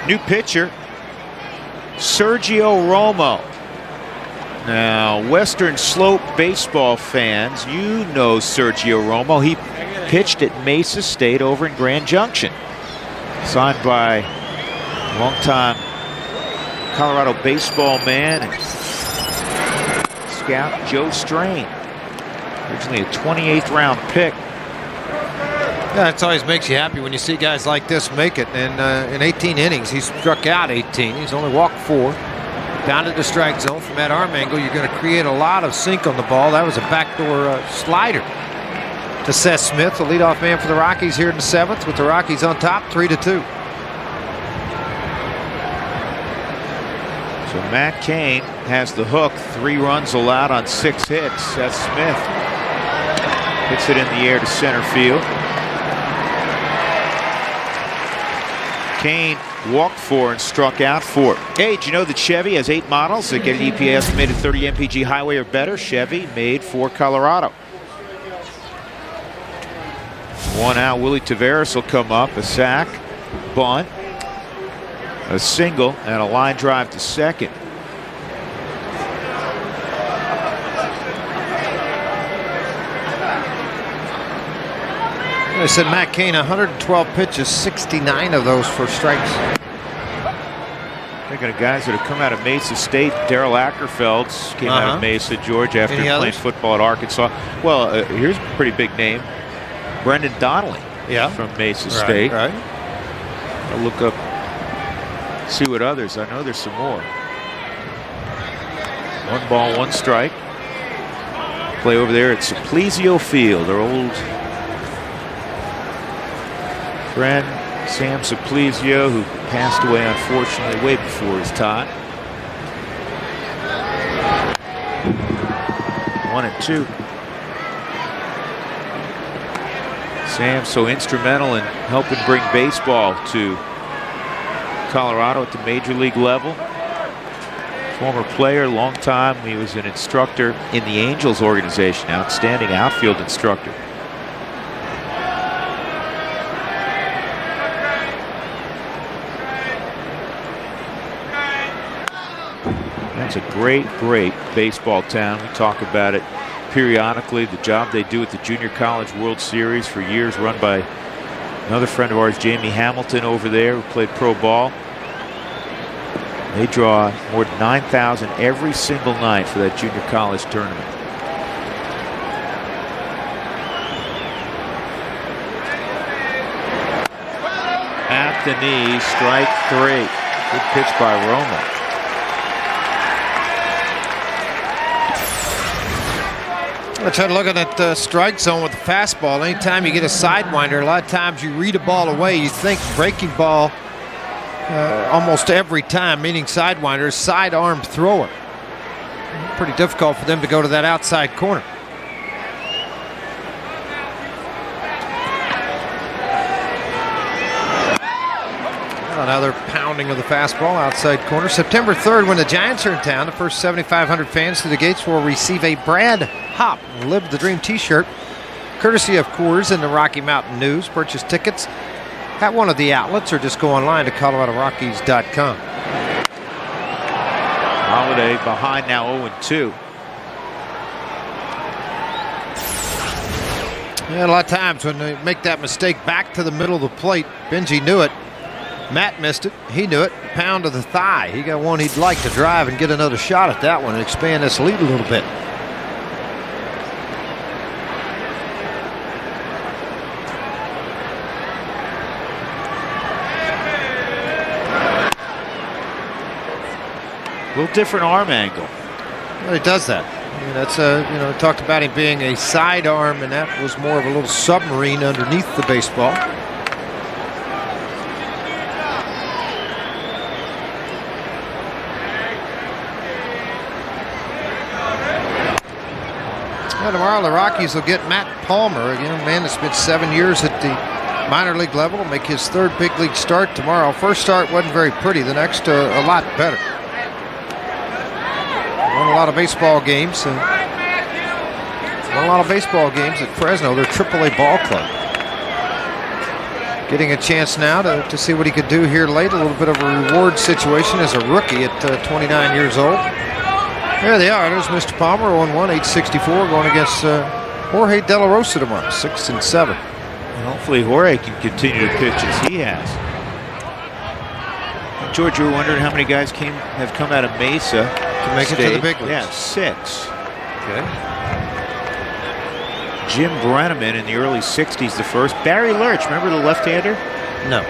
New pitcher, Sergio Romo. Now, Western Slope baseball fans, you know Sergio Romo. He pitched at Mesa State over in Grand Junction. Signed by longtime Colorado baseball man and scout Joe Strain. Originally a 28th round pick. Yeah, it always makes you happy when you see guys like this make it. And in 18 innings, he struck out 18. He's only walked 4. Down to the strike zone from that arm angle. You're going to create a lot of sink on the ball. That was a backdoor slider to Seth Smith, the leadoff man for the Rockies here in the 7th, with the Rockies on top 3-2. So Matt Cain has the hook. 3 runs allowed on 6 hits. Seth Smith hits it in the air to center field. Cain walked 4 and struck out 4. Hey, did you know that Chevy has 8 models that get an EPA estimated 30 mpg highway or better? Chevy made for Colorado. 1 out, Willie Taveras will come up. A sack, bunt, a single, and a line drive to second. I said Matt Cain, 112 pitches, 69 of those for strikes. Thinking of guys that have come out of Mesa State. Darryl Ackerfeld came out of Mesa, Georgia, after playing football at Arkansas. Well, here's a pretty big name. Brendan Donnelly from Mesa State. Right. I'll look up, see what others. I know there's some more. 1 ball, 1 strike. Play over there at Simplesio Field, our old friend Sam Simplesio, who passed away unfortunately way before his time. 1-2. Sam, so instrumental in helping bring baseball to Colorado at the major league level. Former player, long time. He was an instructor in the Angels organization, outstanding outfield instructor. That's a great, great baseball town. We talk about it periodically. The job they do at the Junior College World Series for years, run by another friend of ours, Jamie Hamilton, over there, who played pro ball. They draw more than 9,000 every single night for that junior college tournament. At the knee, strike 3. Good pitch by Romo. I tried looking at the strike zone with the fastball. Anytime you get a sidewinder, a lot of times you read a ball away. You think breaking ball almost every time, meaning sidewinder, sidearm thrower. Pretty difficult for them to go to that outside corner. Another pounding of the fastball outside corner. September 3rd, when the Giants are in town, the first 7,500 fans to the gates will receive a Brad Hop Live the Dream t-shirt, courtesy of Coors and the Rocky Mountain News. Purchase tickets at one of the outlets or just go online to coloradorockies.com. Holiday behind now 0-2. Yeah, a lot of times when they make that mistake back to the middle of the plate, Benji knew it. Matt missed it. He knew it. Pound to the thigh. He got one he'd like to drive and get another shot at that one and expand this lead a little bit. A little different arm angle. Well, he does that. I mean, that's talked about him being a sidearm, and that was more of a little submarine underneath the baseball. Well, tomorrow the Rockies will get Matt Palmer, a young man that spent 7 years at the minor league level, make his third big league start tomorrow. First start wasn't very pretty. The next a lot better. Won a lot of baseball games. Won a lot of baseball games at Fresno, their AAA ball club. Getting a chance now to see what he could do here late. A little bit of a reward situation as a rookie at 29 years old. There they are. There's Mr. Palmer, 1-1, 864, going against Jorge De La Rosa tomorrow, 6-7. And hopefully Jorge can continue to pitch as he has. George, you were wondering how many guys have come out of Mesa to make it to the big leagues. Yeah, 6. Okay. Jim Brenneman in the early 60s, the first. Barry Lurch, remember the left-hander? No.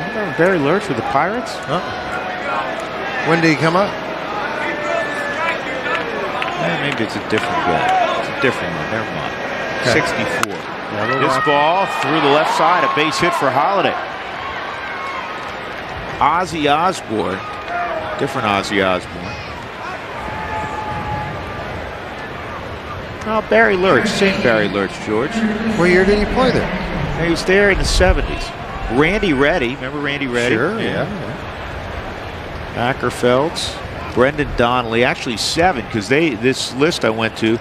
Remember Barry Lurch with the Pirates? When did he come up? Maybe it's a different guy. It's a different one. Never mind. Okay. 64. This ball through the left side, a base hit for Holiday. Ozzy Osbourne, different Ozzy Osbourne. Oh, Barry Lurch, same Barry Lurch, George. What year did he play there? He was there in the 70s. Randy Reddy, remember Randy Reddy? Sure, yeah. Ackerfelds, Brendan Donnelly, actually 7, because this list I went to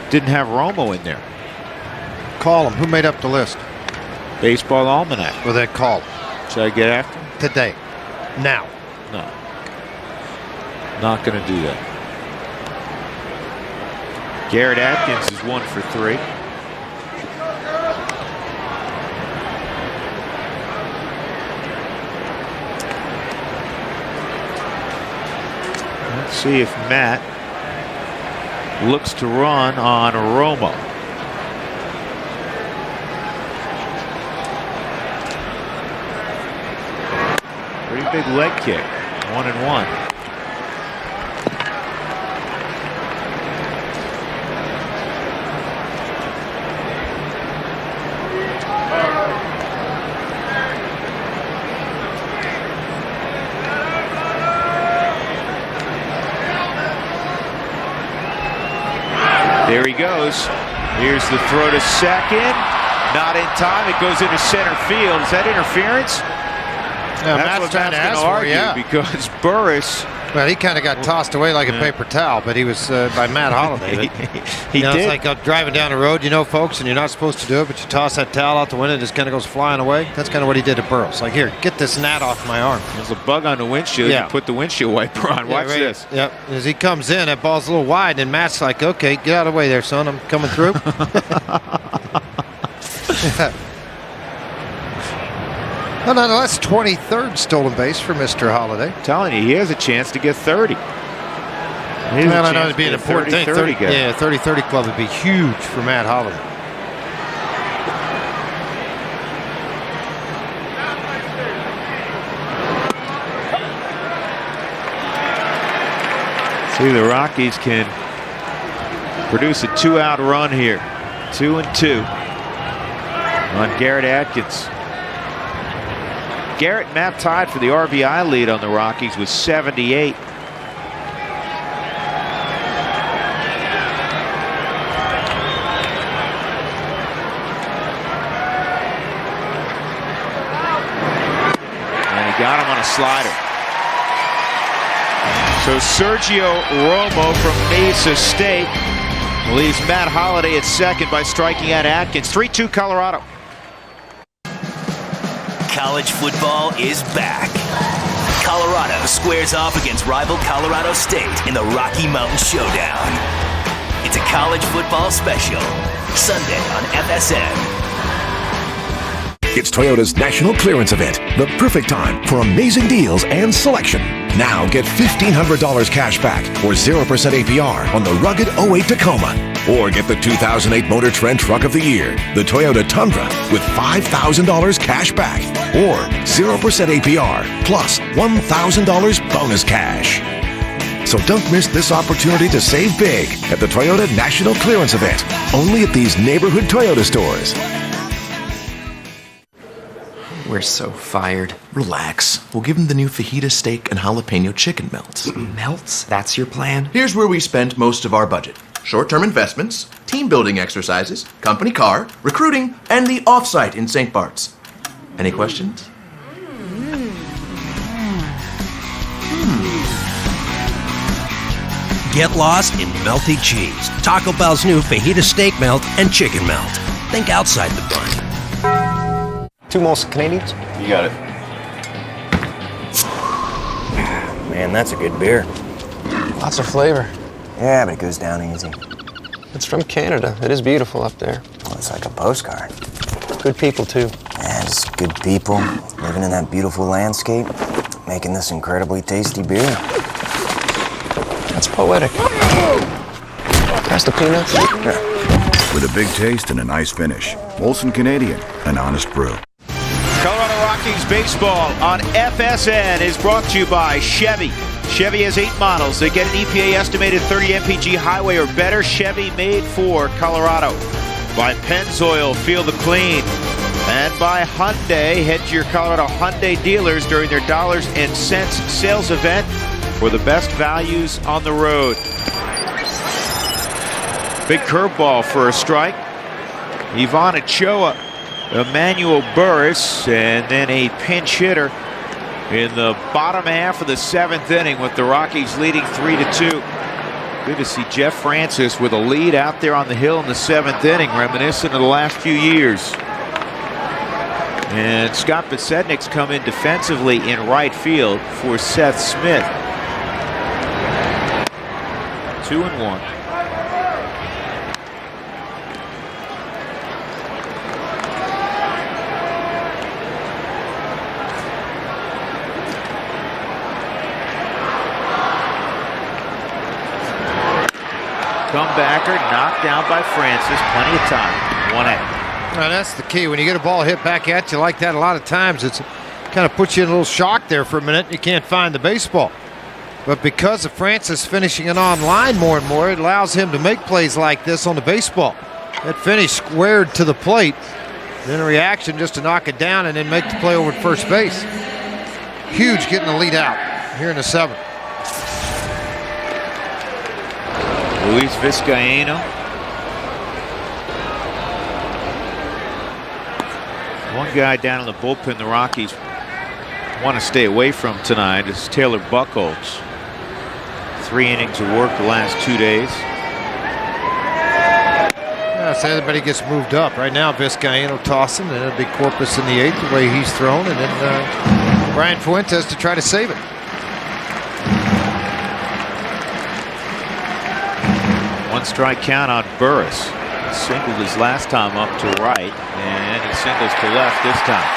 didn't have Romo in there. Call him. Who made up the list? Baseball Almanac. Well, then call him. Should I get after him? Today. Now. No. Not going to do that. Garrett Atkins is 1 for 3. Let's see if Matt looks to run on Romo. Pretty big leg kick. 1-1. There he goes. Here's the throw to second. Not in time. It goes into center field. Is that interference? Yeah, That's Matt's what trying to Matt's ask going to for, argue, yeah. because Burris... Well, he kind of got tossed away like a paper towel, but he was by Matt Holliday. He did. It's like driving down the road, folks, and you're not supposed to do it, but you toss that towel out the window, it just kind of goes flying away. That's kind of what he did to Burris. Like, here, get this gnat off my arm. There's a bug on the windshield. Yeah. You put the windshield wiper on. Watch this. Yep. As he comes in, that ball's a little wide, and Matt's like, okay, get out of the way there, son. I'm coming through. Well, nonetheless, 23rd stolen base for Mr. Holliday. I'm telling you, he has a chance to get 30. Well, I know it'd be an important thing. 30-30 club would be huge for Matt Holliday. See, the Rockies can produce a 2-out run here. 2-2 on Garrett Atkins. Garrett and Matt tied for the RBI lead on the Rockies with 78. And he got him on a slider. So Sergio Romo from Mesa State leaves Matt Holliday at second by striking out Atkins. 3-2 Colorado. College football is back. Colorado squares off against rival Colorado State in the Rocky Mountain Showdown. It's a college football special, Sunday on FSN. It's Toyota's National Clearance Event, the perfect time for amazing deals and selection. Now get $1,500 cash back or 0% APR on the rugged 08 Tacoma. Or get the 2008 Motor Trend Truck of the Year, the Toyota Tundra, with $5,000 cash back or 0% APR plus $1,000 bonus cash. So don't miss this opportunity to save big at the Toyota National Clearance Event, only at these neighborhood Toyota stores. We're so fired. Relax. We'll give him the new fajita steak and jalapeno chicken melts. Melts? That's your plan? Here's where we spend most of our budget. Short-term investments, team-building exercises, company car, recruiting, and the off-site in St. Bart's. Any questions? Get lost in melty cheese. Taco Bell's new fajita steak melt and chicken melt. Think outside the bun. 2 Molson Canadians? You got it. Man, that's a good beer. Lots of flavor. Yeah, but it goes down easy. It's from Canada. It is beautiful up there. Well, it's like a postcard. Good people, too. Yeah, just good people living in that beautiful landscape, making this incredibly tasty beer. That's poetic. Pass the peanuts. With a big taste and a nice finish. Molson Canadian, an honest brew. Colorado Rockies baseball on FSN is brought to you by Chevy. Chevy has 8 models. They get an EPA estimated 30 mpg highway or better. Chevy made for Colorado. By Pennzoil, feel the clean. And by Hyundai, head to your Colorado Hyundai dealers during their dollars and cents sales event for the best values on the road. Big curveball for a strike. Ivan Ochoa, Emmanuel Burris, and then a pinch hitter in the bottom half of the 7th inning with the Rockies leading 3-2. Good to see Jeff Francis with a lead out there on the hill in the 7th inning, reminiscent of the last few years. And Scott Besednik's come in defensively in right field for Seth Smith. 2-1. Comebacker knocked down by Francis. Plenty of time. 1 out. Now that's the key. When you get a ball hit back at you like that, a lot of times it's kind of puts you in a little shock there for a minute. You can't find the baseball. But because of Francis finishing it on line more and more, it allows him to make plays like this on the baseball. That finish squared to the plate. Then a reaction just to knock it down and then make the play over at first base. Huge getting the lead out here in the 7th. Luis Vizcaino. One guy down in the bullpen the Rockies want to stay away from tonight is Taylor Buchholz. 3 innings of work the last 2 days. Yeah, so everybody gets moved up. Right now, Vizcaino tossing, and it'll be Corpus in the 8th, the way he's thrown, and then Brian Fuentes to try to save it. One strike count on Burris. He singled his last time up to right, and he singles to left this time.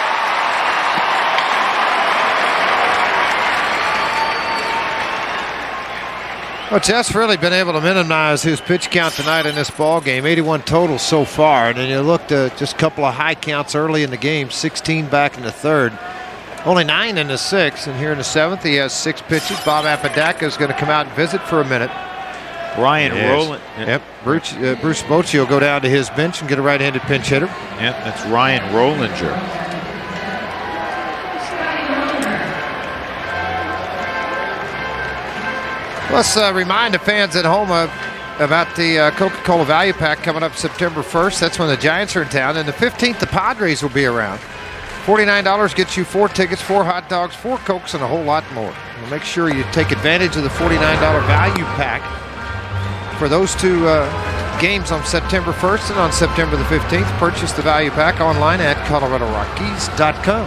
Well, Jeff's really been able to minimize his pitch count tonight in this ball game. 81 total so far, and then you looked at just a couple of high counts early in the game. 16 back in the 3rd, only 9 in the 6th, and here in the 7th he has 6 pitches. Bob Apodaca is going to come out and visit for a minute. Ryan Roland. Yep. Bruce Bochy will go down to his bench and get a right-handed pinch hitter. Yep, that's Ryan Rollinger. Let's remind the fans at home about the Coca-Cola Value Pack coming up September 1st. That's when the Giants are in town. And the 15th, the Padres will be around. $49 gets you 4 tickets, 4 hot dogs, 4 Cokes, and a whole lot more. Well, make sure you take advantage of the $49 Value Pack for those 2 games on September 1st and on September the 15th. Purchase the Value Pack online at ColoradoRockies.com.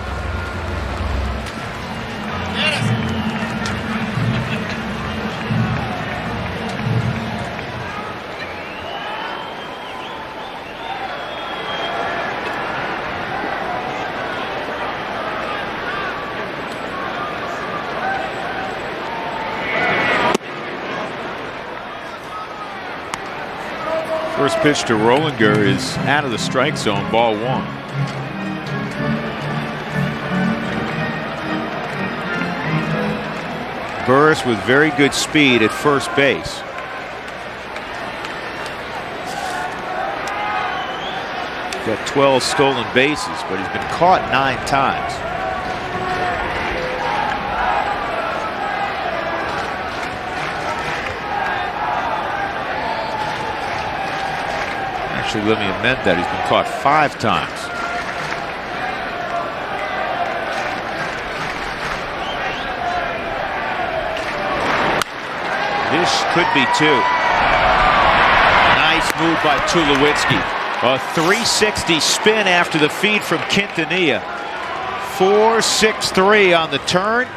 First pitch to Rollinger is out of the strike zone, ball 1. Burris with very good speed at first base. Got 12 stolen bases, but he's been caught 9 times. Actually, let me amend that. He's been caught 5 times. This could be 2. Nice move by Tulowitzki. A 360 spin after the feed from Quintanilla. 4-6-3 on the turn.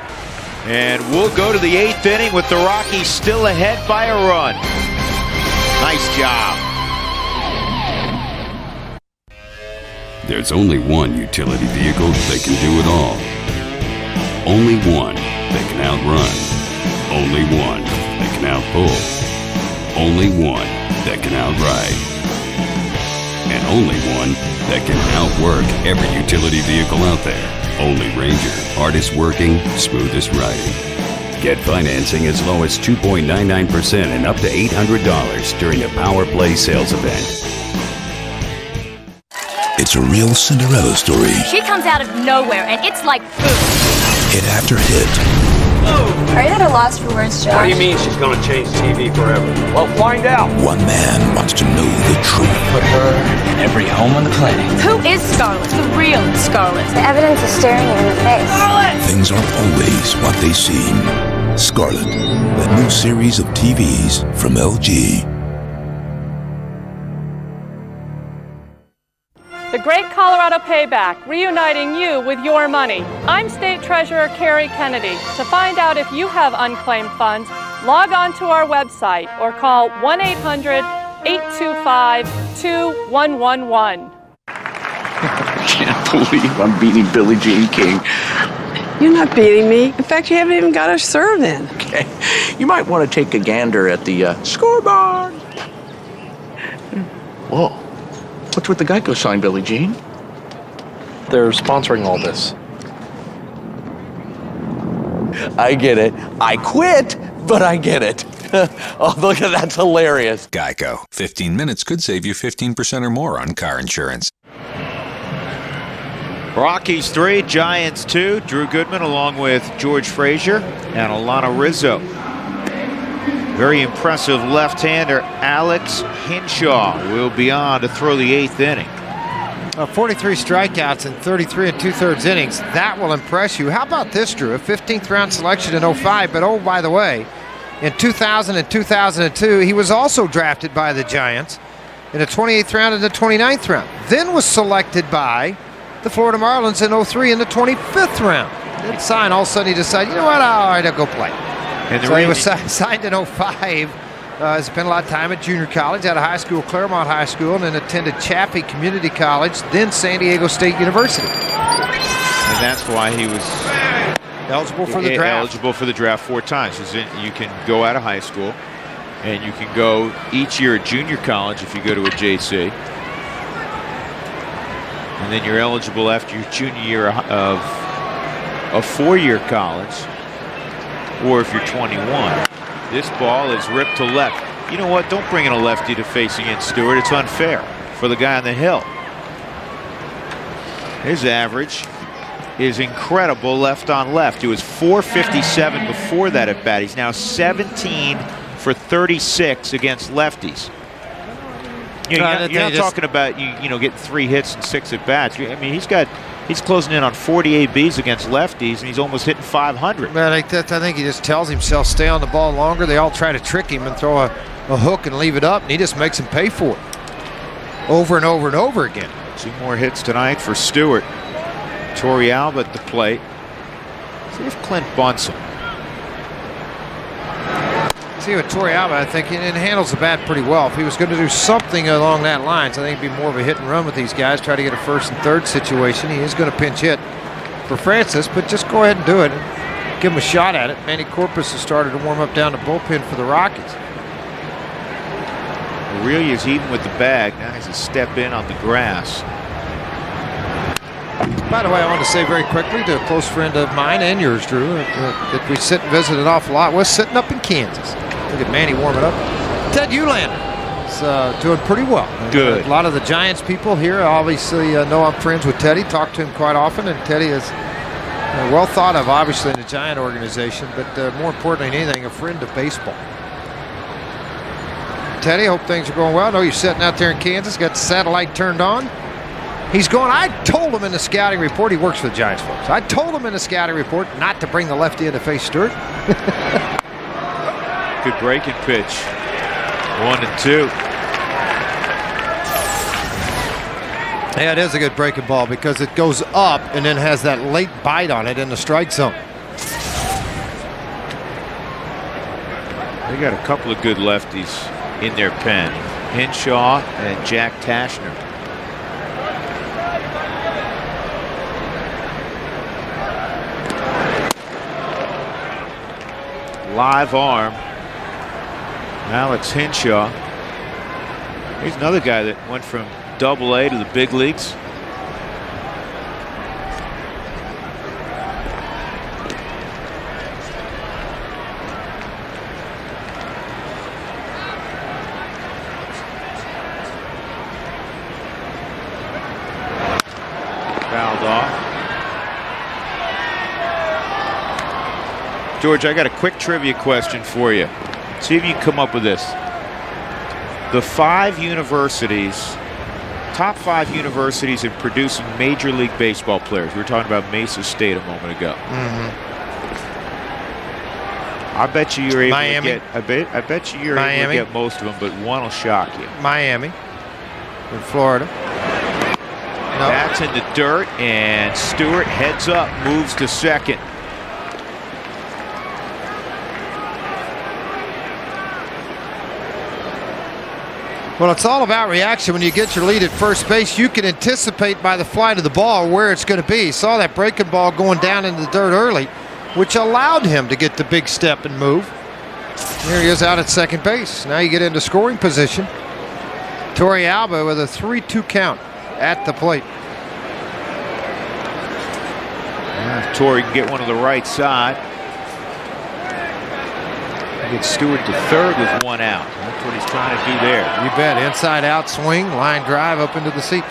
And we'll go to the 8th inning with the Rockies still ahead by a run. Nice job. There's only one utility vehicle that can do it all. Only one that can outrun. Only one that can outpull. Only one that can outride. And only one that can outwork every utility vehicle out there. Only Ranger. Hardest working, smoothest riding. Get financing as low as 2.99% and up to $800 during the Power Play sales event. It's a real Cinderella story. She comes out of nowhere, and it's like boom. Hit after hit. Are you at a loss for words, Josh? What do you mean she's going to change TV forever? Well, find out. One man wants to know the truth. Put her in every home on the planet. Who is Scarlet? The real Scarlet. The evidence is staring you in the face. Scarlet! Things aren't always what they seem. Scarlet, the new series of TVs from LG. The Great Colorado Payback, reuniting you with your money. I'm State Treasurer Carrie Kennedy. To find out if you have unclaimed funds, log on to our website or call 1-800-825-2111. I can't believe I'm beating Billie Jean King. You're not beating me. In fact, you haven't even got her served in. Okay, you might want to take a gander at the scoreboard. Whoa. What's with the Geico sign, Billie Jean? They're sponsoring all this. I get it. I quit, but I get it. Oh, look at that's hilarious. Geico. 15 minutes could save you 15% or more on car insurance. Rockies 3, Giants 2. Drew Goodman along with George Frazier and Alana Rizzo. Very impressive left-hander Alex Hinshaw will be on to throw the 8th inning. 43 strikeouts in 33 2/3 innings. That will impress you. How about this, Drew? A 15th round selection in 05, but oh, by the way, in 2000 and 2002, he was also drafted by the Giants in the 28th round and the 29th round. Then was selected by the Florida Marlins in 03 in the 25th round. Then signed, all of a sudden he decided, you know what, all right, I'll go play. And so he was signed in 05. Spent a lot of time at junior college, out of high school, Claremont High School, and then attended Chaffee Community College, then San Diego State University. And that's why he was eligible for the draft. Eligible for the draft 4 times. You can go out of high school, and you can go each year at junior college if you go to a JC. And then you're eligible after your junior year of a 4-year college, or if you're 21. This ball is ripped to left. You know what? Don't bring in a lefty to face against Stewart. It's unfair for the guy on the hill. His average is incredible left on left. It was .457 before that at bat. He's now 17 for 36 against lefties. You're not talking about getting 3 hits and 6 at bats. I mean, he's closing in on 40 ABs against lefties, and he's almost hitting 500. Man, I think he just tells himself stay on the ball longer. They all try to trick him and throw a hook and leave it up, and he just makes them pay for it over and over and over again. 2 more hits tonight for Stewart. Torrealba at the plate. See if Clint bunts him. See, with Torrealba, I think he handles the bat pretty well. If he was going to do something along that lines, I think it'd be more of a hit and run with these guys, try to get a 1st and 3rd situation. He is going to pinch hit for Francis, but just go ahead and do it. Give him a shot at it. Manny Corpus has started to warm up down the bullpen for the Rockies. Aurelia's even with the bag. Now he's a step in on the grass. By the way, I want to say very quickly to a close friend of mine and yours, Drew, that we sit and visit an awful lot with, sitting up in Kansas. Look at Manny warming up. Ted Uhlaender is doing pretty well. Good. A lot of the Giants people here obviously know I'm friends with Teddy, talk to him quite often, and Teddy is well thought of, obviously, in the Giant organization, but more importantly than anything, a friend of baseball. Teddy, I hope things are going well. I know you're sitting out there in Kansas, got the satellite turned on. He's going, I told him in the scouting report, he works for the Giants folks. I told him in the scouting report not to bring the lefty in to face Stewart. Good breaking pitch. 1-2. Yeah, it is a good breaking ball because it goes up and then has that late bite on it in the strike zone. They got a couple of good lefties in their pen. Henshaw and Jack Tashner. Live arm. Alex Henshaw. He's another guy that went from Double-A to the big leagues. Fouled off. George, I got a quick trivia question for you. See if you can come up with this. The 5 universities, top 5 universities in producing Major League Baseball players. We were talking about Mesa State a moment ago. I bet you you're able Miami. to get. I bet you you're able to get most of them, but one will shock you. Miami in Florida. No. That's in the dirt, and Stewart heads up, moves to second. Well, it's all about reaction. When you get your lead at first base, you can anticipate by the flight of the ball where it's going to be. Saw that breaking ball going down into the dirt early, which allowed him to get the big step and move. Here he is out at second base. Now you get into scoring position. Torrealba with a 3-2 count at the plate. Torrey can get one to the right side. Get Stewart to third with 1 out. That's what he's trying to do there. You bet. Inside out swing, line drive up into the seat.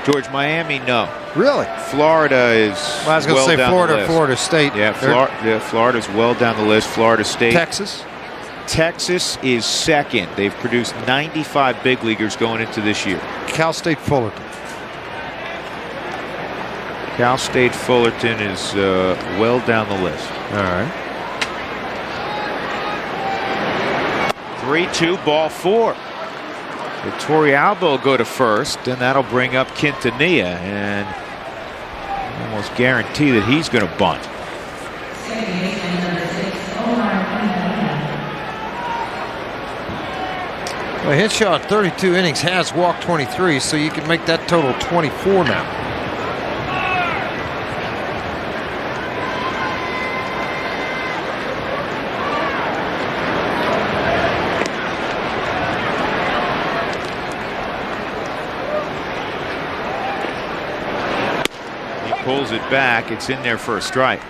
George, Miami, no. Really? Florida is. Well, I was going to say Florida, Florida State. Yeah, Florida's well down the list. Florida State. Texas. Texas is second. They've produced 95 big leaguers going into this year. Cal State Fullerton. Cal State Fullerton is well down the list. All right. 3-2, ball 4. So Torrealba will go to first, and that'll bring up Quintanilla, and almost guarantee that he's going to bunt. Well, Henshaw in 32 innings has walked 23, so you can make that total 24 now. He pulls it back. It's in there for a strike.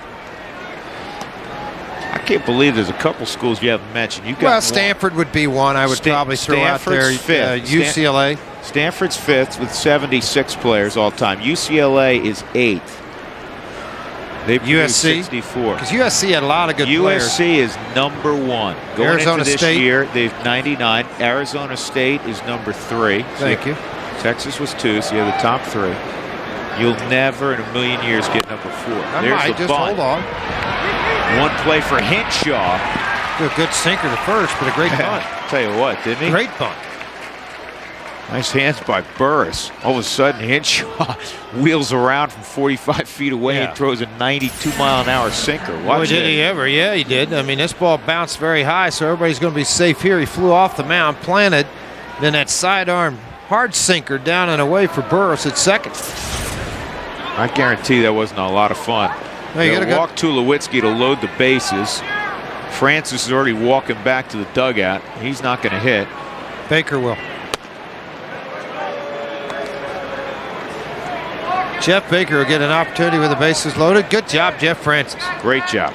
I can't believe there's a couple schools you haven't mentioned. You got well, Stanford would be one I would probably throw out there. UCLA. Stanford's 5th with 76 players all time. UCLA is 8th. They produced 64. Because USC had a lot of good players. USC is number 1. Going Arizona into this State. year, they've 99. Arizona State is number 3. Thank you. Texas was 2, so you have the top 3. You'll never in a million years get number 4. There's the just bunt. hold on. One play for Henshaw. A good sinker to first, but a great bunt. Tell you what, didn't he? Great bunt. Nice hands by Burris. All of a sudden, Henshaw wheels around from 45 feet away and throws a 92-mile-an-hour sinker. Watch did he ever? Yeah, he did. I mean, this ball bounced very high, so everybody's going to be safe here. He flew off the mound, planted, then that sidearm hard sinker down and away for Burris at second. I guarantee that wasn't a lot of fun. They'll walk Tulowitzki to load the bases. Francis is already walking back to the dugout. He's not going to hit. Baker will. Jeff Baker will get an opportunity with the bases loaded. Good job, Jeff Francis. Great job.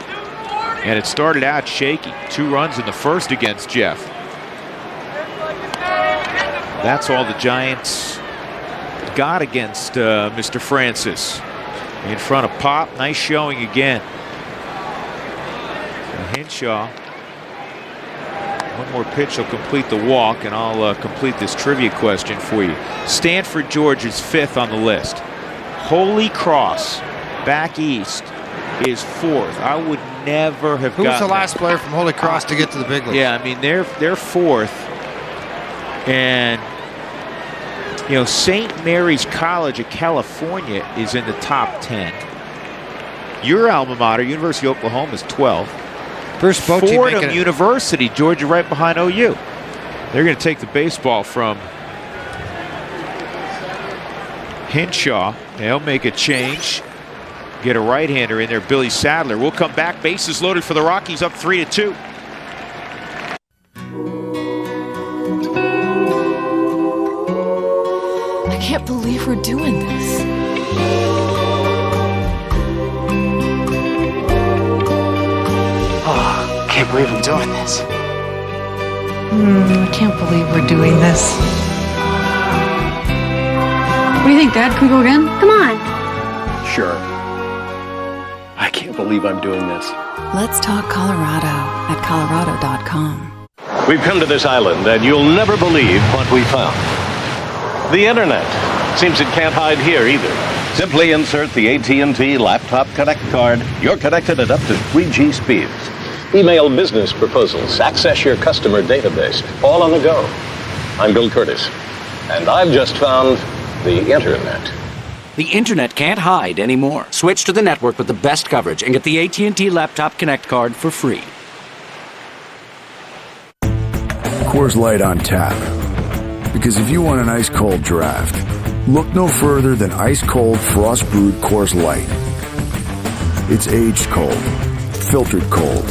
And it started out shaky. 2 runs in the first against Jeff. That's all the Giants got against Mr. Francis. In front of Pop. Nice showing again. And Henshaw. One more pitch will complete the walk, and I'll complete this trivia question for you. Stanford, Georgia's 5th on the list. Holy Cross, back east, is 4th. I would never have gotten Who was the last player from Holy Cross to get to the big leagues? Yeah, I mean, they're 4th. And you know, St. Mary's College of California is in the top 10. Your alma mater, University of Oklahoma, is 12th. Fordham University, Georgia, right behind OU. They're going to take the baseball from Henshaw. They'll make a change. Get a right-hander in there, Billy Sadler. We'll come back. Bases loaded for the Rockies, up 3-2. I can't believe we're doing this. Oh, can't believe I'm doing this. I can't believe we're doing this. What do you think, Dad? Can we go again? Come on. Sure. I can't believe I'm doing this. Let's talk Colorado at Colorado.com. We've come to this island, and you'll never believe what we found. The internet. Seems it can't hide here either. Simply insert the AT&T Laptop Connect card. You're connected at up to 3G speeds. Email business proposals. Access your customer database. All on the go. I'm Bill Curtis, and I've just found the internet. The internet can't hide anymore. Switch to the network with the best coverage and get the AT&T Laptop Connect card for free. Coors Light on tap. Because if you want an ice-cold draft, look no further than ice-cold frost-brewed Coors Light. It's aged cold, filtered cold,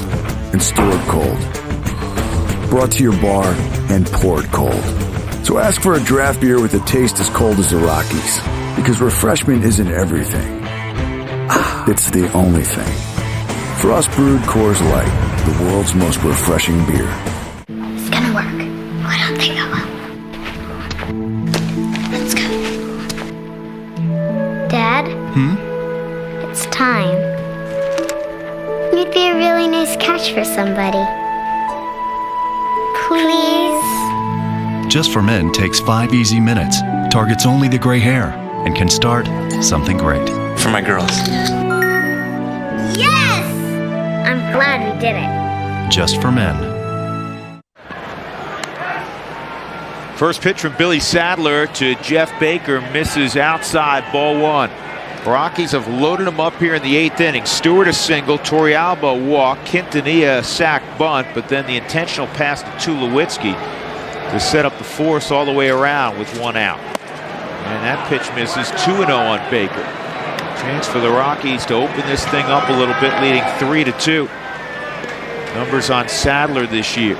and stored cold. Brought to your bar and poured cold. So ask for a draft beer with a taste as cold as the Rockies. Because refreshment isn't everything. It's the only thing. Frost-brewed Coors Light, the world's most refreshing beer. It's gonna work. I don't think it will. Let's go. Dad? It's time. You'd be a really nice catch for somebody. Please? Just for Men takes 5 easy minutes, targets only the gray hair, and can start something great. for my girls. Yes! I'm glad we did it. Just for men. First pitch from Billy Sadler to Jeff Baker, misses outside, ball one. Rockies have loaded him up here in the 8th inning. Stewart a single, Torrealba a walk, Quintanilla a sac bunt, but then the intentional pass to Tulowitzki to set up the force all the way around with one out. And that pitch misses. 2-0 on Baker. Chance for the Rockies to open this thing up a little bit, leading 3-2. Numbers on Sadler this year.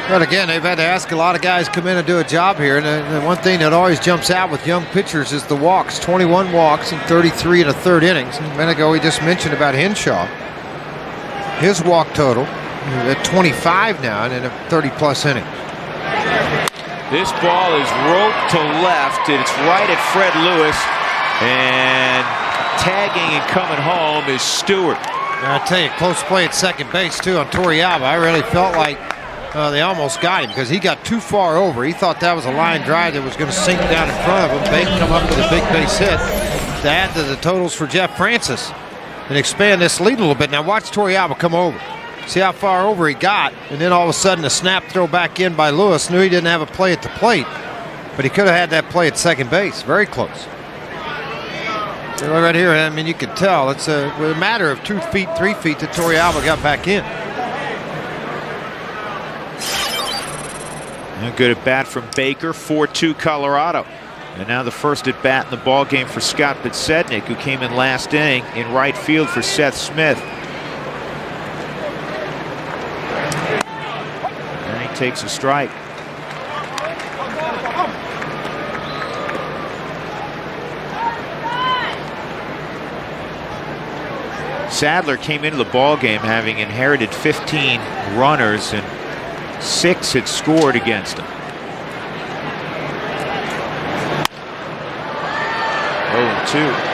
But again, they've had to ask a lot of guys come in and do a job here. And the one thing that always jumps out with young pitchers is the walks. 21 walks in 33 and a third innings. And a minute ago, we just mentioned about Henshaw. His walk total at 25 now and in a 30-plus innings. This ball is roped to left. It's right at Fred Lewis. And tagging and coming home is Stewart. I tell you, close play at second base, too, on Torrealba. I really felt like they almost got him because he got too far over. He thought that was a line drive that was going to sink down in front of him. They come up with a big base hit to add to the totals for Jeff Francis and expand this lead a little bit. Now watch Torrealba come over. See how far over he got, and then all of a sudden a snap throw back in by Lewis. Knew he didn't have a play at the plate, but he could have had that play at second base. Very close. Right here, I mean, you can tell it's a matter of 2 feet, 3 feet that Torrealba got back in. A good at bat from Baker, 4-2 Colorado. And now the first at bat in the ball game for Scott Podsednik, who came in last inning in right field for Seth Smith. And he takes a strike. Sadler came into the ball game having inherited 15 runners, and 6 had scored against him. 0-2.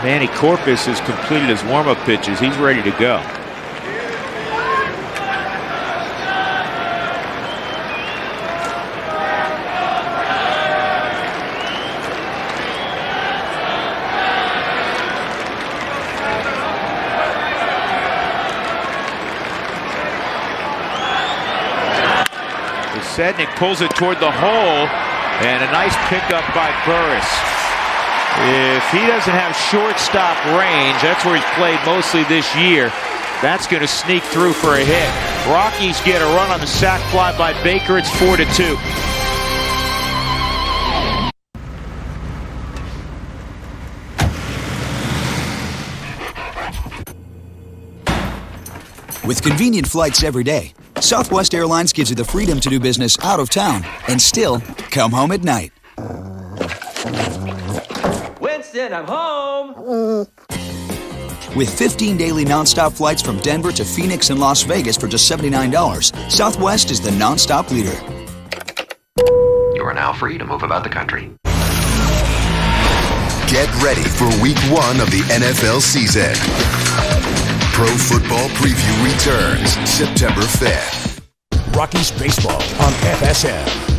Manny Corpus has completed his warm-up pitches. He's ready to go. Sednick pulls it toward the hole, and a nice pickup by Burris. If he doesn't have shortstop range, that's where he's played mostly this year, that's going to sneak through for a hit. Rockies get a run on the sac fly by Baker. It's 4-2. With convenient flights every day, Southwest Airlines gives you the freedom to do business out of town and still come home at night. Winston, I'm home! With 15 daily nonstop flights from Denver to Phoenix and Las Vegas for just $79, Southwest is the nonstop leader. You are now free to move about the country. Get ready for week 1 of the NFL season. Pro Football Preview returns September 5th. Rockies baseball on FSM.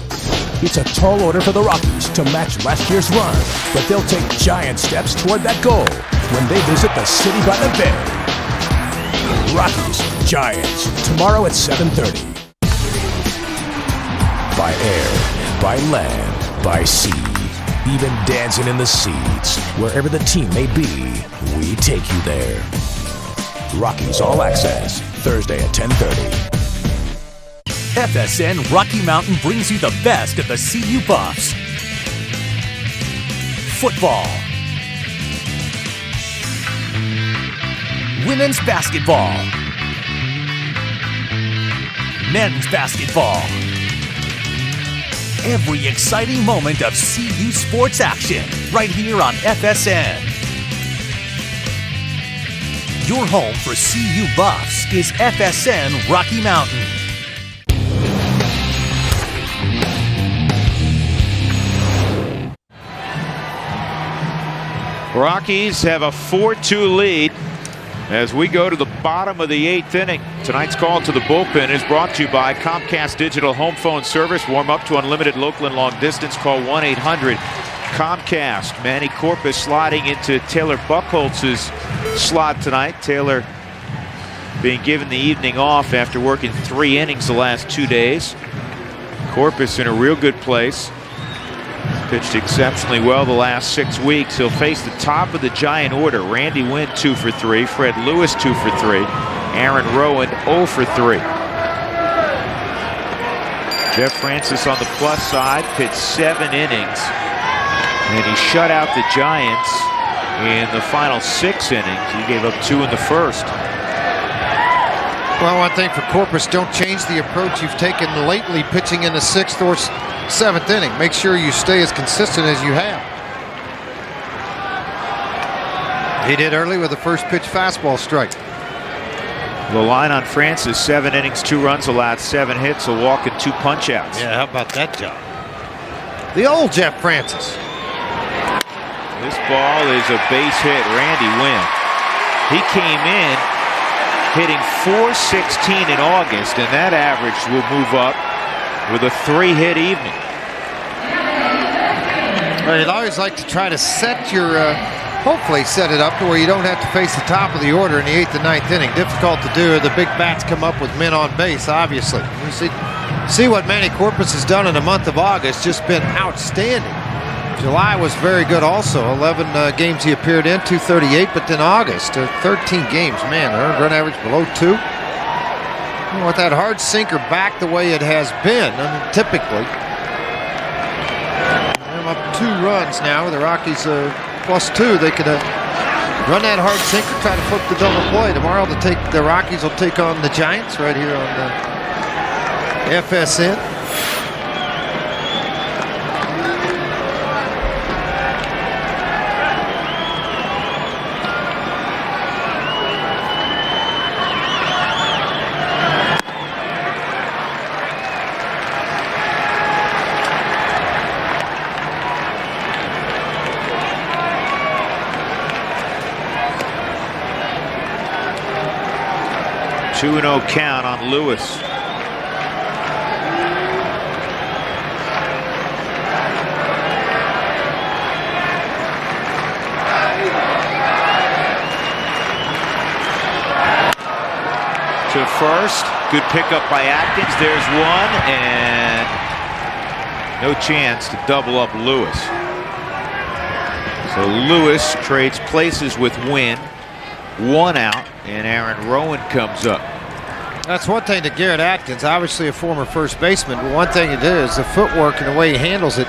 It's a tall order for the Rockies to match last year's run, but they'll take giant steps toward that goal when they visit the city by the bay. Rockies, Giants, tomorrow at 7:30. By air, by land, by sea, even dancing in the seats, wherever the team may be, we take you there. Rockies All Access, Thursday at 10:30. FSN Rocky Mountain brings you the best of the CU Buffs. Football. Women's basketball. Men's basketball. Every exciting moment of CU sports action right here on FSN. Your home for CU Buffs is FSN Rocky Mountain. Rockies have a 4-2 lead as we go to the bottom of the 8th inning. Tonight's call to the bullpen is brought to you by Comcast Digital Home Phone Service. Warm up to unlimited local and long distance. Call 1-800-COMCAST. Manny Corpus sliding into Taylor Buchholz's slot tonight. Taylor being given the evening off after working 3 innings the last 2 days. Corpus in a real good place. Pitched exceptionally well the last 6 weeks. He'll face the top of the Giant order. Randy Wynn 2 for 3. Fred Lewis 2 for 3. Aaron Rowan 0 for 3. Jeff Francis on the plus side pitched 7 innings. And he shut out the Giants in the final 6 innings. He gave up 2 in the first. Well, one thing for Corpus, don't change the approach you've taken lately pitching in the 6th or 7th inning. Make sure you stay as consistent as you have. He did early with the first pitch fastball strike. The line on Francis, 7 innings, 2 runs allowed, 7 hits, a walk and 2 punch-outs. Yeah, how about that job? The old Jeff Francis. This ball is a base hit. Randy Wynn. He came in hitting .416 in August, and that average will move up with a 3-hit evening. Well, you'd always like to try to set your, hopefully set it up to where you don't have to face the top of the order in the 8th and 9th inning. Difficult to do. The big bats come up with men on base, obviously. You see what Manny Corpus has done in the month of August, just been outstanding. July was very good also. 11 games he appeared in, 238, but then August, 13 games. Man, the earned run average below 2. With that hard sinker back the way it has been, I mean, typically. I'm up 2 runs now. The Rockies +2. They could run that hard sinker, try to flip the double play. Tomorrow the Rockies will take on the Giants right here on the FSN. Two 2-0 count on Lewis. To first. Good pickup by Atkins. There's one, and no chance to double up Lewis. So Lewis trades places with Wynn. 1 out, and Aaron Rowan comes up. That's one thing to Garrett Atkins, obviously a former first baseman, but one thing it is the footwork and the way he handles it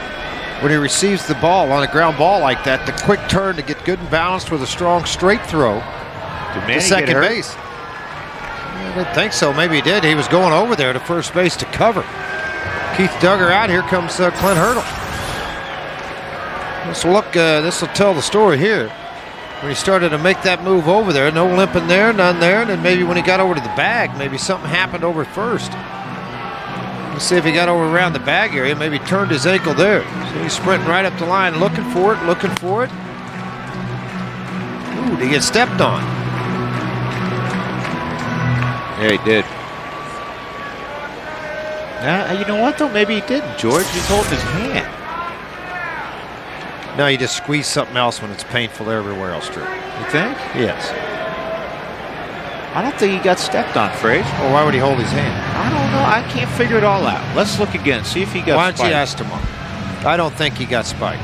when he receives the ball on a ground ball like that, the quick turn to get good and balanced with a strong straight throw to second base. I didn't think so. Maybe he did. He was going over there to first base to cover. Keith Duggar out. Here comes Clint Hurdle. This will tell the story here. When he started to make that move over there, no limping there, none there, and then maybe when he got over to the bag, maybe something happened over first. Let's see if he got over around the bag area, maybe turned his ankle there. So he's sprinting right up the line, looking for it. Ooh, did he get stepped on? Yeah, he did. Now, you know what, though? Maybe he didn't, George. He's holding his hand. No, you just squeeze something else when it's painful everywhere else, Drew. You think? Yes. I don't think he got stepped on, Frazier. Well, why would he hold his hand? I don't know. I can't figure it all out. Let's look again. See if he got spiked. Why don't you ask tomorrow? I don't think he got spiked.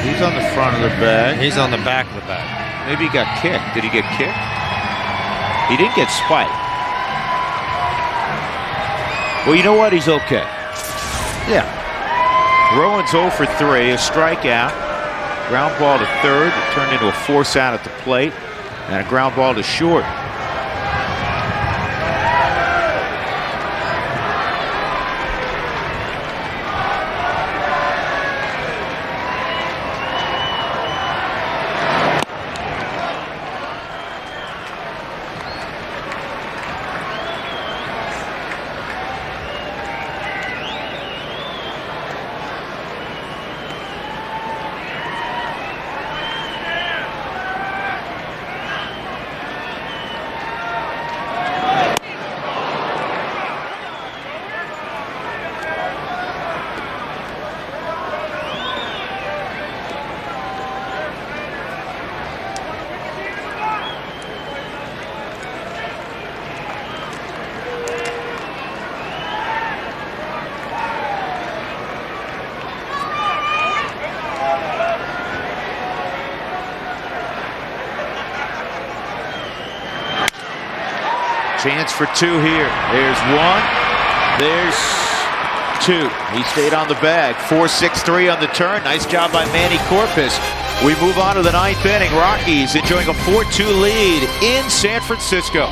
He's on the front of the bag. He's on the back of the bag. Maybe he got kicked. Did he get kicked? He didn't get spiked. Well, you know what? He's okay. Yeah. Rowan's 0 for 3, a strikeout. Ground ball to third. It turned into a force out at the plate. And a ground ball to short. Chance for two here. There's one. There's two. He stayed on the bag. 4-6-3 on the turn. Nice job by Manny Corpus. We move on to the ninth inning. Rockies enjoying a 4-2 lead in San Francisco.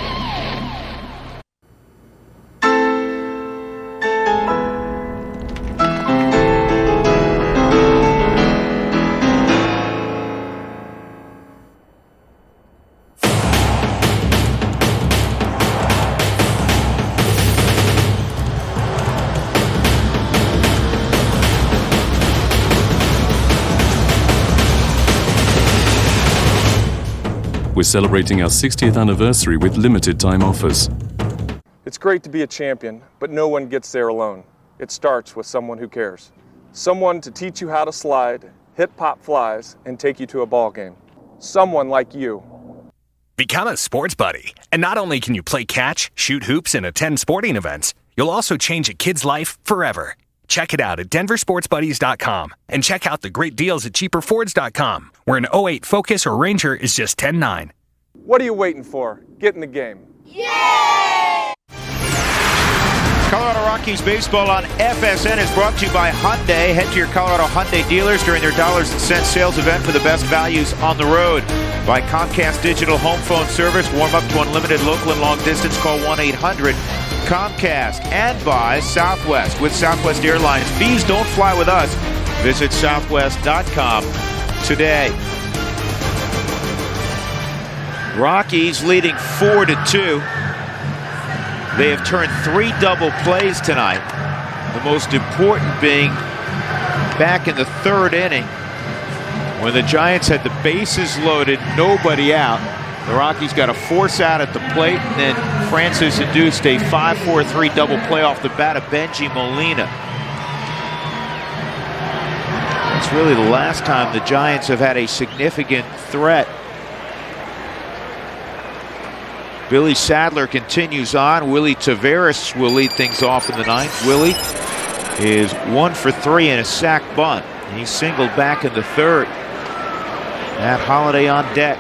We're celebrating our 60th anniversary with limited time offers. It's great to be a champion, but no one gets there alone. It starts with someone who cares. Someone to teach you how to slide, hit pop flies, and take you to a ball game. Someone like you. Become a sports buddy. And not only can you play catch, shoot hoops, and attend sporting events, you'll also change a kid's life forever. Check it out at denversportsbuddies.com and check out the great deals at cheaperfords.com, where an 08 Focus or Ranger is just $10,900. What are you waiting for? Get in the game. Colorado Rockies baseball on FSN is brought to you by Hyundai. Head to your Colorado Hyundai dealers during their dollars and cents sales event for the best values on the road. By Comcast Digital Home Phone Service. Warm up to unlimited local and long distance. Call 1-800-COMCAST. And by Southwest. With Southwest Airlines, fees don't fly with us. Visit southwest.com today. Rockies leading 4-2. They have turned 3 double plays tonight. The most important being back in the 3rd inning when the Giants had the bases loaded, nobody out. The Rockies got a force out at the plate, and then Francis induced a 5-4-3 double play off the bat of Benji Molina. It's really the last time the Giants have had a significant threat. Billy Sadler continues on. Willie Taveras will lead things off in the 9th. Willie is 1 for 3 in a sac bunt. He singled back in the 3rd. Matt Holliday on deck.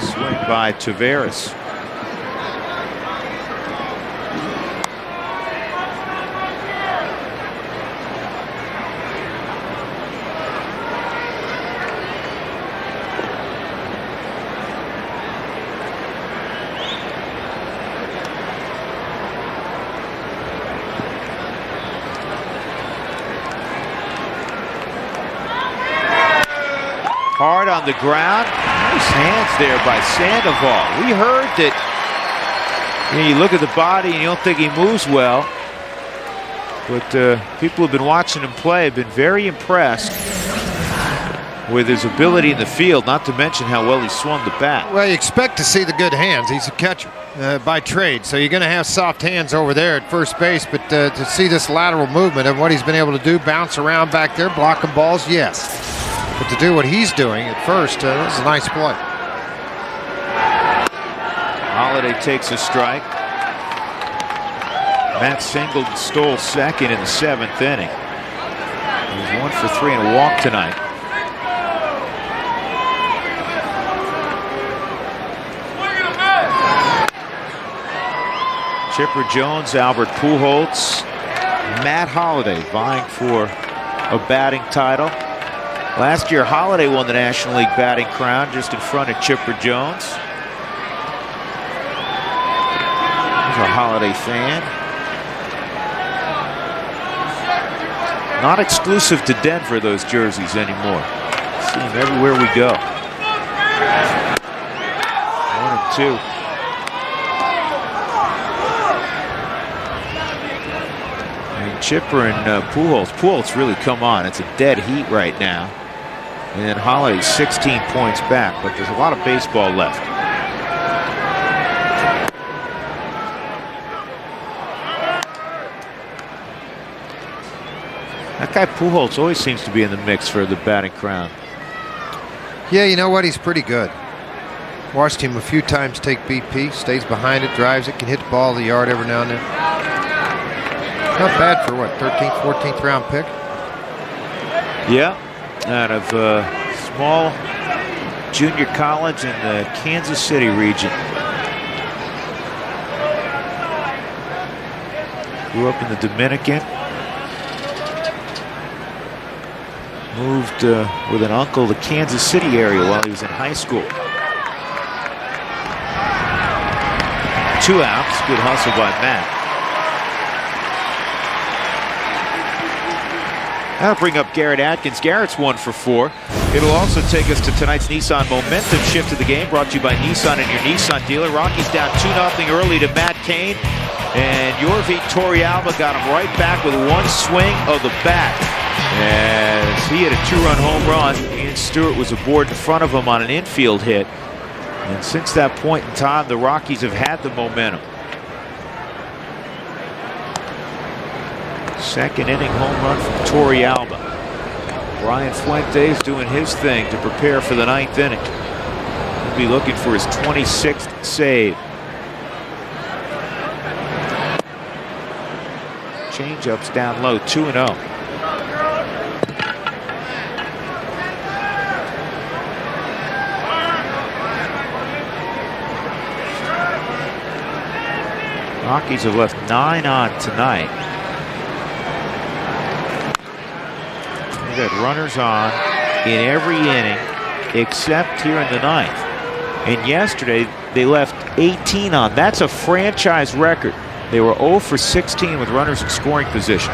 Swing by Taveras. Hard on the ground. Nice hands there by Sandoval. We heard that you look at the body and you don't think he moves well. But people who've been watching him play have been very impressed with his ability in the field, not to mention how well he swung the bat. Well, you expect to see the good hands. He's a catcher by trade, so you're going to have soft hands over there at first base. But to see this lateral movement and what he's been able to do, bounce around back there, blocking balls, yes. But to do what he's doing at first, this is a nice play. Holliday takes a strike. Matt singled and stole second in the 7th inning. He was 1 for 3 and a walk tonight. Chipper Jones, Albert Pujols, Matt Holliday vying for a batting title. Last year, Holliday won the National League batting crown just in front of Chipper Jones. He's a Holliday fan. Not exclusive to Denver, those jerseys anymore. See them everywhere we go. 1-2. And Chipper and Pujols really come on. It's a dead heat right now. And then Holliday 16 points back, but there's a lot of baseball left. That guy Pujols always seems to be in the mix for the batting crown. Yeah, you know what? He's pretty good. Watched him a few times take BP, stays behind it, drives it, can hit the ball the yard every now and then. Not bad for what, 13th, 14th round pick? Yeah. Out of small junior college in the Kansas City region. Grew up in the Dominican. Moved with an uncle to the Kansas City area while he was in high school. 2 outs. Good hustle by Matt. That'll bring up Garrett Atkins. Garrett's 1 for 4. It'll also take us to tonight's Nissan Momentum Shift of the game, brought to you by Nissan and your Nissan dealer. Rockies down 2-0 early to Matt Cain. And Yorvi Torrealba got him right back with 1 swing of the bat. As he hit a 2-run home run, Ian Stewart was aboard in front of him on an infield hit. And since that point in time, the Rockies have had the momentum. Second inning home run from Torrealba. Brian Fuentes doing his thing to prepare for the 9th inning. He'll be looking for his 26th save. Change-ups down low, 2-0. Rockies have left 9 on tonight. They've got runners on in every inning except here in the 9th. And yesterday they left 18 on. That's a franchise record. They were 0 for 16 with runners in scoring position.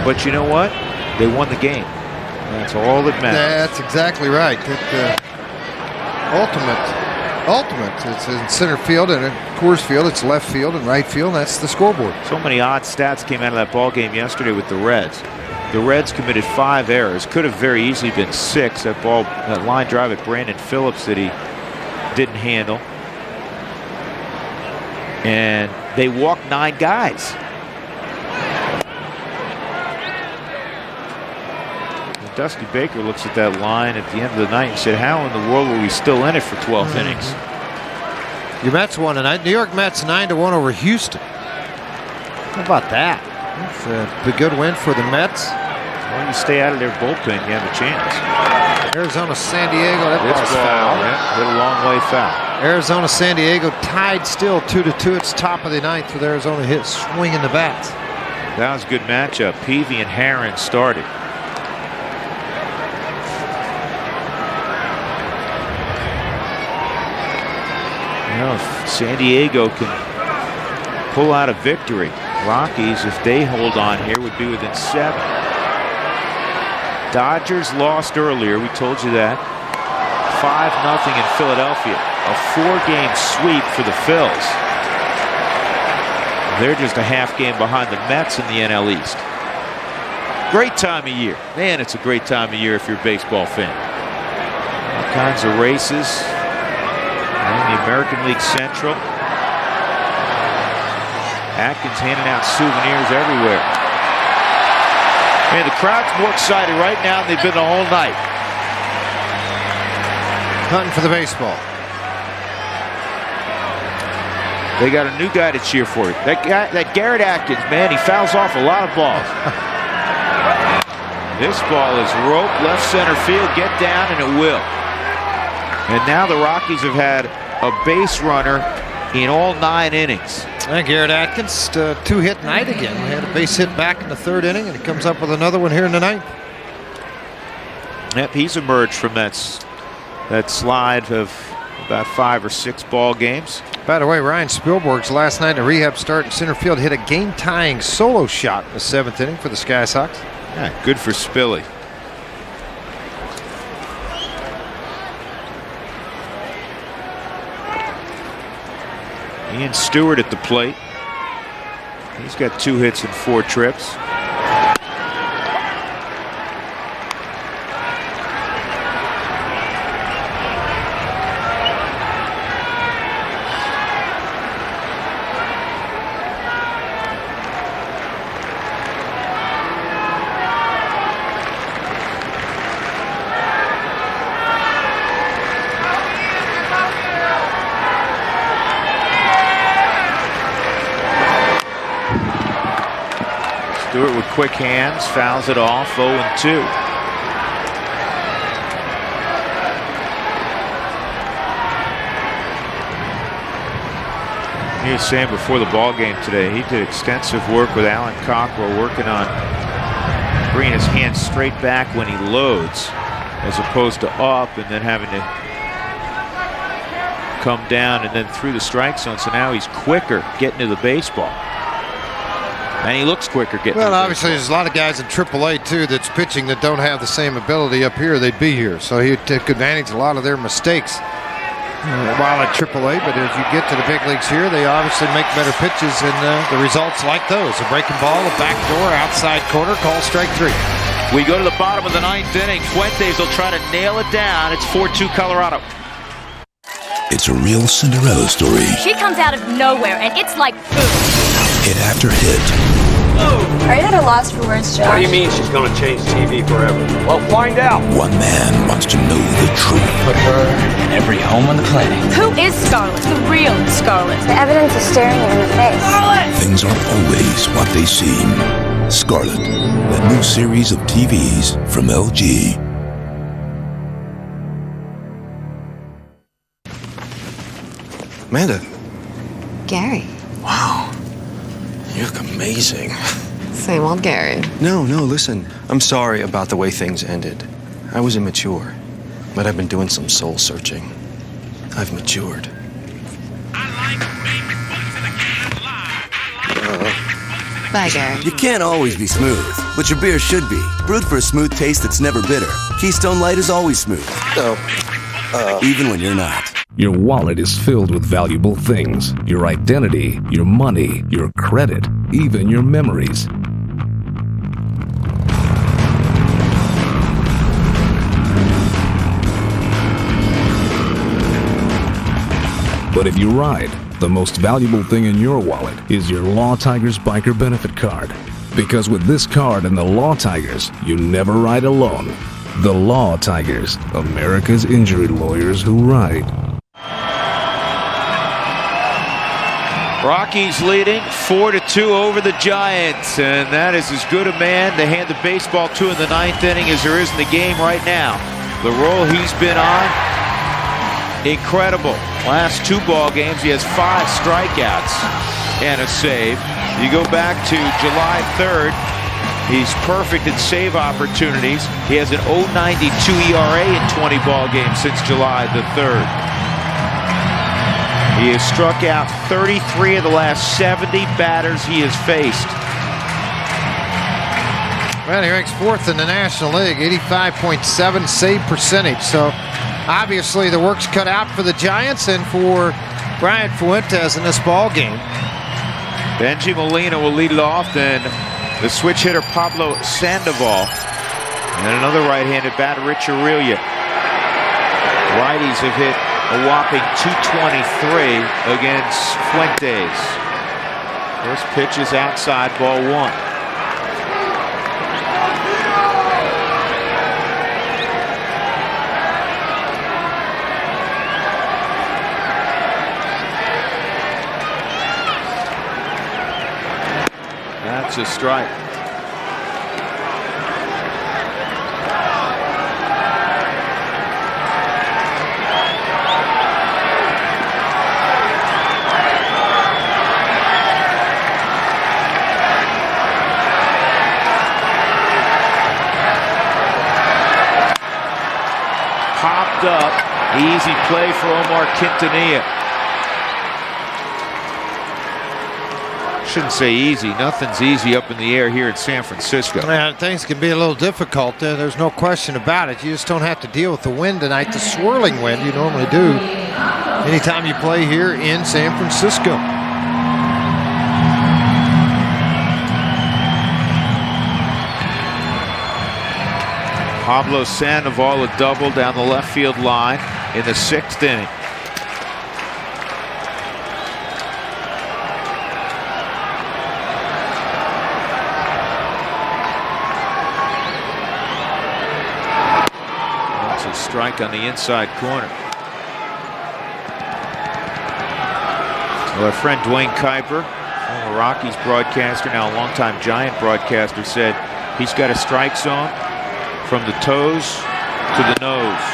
But you know what? They won the game. That's all that matters. That's exactly right. Ultimate. It's in center field and in Coors Field. It's left field and right field. That's the scoreboard. So many odd stats came out of that ball game yesterday with the Reds. The Reds committed 5 errors. Could have very easily been 6. That line drive at Brandon Phillips that he didn't handle. And they walked 9 guys. And Dusty Baker looks at that line at the end of the night and said, how in the world were we still in it for 12 innings? Your Mets won tonight. New York Mets 9-1 over Houston. How about that? It's a good win for the Mets. Well, you stay out of their bullpen, you have a chance. Arizona, San Diego. That ball's foul. Hit a long way foul. Arizona, San Diego tied still 2-2. It's top of the 9th with Arizona hit swinging the bats. That was a good matchup. Peavy and Herron started. You know, if San Diego can pull out a victory, Rockies, if they hold on here, would be within 7. Dodgers lost earlier. We told you that. 5-0 in Philadelphia. A 4-game sweep for the Phils. They're just a half game behind the Mets in the NL East. Great time of year. Man, it's a great time of year if you're a baseball fan. All kinds of races. And the American League Central. Atkins handing out souvenirs everywhere. Man, the crowd's more excited right now than they've been the whole night. Hunting for the baseball. They got a new guy to cheer for. That Garrett Atkins, man, he fouls off a lot of balls. This ball is roped left center field. Get down, and it will. And now the Rockies have had a base runner in all 9 innings. And Garrett Atkins, 2-hit night again. We had a base hit back in the 3rd inning, and he comes up with another one here in the 9th. Yep, he's emerged from that slide of about 5 or 6 ball games. By the way, Ryan Spielberg's last night in a rehab start in center field hit a game-tying solo shot in the 7th inning for the Sky Sox. Yeah, good for Spilly. Ian Stewart at the plate. He's got 2 hits and 4 trips. Stewart with quick hands, fouls it off, 0-2. He was saying before the ball game today, he did extensive work with Alan Cockrell, working on bringing his hand straight back when he loads, as opposed to up and then having to come down and then through the strike zone. So now he's quicker getting to the baseball. And he looks quicker getting Well, to the obviously, there's a lot of guys in AAA, too, that's pitching that don't have the same ability up here. They'd be here. So he took advantage of a lot of their mistakes while at AAA. But as you get to the big leagues here, they obviously make better pitches, and the results like those. A breaking ball, a backdoor, outside corner, call strike 3. We go to the bottom of the 9th inning. Fuentes will try to nail it down. It's 4-2 Colorado. It's a real Cinderella story. She comes out of nowhere, and it's like boom. Hit after hit. Are you at a loss for words, Josh? What do you mean she's going to change TV forever? Well, find out. One man wants to know the truth. Put her in every home on the planet. Who is Scarlett? The real Scarlett. The evidence is staring you in the face. Scarlett! Things aren't always what they seem. Scarlett, the new series of TVs from LG. Amanda. Gary. Wow. You look amazing. Same old Gary. No, listen. I'm sorry about the way things ended. I was immature, but I've been doing some soul searching. I've matured. Bye, Gary. You can't always be smooth, but your beer should be. Brewed for a smooth taste that's never bitter. Keystone Light is always smooth. Even when you're not. Your wallet is filled with valuable things. Your identity, your money, your credit, even your memories. But if you ride, the most valuable thing in your wallet is your Law Tigers Biker Benefit Card. Because with this card and the Law Tigers, you never ride alone. The Law Tigers, America's injury lawyers who ride. Rockies leading 4-2 over the Giants, and that is as good a man to hand the baseball to in the 9th inning as there is in the game right now. The role he's been on, incredible. Last 2 ball games, he has 5 strikeouts and a save. You go back to July 3rd, he's perfect in save opportunities. He has an 0.92 ERA in 20 ball games since July the 3rd. He has struck out 33 of the last 70 batters he has faced. Well, he ranks 4th in the National League, 85.7 save percentage. So obviously the work's cut out for the Giants and for Brian Fuentes in this ball game. Benji Molina will lead it off, then the switch hitter Pablo Sandoval, and then another right-handed batter, Rich Aurelia. Righties have hit a whopping 223 against Fuentes. First pitch is outside, ball 1. That's a strike. Popped up. Easy play for Omar Quintanilla. Shouldn't say easy. Nothing's easy up in the air here in San Francisco. Man, things can be a little difficult. There's no question about it. You just don't have to deal with the wind tonight, the swirling wind you normally do anytime you play here in San Francisco. Pablo Sandoval a double down the left field line in the 6th inning. That's a strike on the inside corner. Well, our friend Dwayne Kuiper, former Rockies broadcaster, now a longtime Giant broadcaster, said he's got a strike zone from the toes to the nose.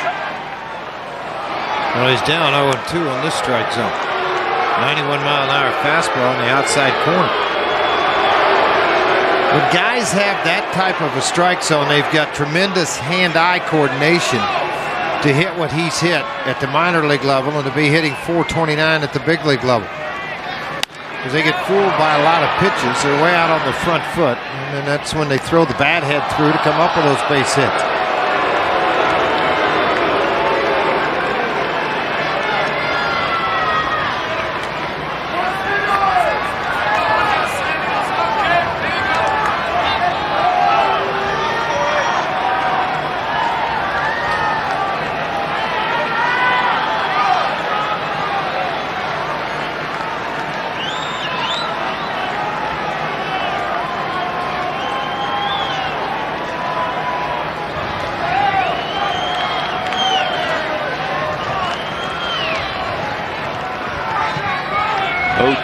Well, he's down 0-2 on this strike zone. 91-mile-an-hour fastball on the outside corner. When guys have that type of a strike zone, they've got tremendous hand-eye coordination to hit what he's hit at the minor league level and to be hitting 429 at the big league level. Because they get fooled by a lot of pitches. They're way out on the front foot, and then that's when they throw the bat head through to come up with those base hits.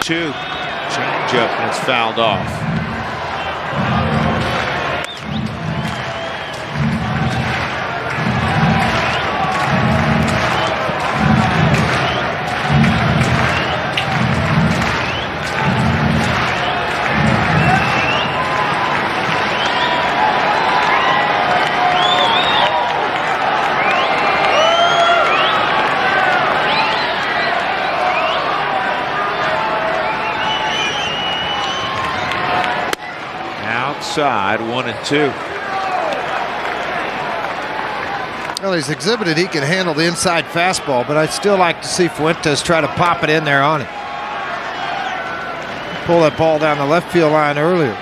Change-up, and it's fouled off. Outside, 1-2. Well, he's exhibited he can handle the inside fastball, but I'd still like to see Fuentes try to pop it in there on it. Pull that ball down the left field line earlier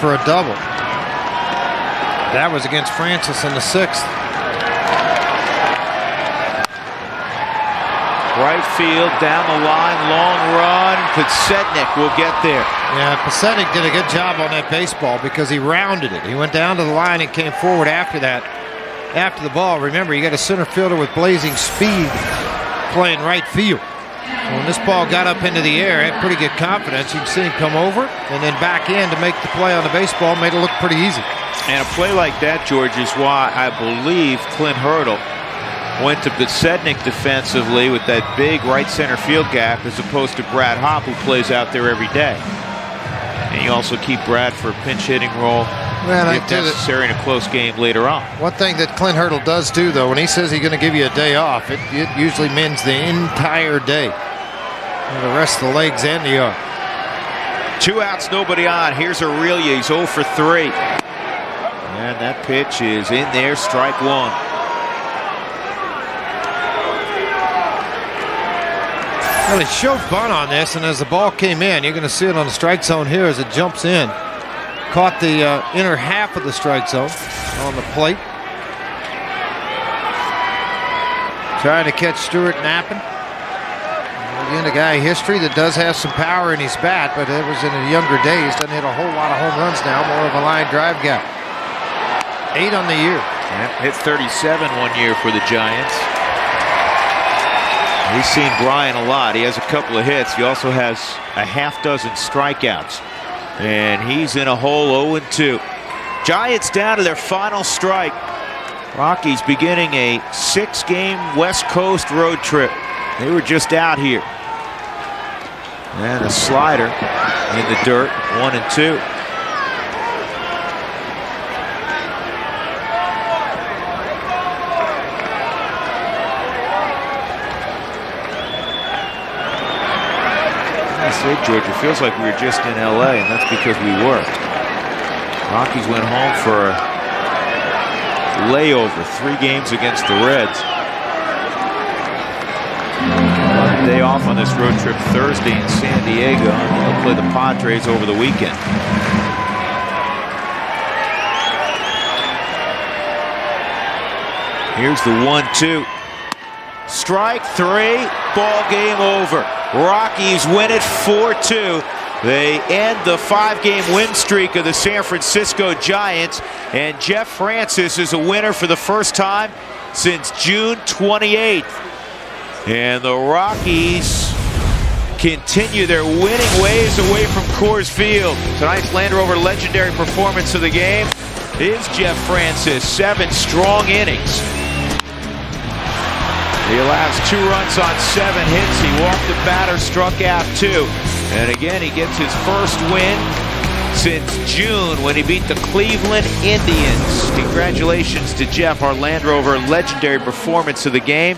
for a double. That was against Francis in the 6th. Right field, down the line, long run. Podsednik will get there. Yeah, Podsednik did a good job on that baseball because he rounded it. He went down to the line and came forward after that. After the ball, remember, you got a center fielder with blazing speed playing right field. So when this ball got up into the air, had pretty good confidence. You can see him come over and then back in to make the play on the baseball. Made it look pretty easy. And a play like that, George, is why I believe Clint Hurdle went to Podsednik defensively with that big right center field gap as opposed to Brad Hopp, who plays out there every day. And you also keep Brad for a pinch hitting role if necessary in a close game later on. One thing that Clint Hurdle does too, though, when he says he's going to give you a day off, it usually means the entire day. And the rest of the legs and the arm. 2 outs, nobody on. Here's Aurelia. He's 0 for 3. And that pitch is in there, strike 1. Well, he showed bunt on this, and as the ball came in, you're going to see it on the strike zone here as it jumps in. Caught the inner half of the strike zone on the plate. Trying to catch Stewart napping. Again, a guy history that does have some power in his bat, but it was in his younger days. Doesn't hit a whole lot of home runs now, more of a line drive guy. 8 on the year. Yeah, hit 37 one year for the Giants. He's seen Brian a lot. He has a couple of hits. He also has a half-dozen strikeouts. And he's in a hole 0-2. Giants down to their final strike. Rockies beginning a 6-game West Coast road trip. They were just out here. And a slider in the dirt, 1-2. George, it feels like we were just in LA, and that's because we were. Rockies went home for a layover, 3 games against the Reds. Day off on this road trip Thursday in San Diego, and they'll play the Padres over the weekend. Here's the 1-2. Strike 3, ball game over. Rockies win it 4-2. They end the 5-game win streak of the San Francisco Giants, and Jeff Francis is a winner for the first time since June 28th. And the Rockies continue their winning ways away from Coors Field. Tonight's Land Rover legendary performance of the game is Jeff Francis. 7 strong innings. He allows 2 runs on 7 hits. He walked the batter, struck out 2. And again, he gets his first win since June when he beat the Cleveland Indians. Congratulations to Jeff, our Land Rover, legendary performance of the game.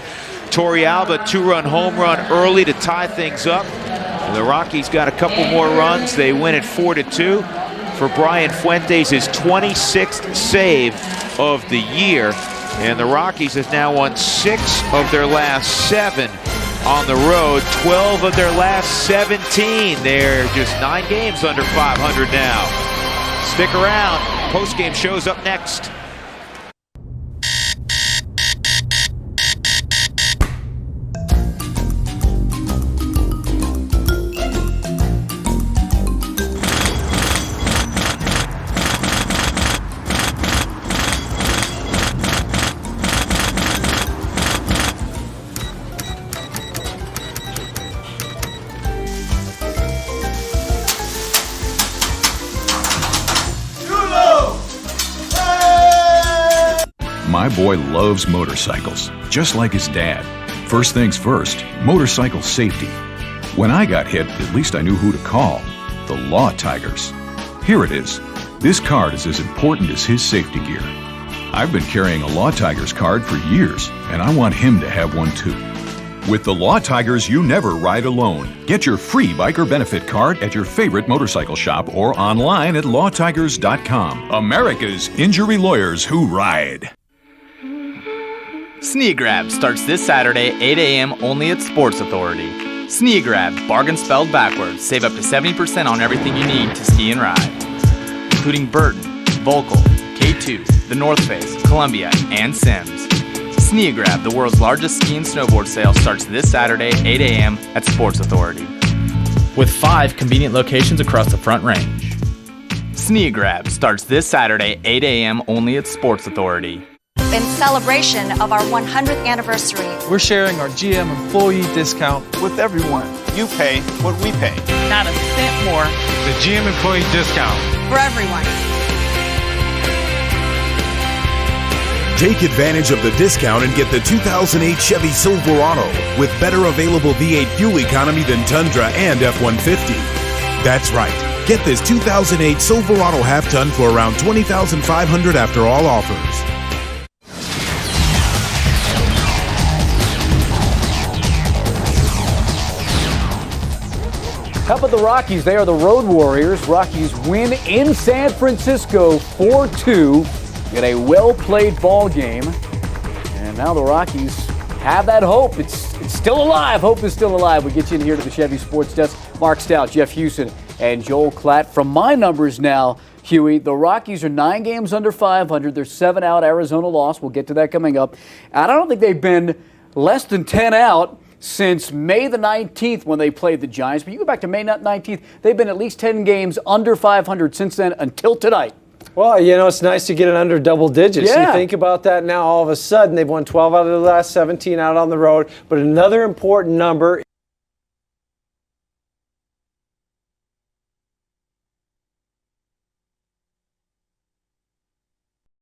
Torrealba, 2-run home run early to tie things up. And the Rockies got a couple more runs. They win it 4-2. For Brian Fuentes, his 26th save of the year. And the Rockies have now won 6 of their last 7 on the road, 12 of their last 17. They're just 9 games under 500 now. Stick around. Post-game show's up next. My boy loves motorcycles, just like his dad. First things first, motorcycle safety. When I got hit, at least I knew who to call. The Law Tigers. Here it is. This card is as important as his safety gear. I've been carrying a Law Tigers card for years, and I want him to have one too. With the Law Tigers, you never ride alone. Get your free biker benefit card at your favorite motorcycle shop or online at lawtigers.com. America's injury lawyers who ride. Snee Grab starts this Saturday, 8 a.m. only at Sports Authority. Snee Grab, bargain spelled backwards. Save up to 70% on everything you need to ski and ride, including Burton, Volkel, K2, The North Face, Columbia, and Sims. Snee Grab, the world's largest ski and snowboard sale, starts this Saturday, 8 a.m. at Sports Authority, with 5 convenient locations across the Front Range. Snee Grab starts this Saturday, 8 a.m. only at Sports Authority. In celebration of our 100th anniversary, we're sharing our GM employee discount with everyone. You pay what we pay. Not a cent more. The GM employee discount. For everyone. Take advantage of the discount and get the 2008 Chevy Silverado with better available V8 fuel economy than Tundra and F-150. That's right. Get this 2008 Silverado half-ton for around $20,500 after all offers. How about the Rockies? They are the road warriors. Rockies win in San Francisco 4-2 in a well-played ball game. And now the Rockies have that hope. It's still alive. Hope is still alive. We get you in here to the Chevy Sports Desk. Mark Stout, Jeff Houston, and Joel Klatt. From my numbers now, Huey, the Rockies are 9 games under 500. They're 7 out. Arizona lost. We'll get to that coming up. And I don't think they've been less than 10 out since May the 19th when they played the Giants. But you go back to May 19th, they've been at least 10 games under 500 since then until tonight. Well, you know, it's nice to get it under double digits. Yeah. You think about that now, all of a sudden, they've won 12 out of the last 17 out on the road. But another important number